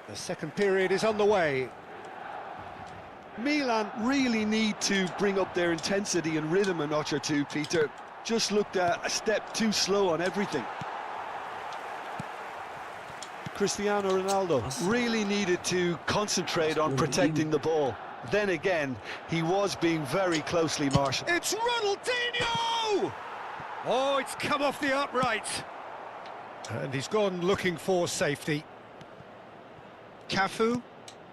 Speaker 2: The second period is on the way.
Speaker 3: Milan really need to bring up their intensity and rhythm a notch or two, Peter. Just looked a step too slow on everything. Cristiano Ronaldo really needed to concentrate on protecting the ball. Then again, he was being very closely marshalled.
Speaker 2: It's Ronaldinho! Oh, it's come off the upright. And he's gone looking for safety. Cafu,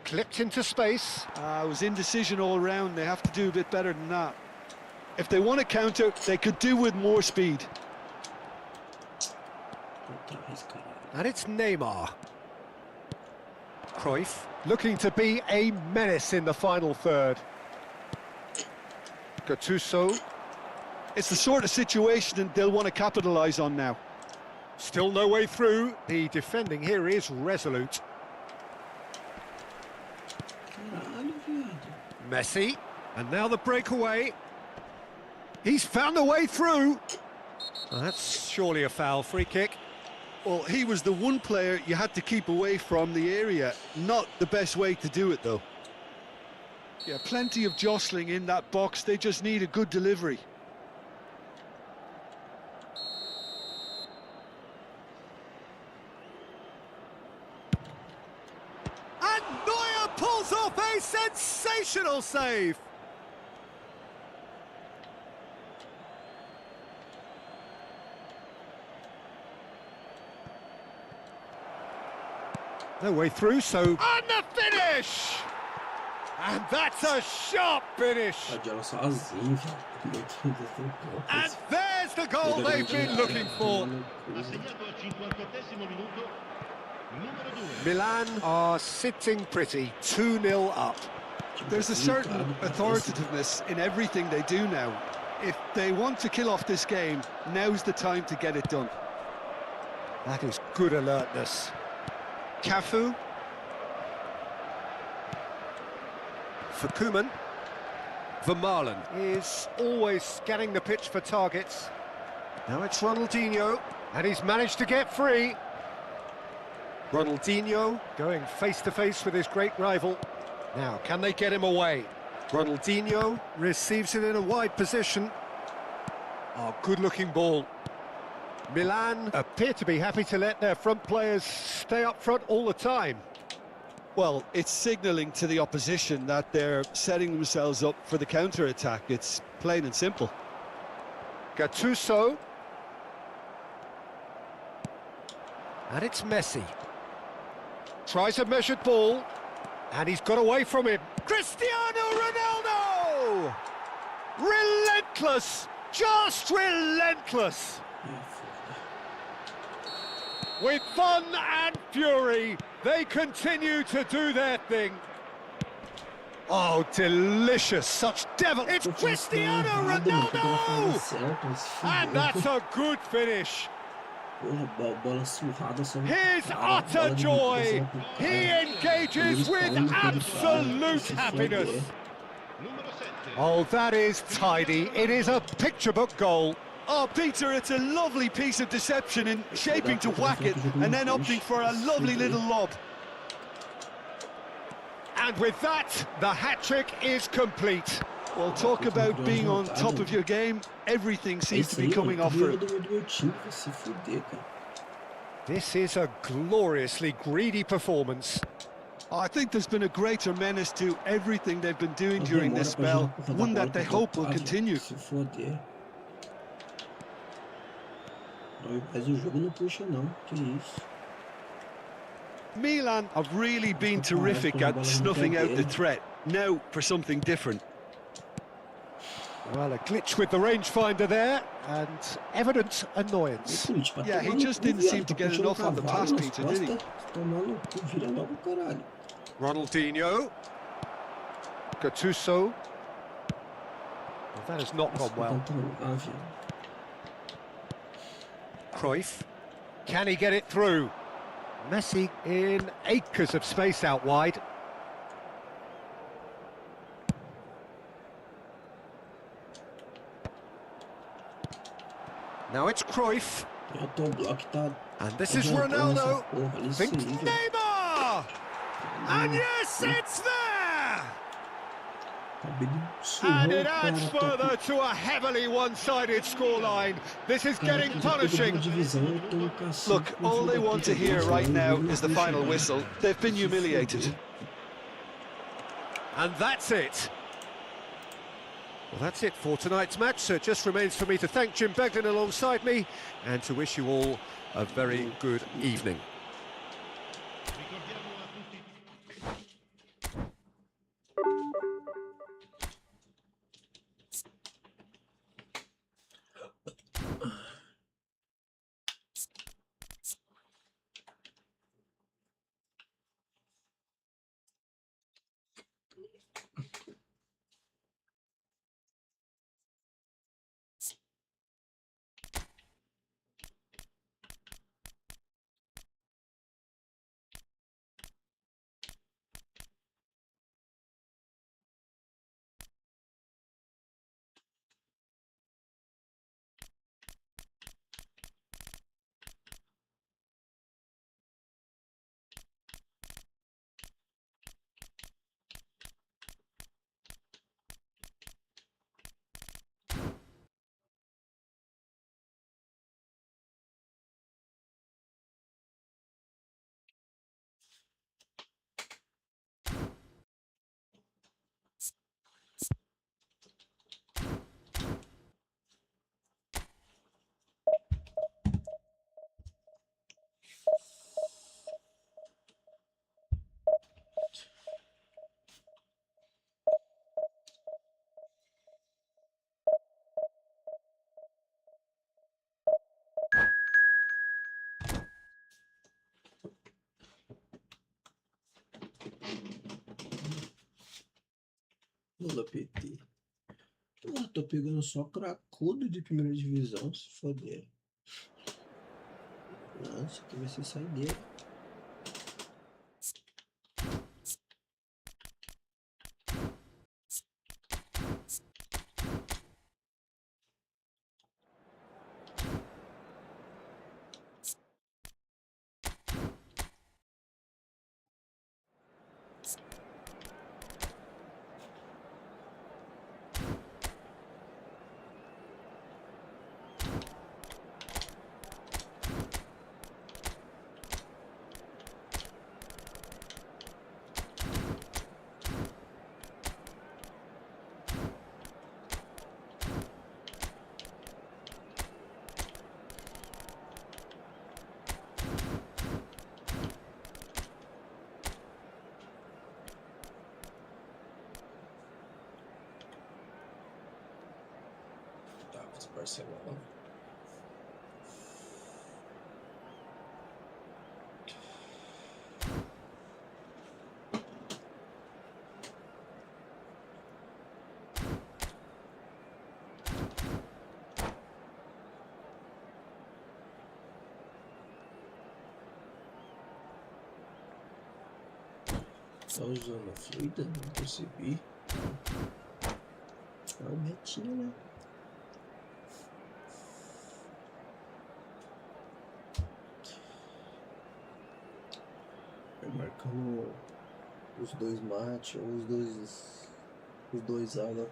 Speaker 2: clipped into space.
Speaker 3: It was indecision all round. They have to do a bit better than that. If they want to counter, they could do with more speed.
Speaker 2: And it's Neymar. Cruyff, looking to be a menace in the final third. Gattuso.
Speaker 3: It's the sort of situation that they'll want to capitalise on now.
Speaker 2: Still no way through. The defending here is resolute. Messi, and now the breakaway. He's found a way through. Oh, that's surely a foul. Free kick.
Speaker 3: Well, he was the one player you had to keep away from the area. Not the best way to do it, though. Yeah, plenty of jostling in that box. They just need a good delivery.
Speaker 2: And Neuer pulls off a sensational save. No way through, so... And the finish! And that's a sharp finish! And there's the goal they've been looking for.
Speaker 6: Assegnato al 58esimo minuto, numero 2.
Speaker 2: Milan are sitting pretty, 2-0 up.
Speaker 3: There's a certain authoritativeness in everything they do now. If they want to kill off this game, now's the time to get it done.
Speaker 2: That is good alertness. Cafu. For Koeman. Vermaelen is always scanning the pitch for targets. Now it's Ronaldinho, and he's managed to get free. Ronaldinho going face-to-face with his great rival. Now, can they get him away? Ronaldinho receives it in a wide position. Oh, good-looking ball. Milan appear to be happy to let their front players stay up front all the time.
Speaker 3: Well, it's signalling to the opposition that they're setting themselves up for the counter-attack. It's plain and simple.
Speaker 2: Gattuso. And it's Messi. Tries a measured ball. And he's got away from him. Cristiano Ronaldo! Relentless! Just relentless! With fun and fury, they continue to do their thing. Oh, delicious, such devil... It's Cristiano Ronaldo! And that's a good finish. His utter joy! He engages with absolute happiness. Oh, that is tidy. It is a picture-book goal.
Speaker 3: Oh, Peter, it's a lovely piece of deception in shaping to whack it and then opting for a lovely little lob.
Speaker 2: And with that, the hat-trick is complete.
Speaker 3: Well, talk about being on top of your game. Everything seems to be coming off for him.
Speaker 2: This is a gloriously greedy performance.
Speaker 3: I think there's been a greater menace to everything they've been doing during this spell, one that they hope will continue. Milan have really been terrific at snuffing out the threat. Now for something different.
Speaker 2: Well, a glitch with the rangefinder there, and evident annoyance.
Speaker 3: Yeah, he just didn't seem to get enough on the pass, Peter, did he?
Speaker 2: Ronaldinho. Gattuso. Well, that has not gone well. Cruyff. Can he get it through? Messi in acres of space out wide. Now it's Cruyff. And this is Ronaldo. Thinks Neymar! And yes, it's there! And it adds further to a heavily one-sided scoreline. This is getting punishing.
Speaker 3: Look, all they want to hear right now is the final whistle. They've been humiliated.
Speaker 2: And that's it. Well, that's it for tonight's match, so it just remains for me to thank Jim Beglin alongside me and to wish you all a very good evening.
Speaker 1: Pula, PT. Porra, tô pegando só cracudo de primeira divisão, se foder. Nossa, aqui vai ser saideira. Barcelona. Tá usando a fluida? Não percebi. É o Betinho, né? Marcando os dois mates, ou os dois água.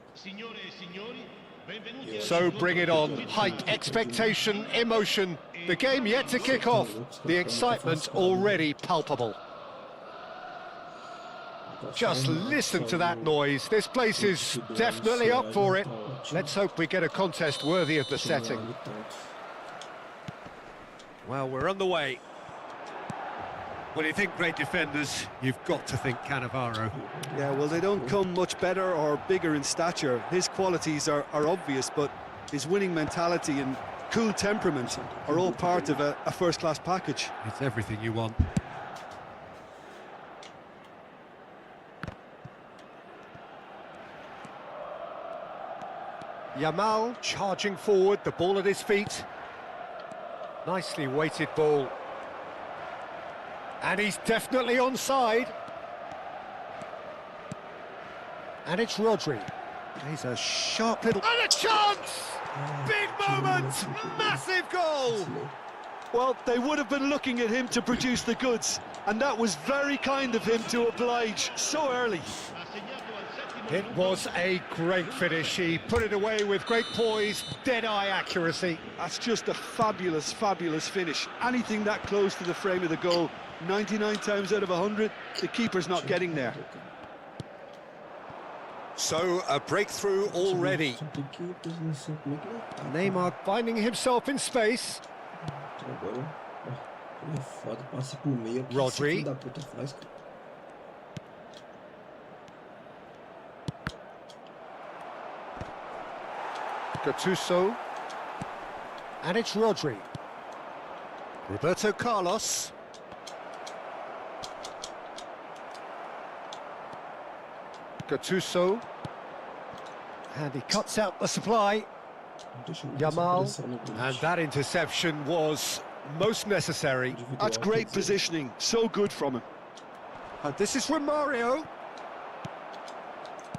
Speaker 2: So bring it on. Height, expectation, emotion. The game yet to kick off. The excitement already palpable. Just listen to that noise. This place is definitely up for it. Let's hope we get a contest worthy of the setting. Well, we're on the way. When you think great defenders, you've got to think Cannavaro.
Speaker 3: Yeah, well, they don't come much better or bigger in stature. His qualities are obvious, but his winning mentality and cool temperament are all part of a first-class package.
Speaker 2: It's everything you want. Yamal charging forward, the ball at his feet. Nicely weighted ball. And he's definitely onside. And it's Rodri. He's a sharp little... And a chance! Big moment! Massive goal!
Speaker 3: Well, they would have been looking at him to produce the goods, and that was very kind of him to oblige so early.
Speaker 2: It was a great finish. He put it away with great poise, dead-eye accuracy.
Speaker 3: That's just a fabulous, fabulous finish. Anything that close to the frame of the goal, 99 times out of 100, the keeper's not getting there.
Speaker 2: So, a breakthrough already. Neymar finding himself in space. Rodri. Gattuso. And it's Rodri. Roberto Carlos. Gattuso. And he cuts out the supply. Yamal. And that interception was most necessary.
Speaker 3: That's great positioning. So good from him.
Speaker 2: And this is Romario.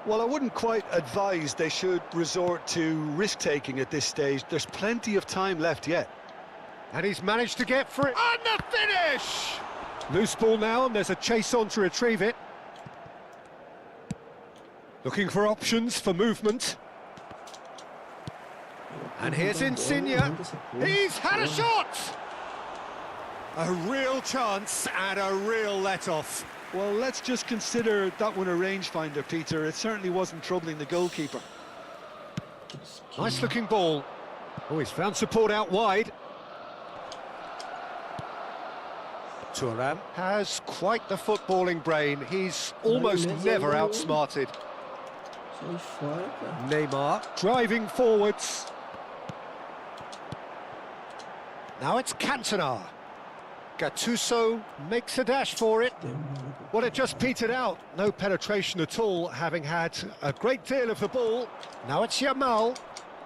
Speaker 3: Well, I wouldn't quite advise they should resort to risk-taking at this stage. There's plenty of time left yet.
Speaker 2: And he's managed to get free. And the finish! Loose ball now, and there's a chase on to retrieve it. Looking for options for movement. And here's Insigne. He's had a shot! A real chance and a real let-off.
Speaker 3: Well, let's just consider that one a rangefinder, Peter. It certainly wasn't troubling the goalkeeper.
Speaker 2: Nice-looking ball. Oh, he's found support out wide. Thuram has quite the footballing brain. He's almost never outsmarted. Neymar driving forwards. Now it's Cantona. Gattuso makes a dash for it. Well, it just petered out. No penetration at all, having had a great deal of the ball. Now it's Yamal.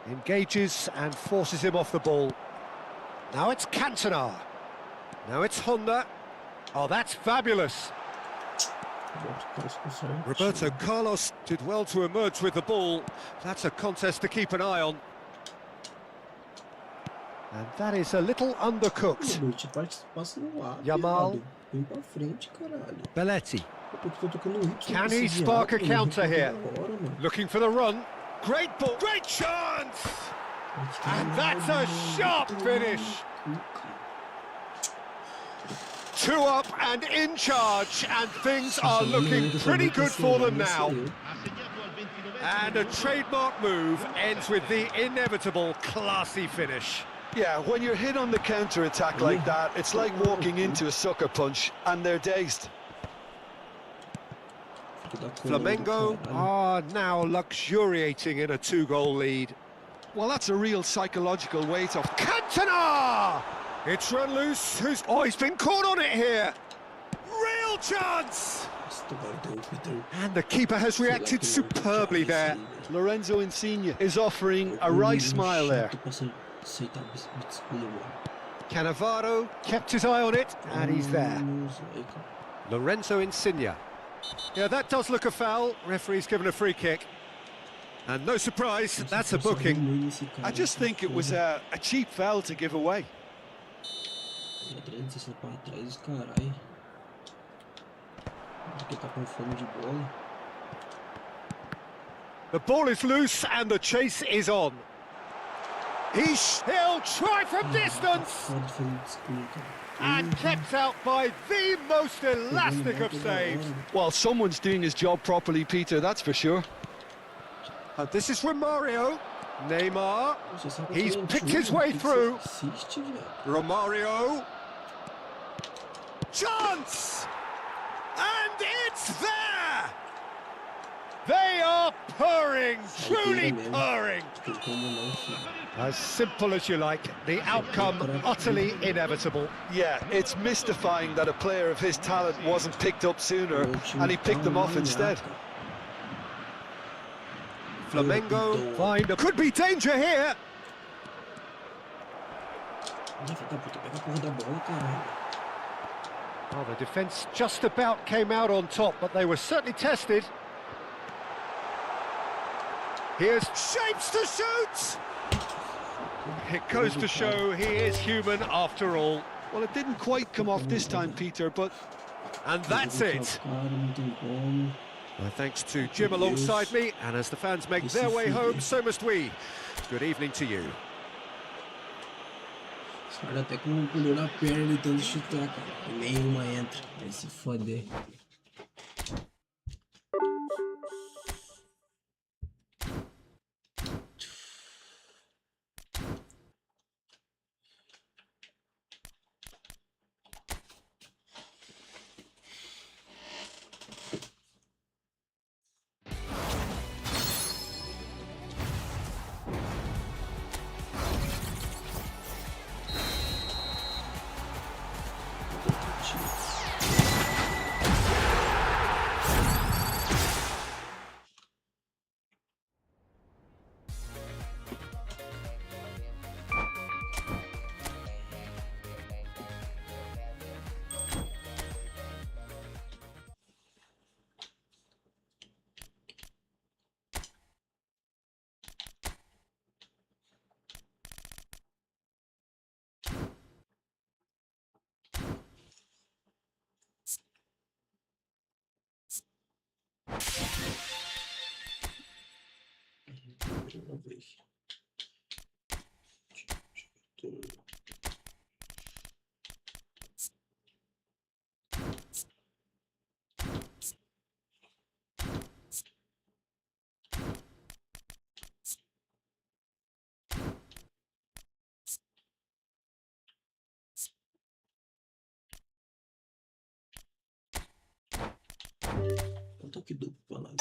Speaker 2: Engages and forces him off the ball. Now it's Cantona. Now it's Honda. Oh, that's fabulous. Roberto Carlos did well to emerge with the ball. That's a contest to keep an eye on. And that is a little undercooked. Yamal. Belletti. Can he spark a counter here? Looking for the run. Great ball. Great chance! And that's a sharp finish. 2 up and in charge, and things are looking pretty good for them now. And a trademark move ends with the inevitable classy finish.
Speaker 3: Yeah, when you're hit on the counter-attack like that, it's like walking into a sucker punch, and they're dazed.
Speaker 2: Flamengo are now luxuriating in a 2-goal lead.
Speaker 3: Well, that's a real psychological weight off.
Speaker 2: Cantona! It's run loose. Oh, he's been caught on it here. Real chance! And the keeper has reacted superbly there.
Speaker 3: Lorenzo Insigne is offering a right smile there.
Speaker 2: Cannavaro kept his eye on it, and he's there. Lorenzo Insigne. Yeah, that does look a foul. Referee's given a free kick. And no surprise, that's a booking.
Speaker 3: I just think it was a cheap foul to give away.
Speaker 2: The ball is loose and the chase is on. He'll try from distance! And kept out by the most elastic of saves.
Speaker 3: Well, someone's doing his job properly, Peter, that's for sure.
Speaker 2: And this is Romario. Neymar. He's picked his way through. Romario. Chance! And it's there! They are purring, truly purring. As simple as you like, the outcome utterly inevitable.
Speaker 3: Yeah, it's mystifying that a player of his talent wasn't picked up sooner, and he picked them off instead.
Speaker 2: Flamengo find could be danger here. Well, the defence just about came out on top, but they were certainly tested. Here's shapes to shoot! It goes to show he is human after all.
Speaker 3: Well, it didn't quite come off this time, Peter, but...
Speaker 2: And that's it! My thanks to Jim alongside me, and as the fans make their way home, so must we. Good evening to you.
Speaker 1: Os caras até com um pulou na perna de tanto chutar, cara. E nenhuma entra. Vai se foder. Um toque duplo pra lá, né?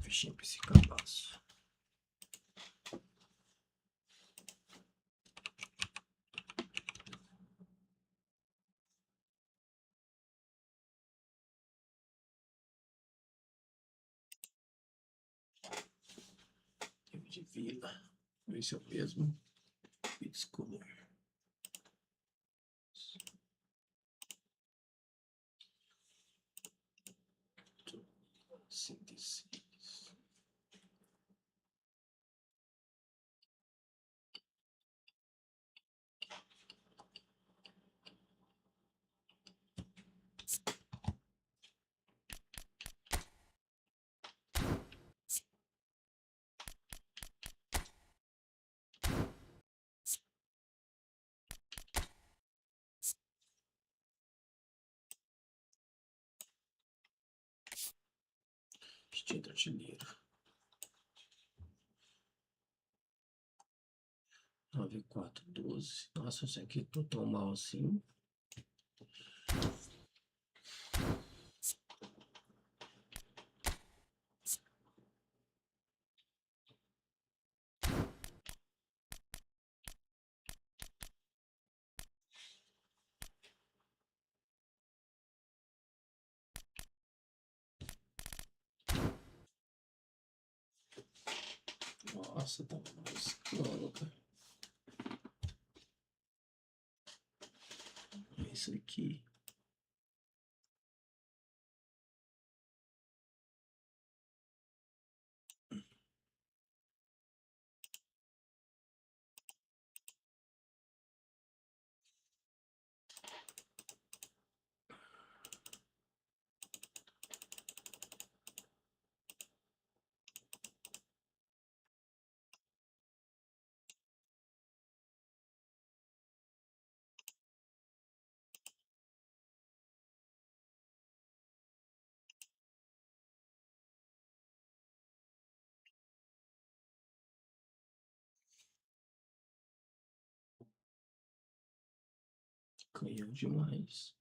Speaker 1: Fechinho pra esse cabaço. De vila. Esse é o mesmo. It's cooler. Síntese. Instinto artilheiro. 9, 4, 12. Nossa, isso aqui tô tão mal assim. Nossa, tá moscando, cara. É isso aqui. Canhão demais.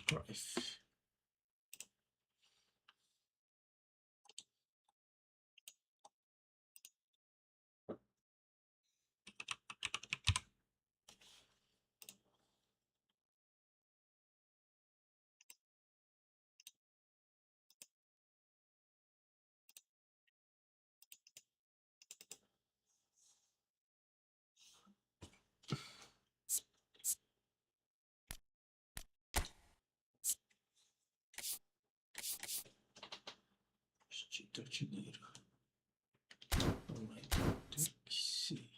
Speaker 1: Drive. Instinto artilheiro. Vai ter que ser.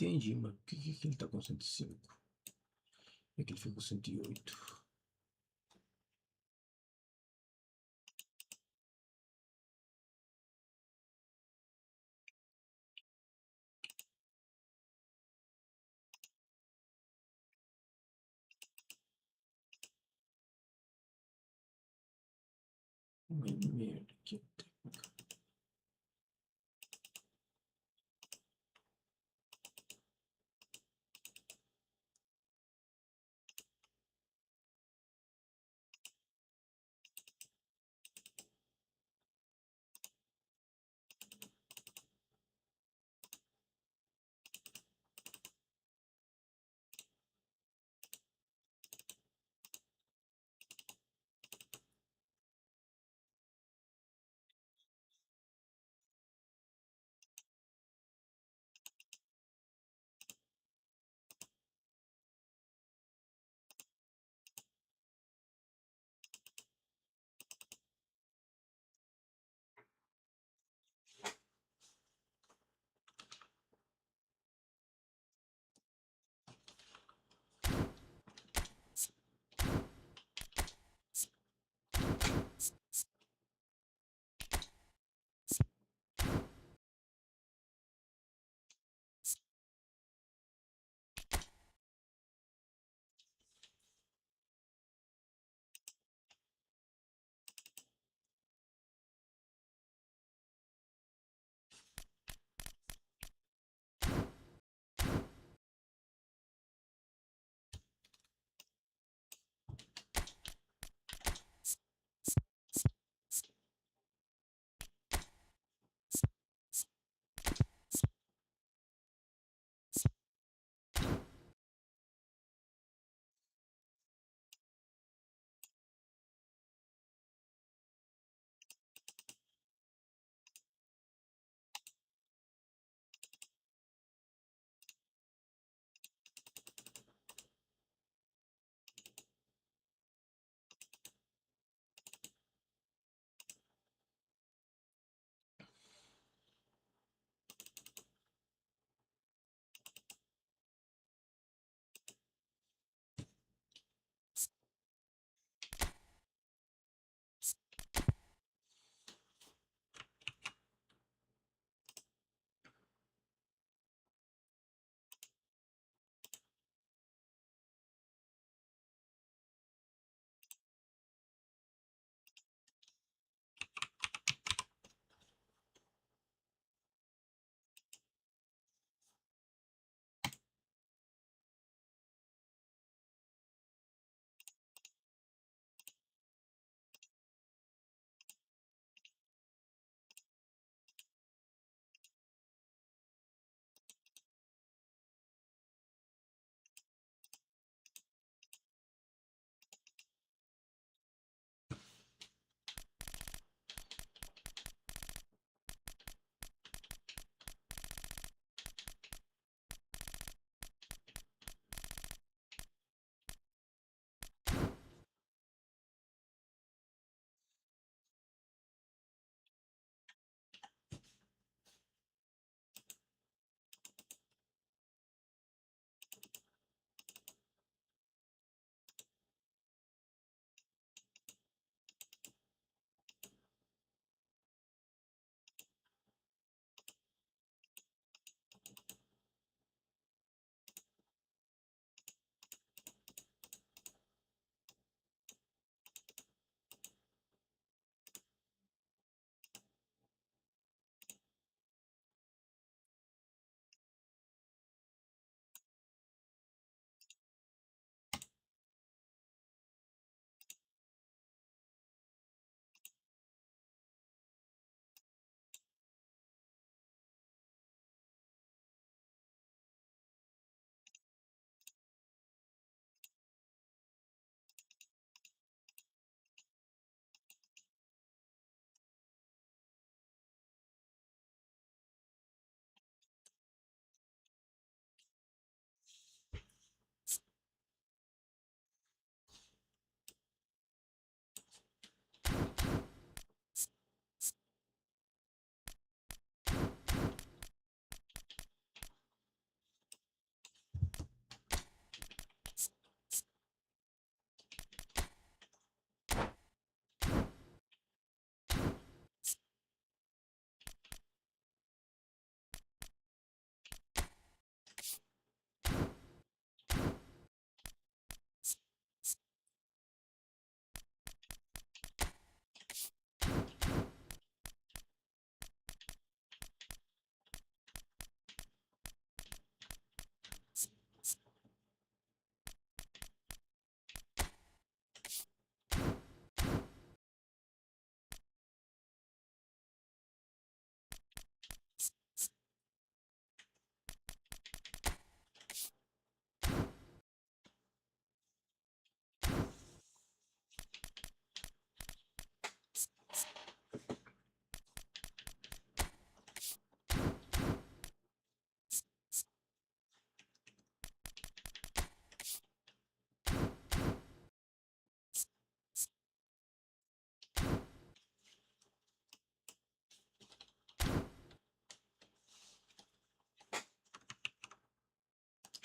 Speaker 1: Entendi, mano. Por que ele tá com 105? Por que ele ficou com 108? Merda, que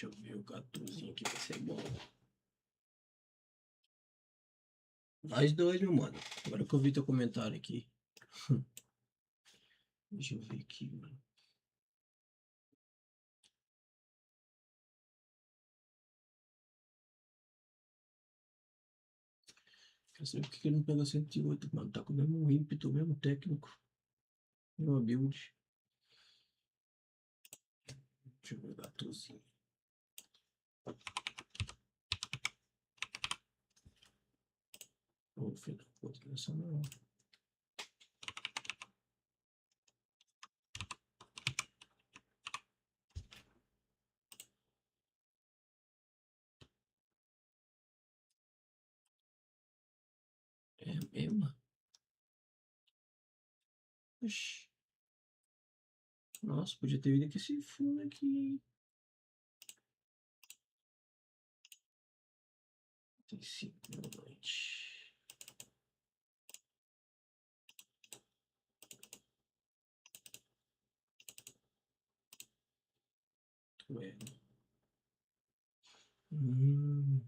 Speaker 1: Deixa eu ver o 14 aqui, vai ser bom. Nós dois, meu mano. Agora que eu vi teu comentário aqui. Deixa eu ver aqui, mano. Quer saber por que ele não pega 108, mano? Tá com o mesmo ímpeto, o mesmo técnico. Mesma build. Deixa eu ver o 14. Ô, filho da puta, essa não. É mesmo? Oxi. Nossa, podia ter vindo aqui esse fundo aqui, hein? Tem 5 da noite. Ué. Hum.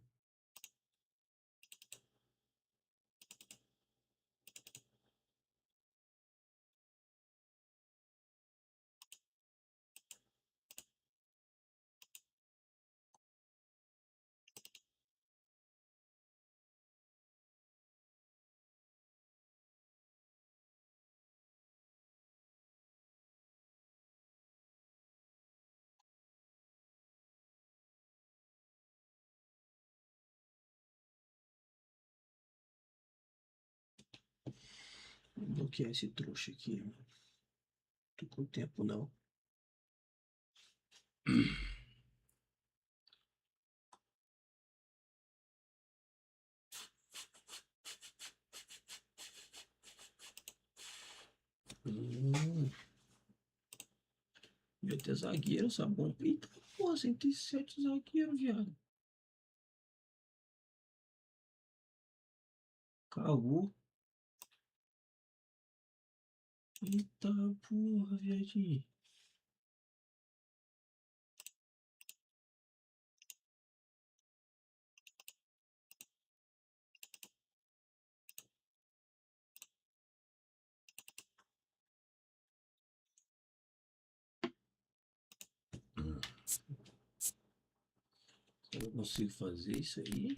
Speaker 1: Vou bloquear esse trouxa aqui. Não tô com tempo, não. Devia ter zagueiro, sabão. Eita, porra, 107 zagueiro, viado. Caô. Eita, porra, viadinho. Eu consigo fazer isso aí?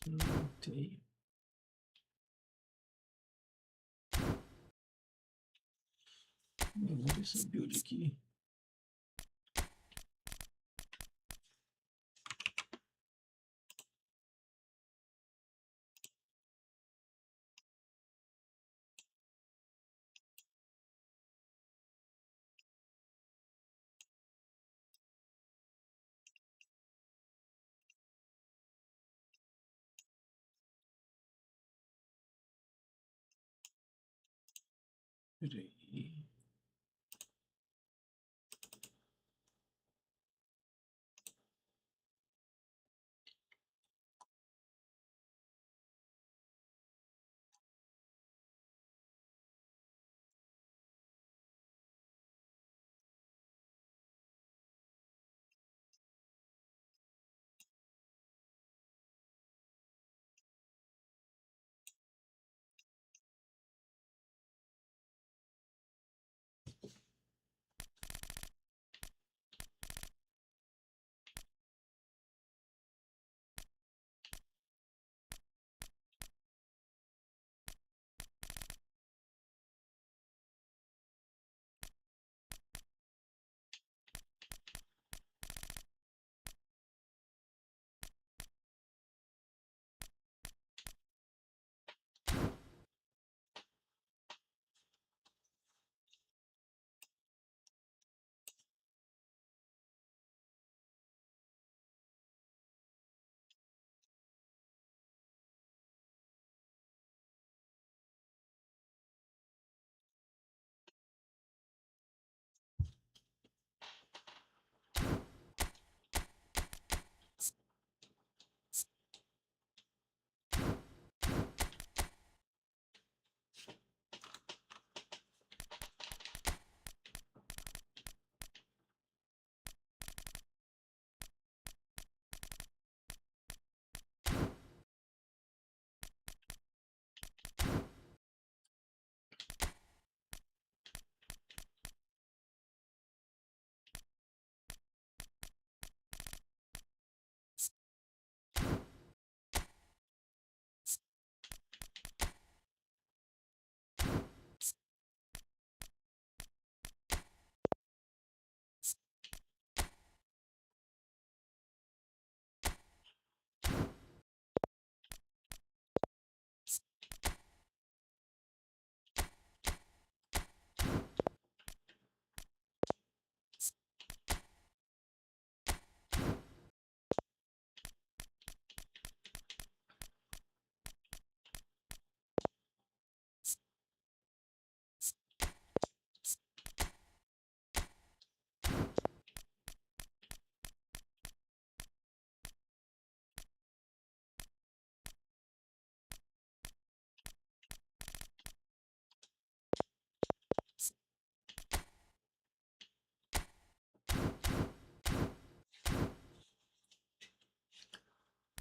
Speaker 1: Não tem. Vamos ver essa build aqui. Peraí.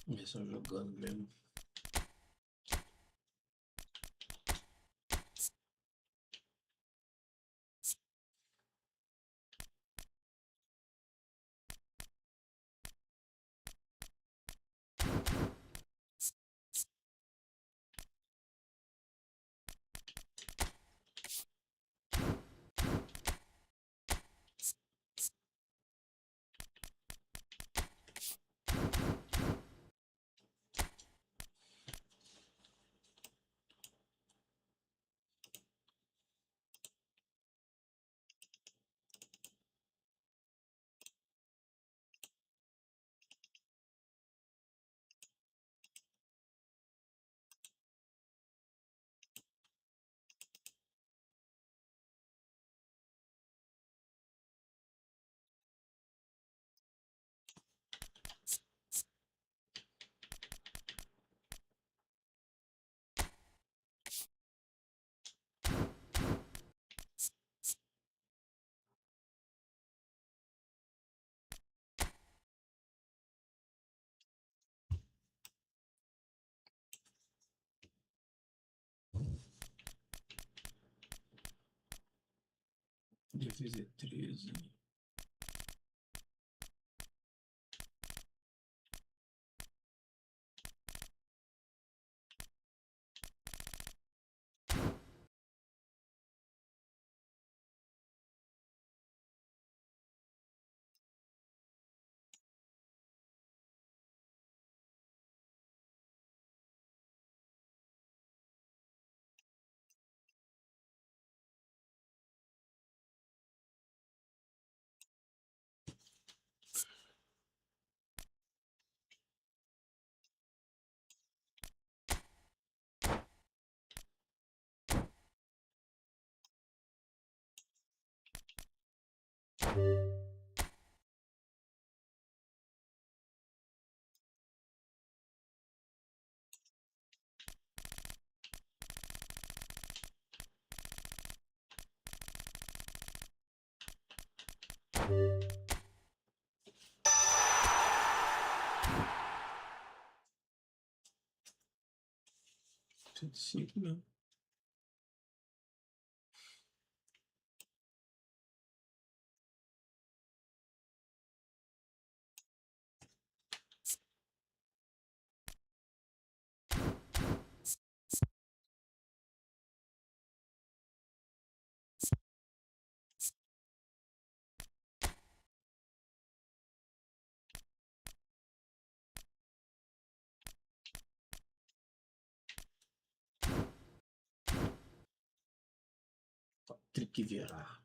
Speaker 1: Eles só jogando mesmo. Defesa é 13. Sim, mesmo. Tem que virar.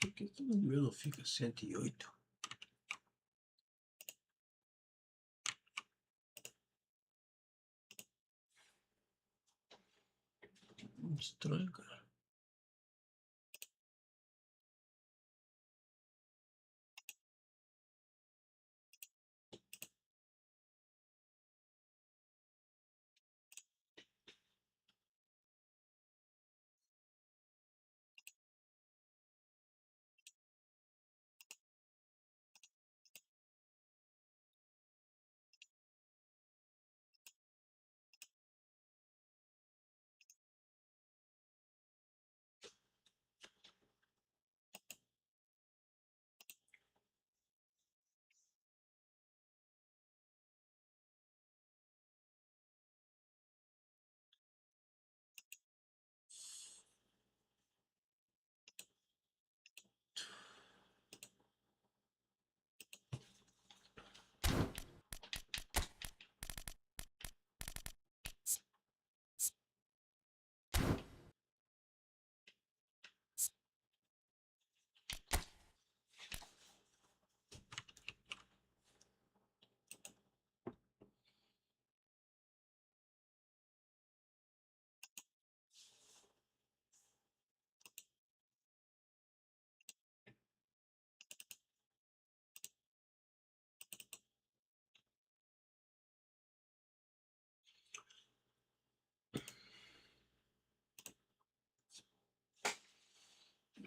Speaker 1: Por que que no meu não fica 108? Estranho, cara.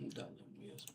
Speaker 1: Não dá não mesmo.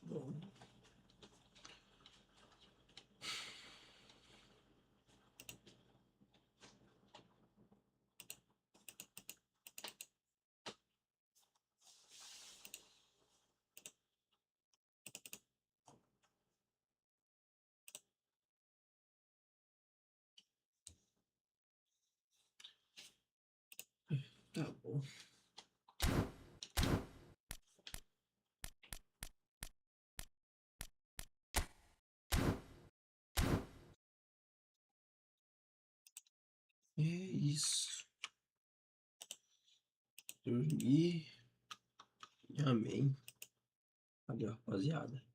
Speaker 1: Bom. Tá bom. É isso. Dormir. Amém. Valeu, rapaziada.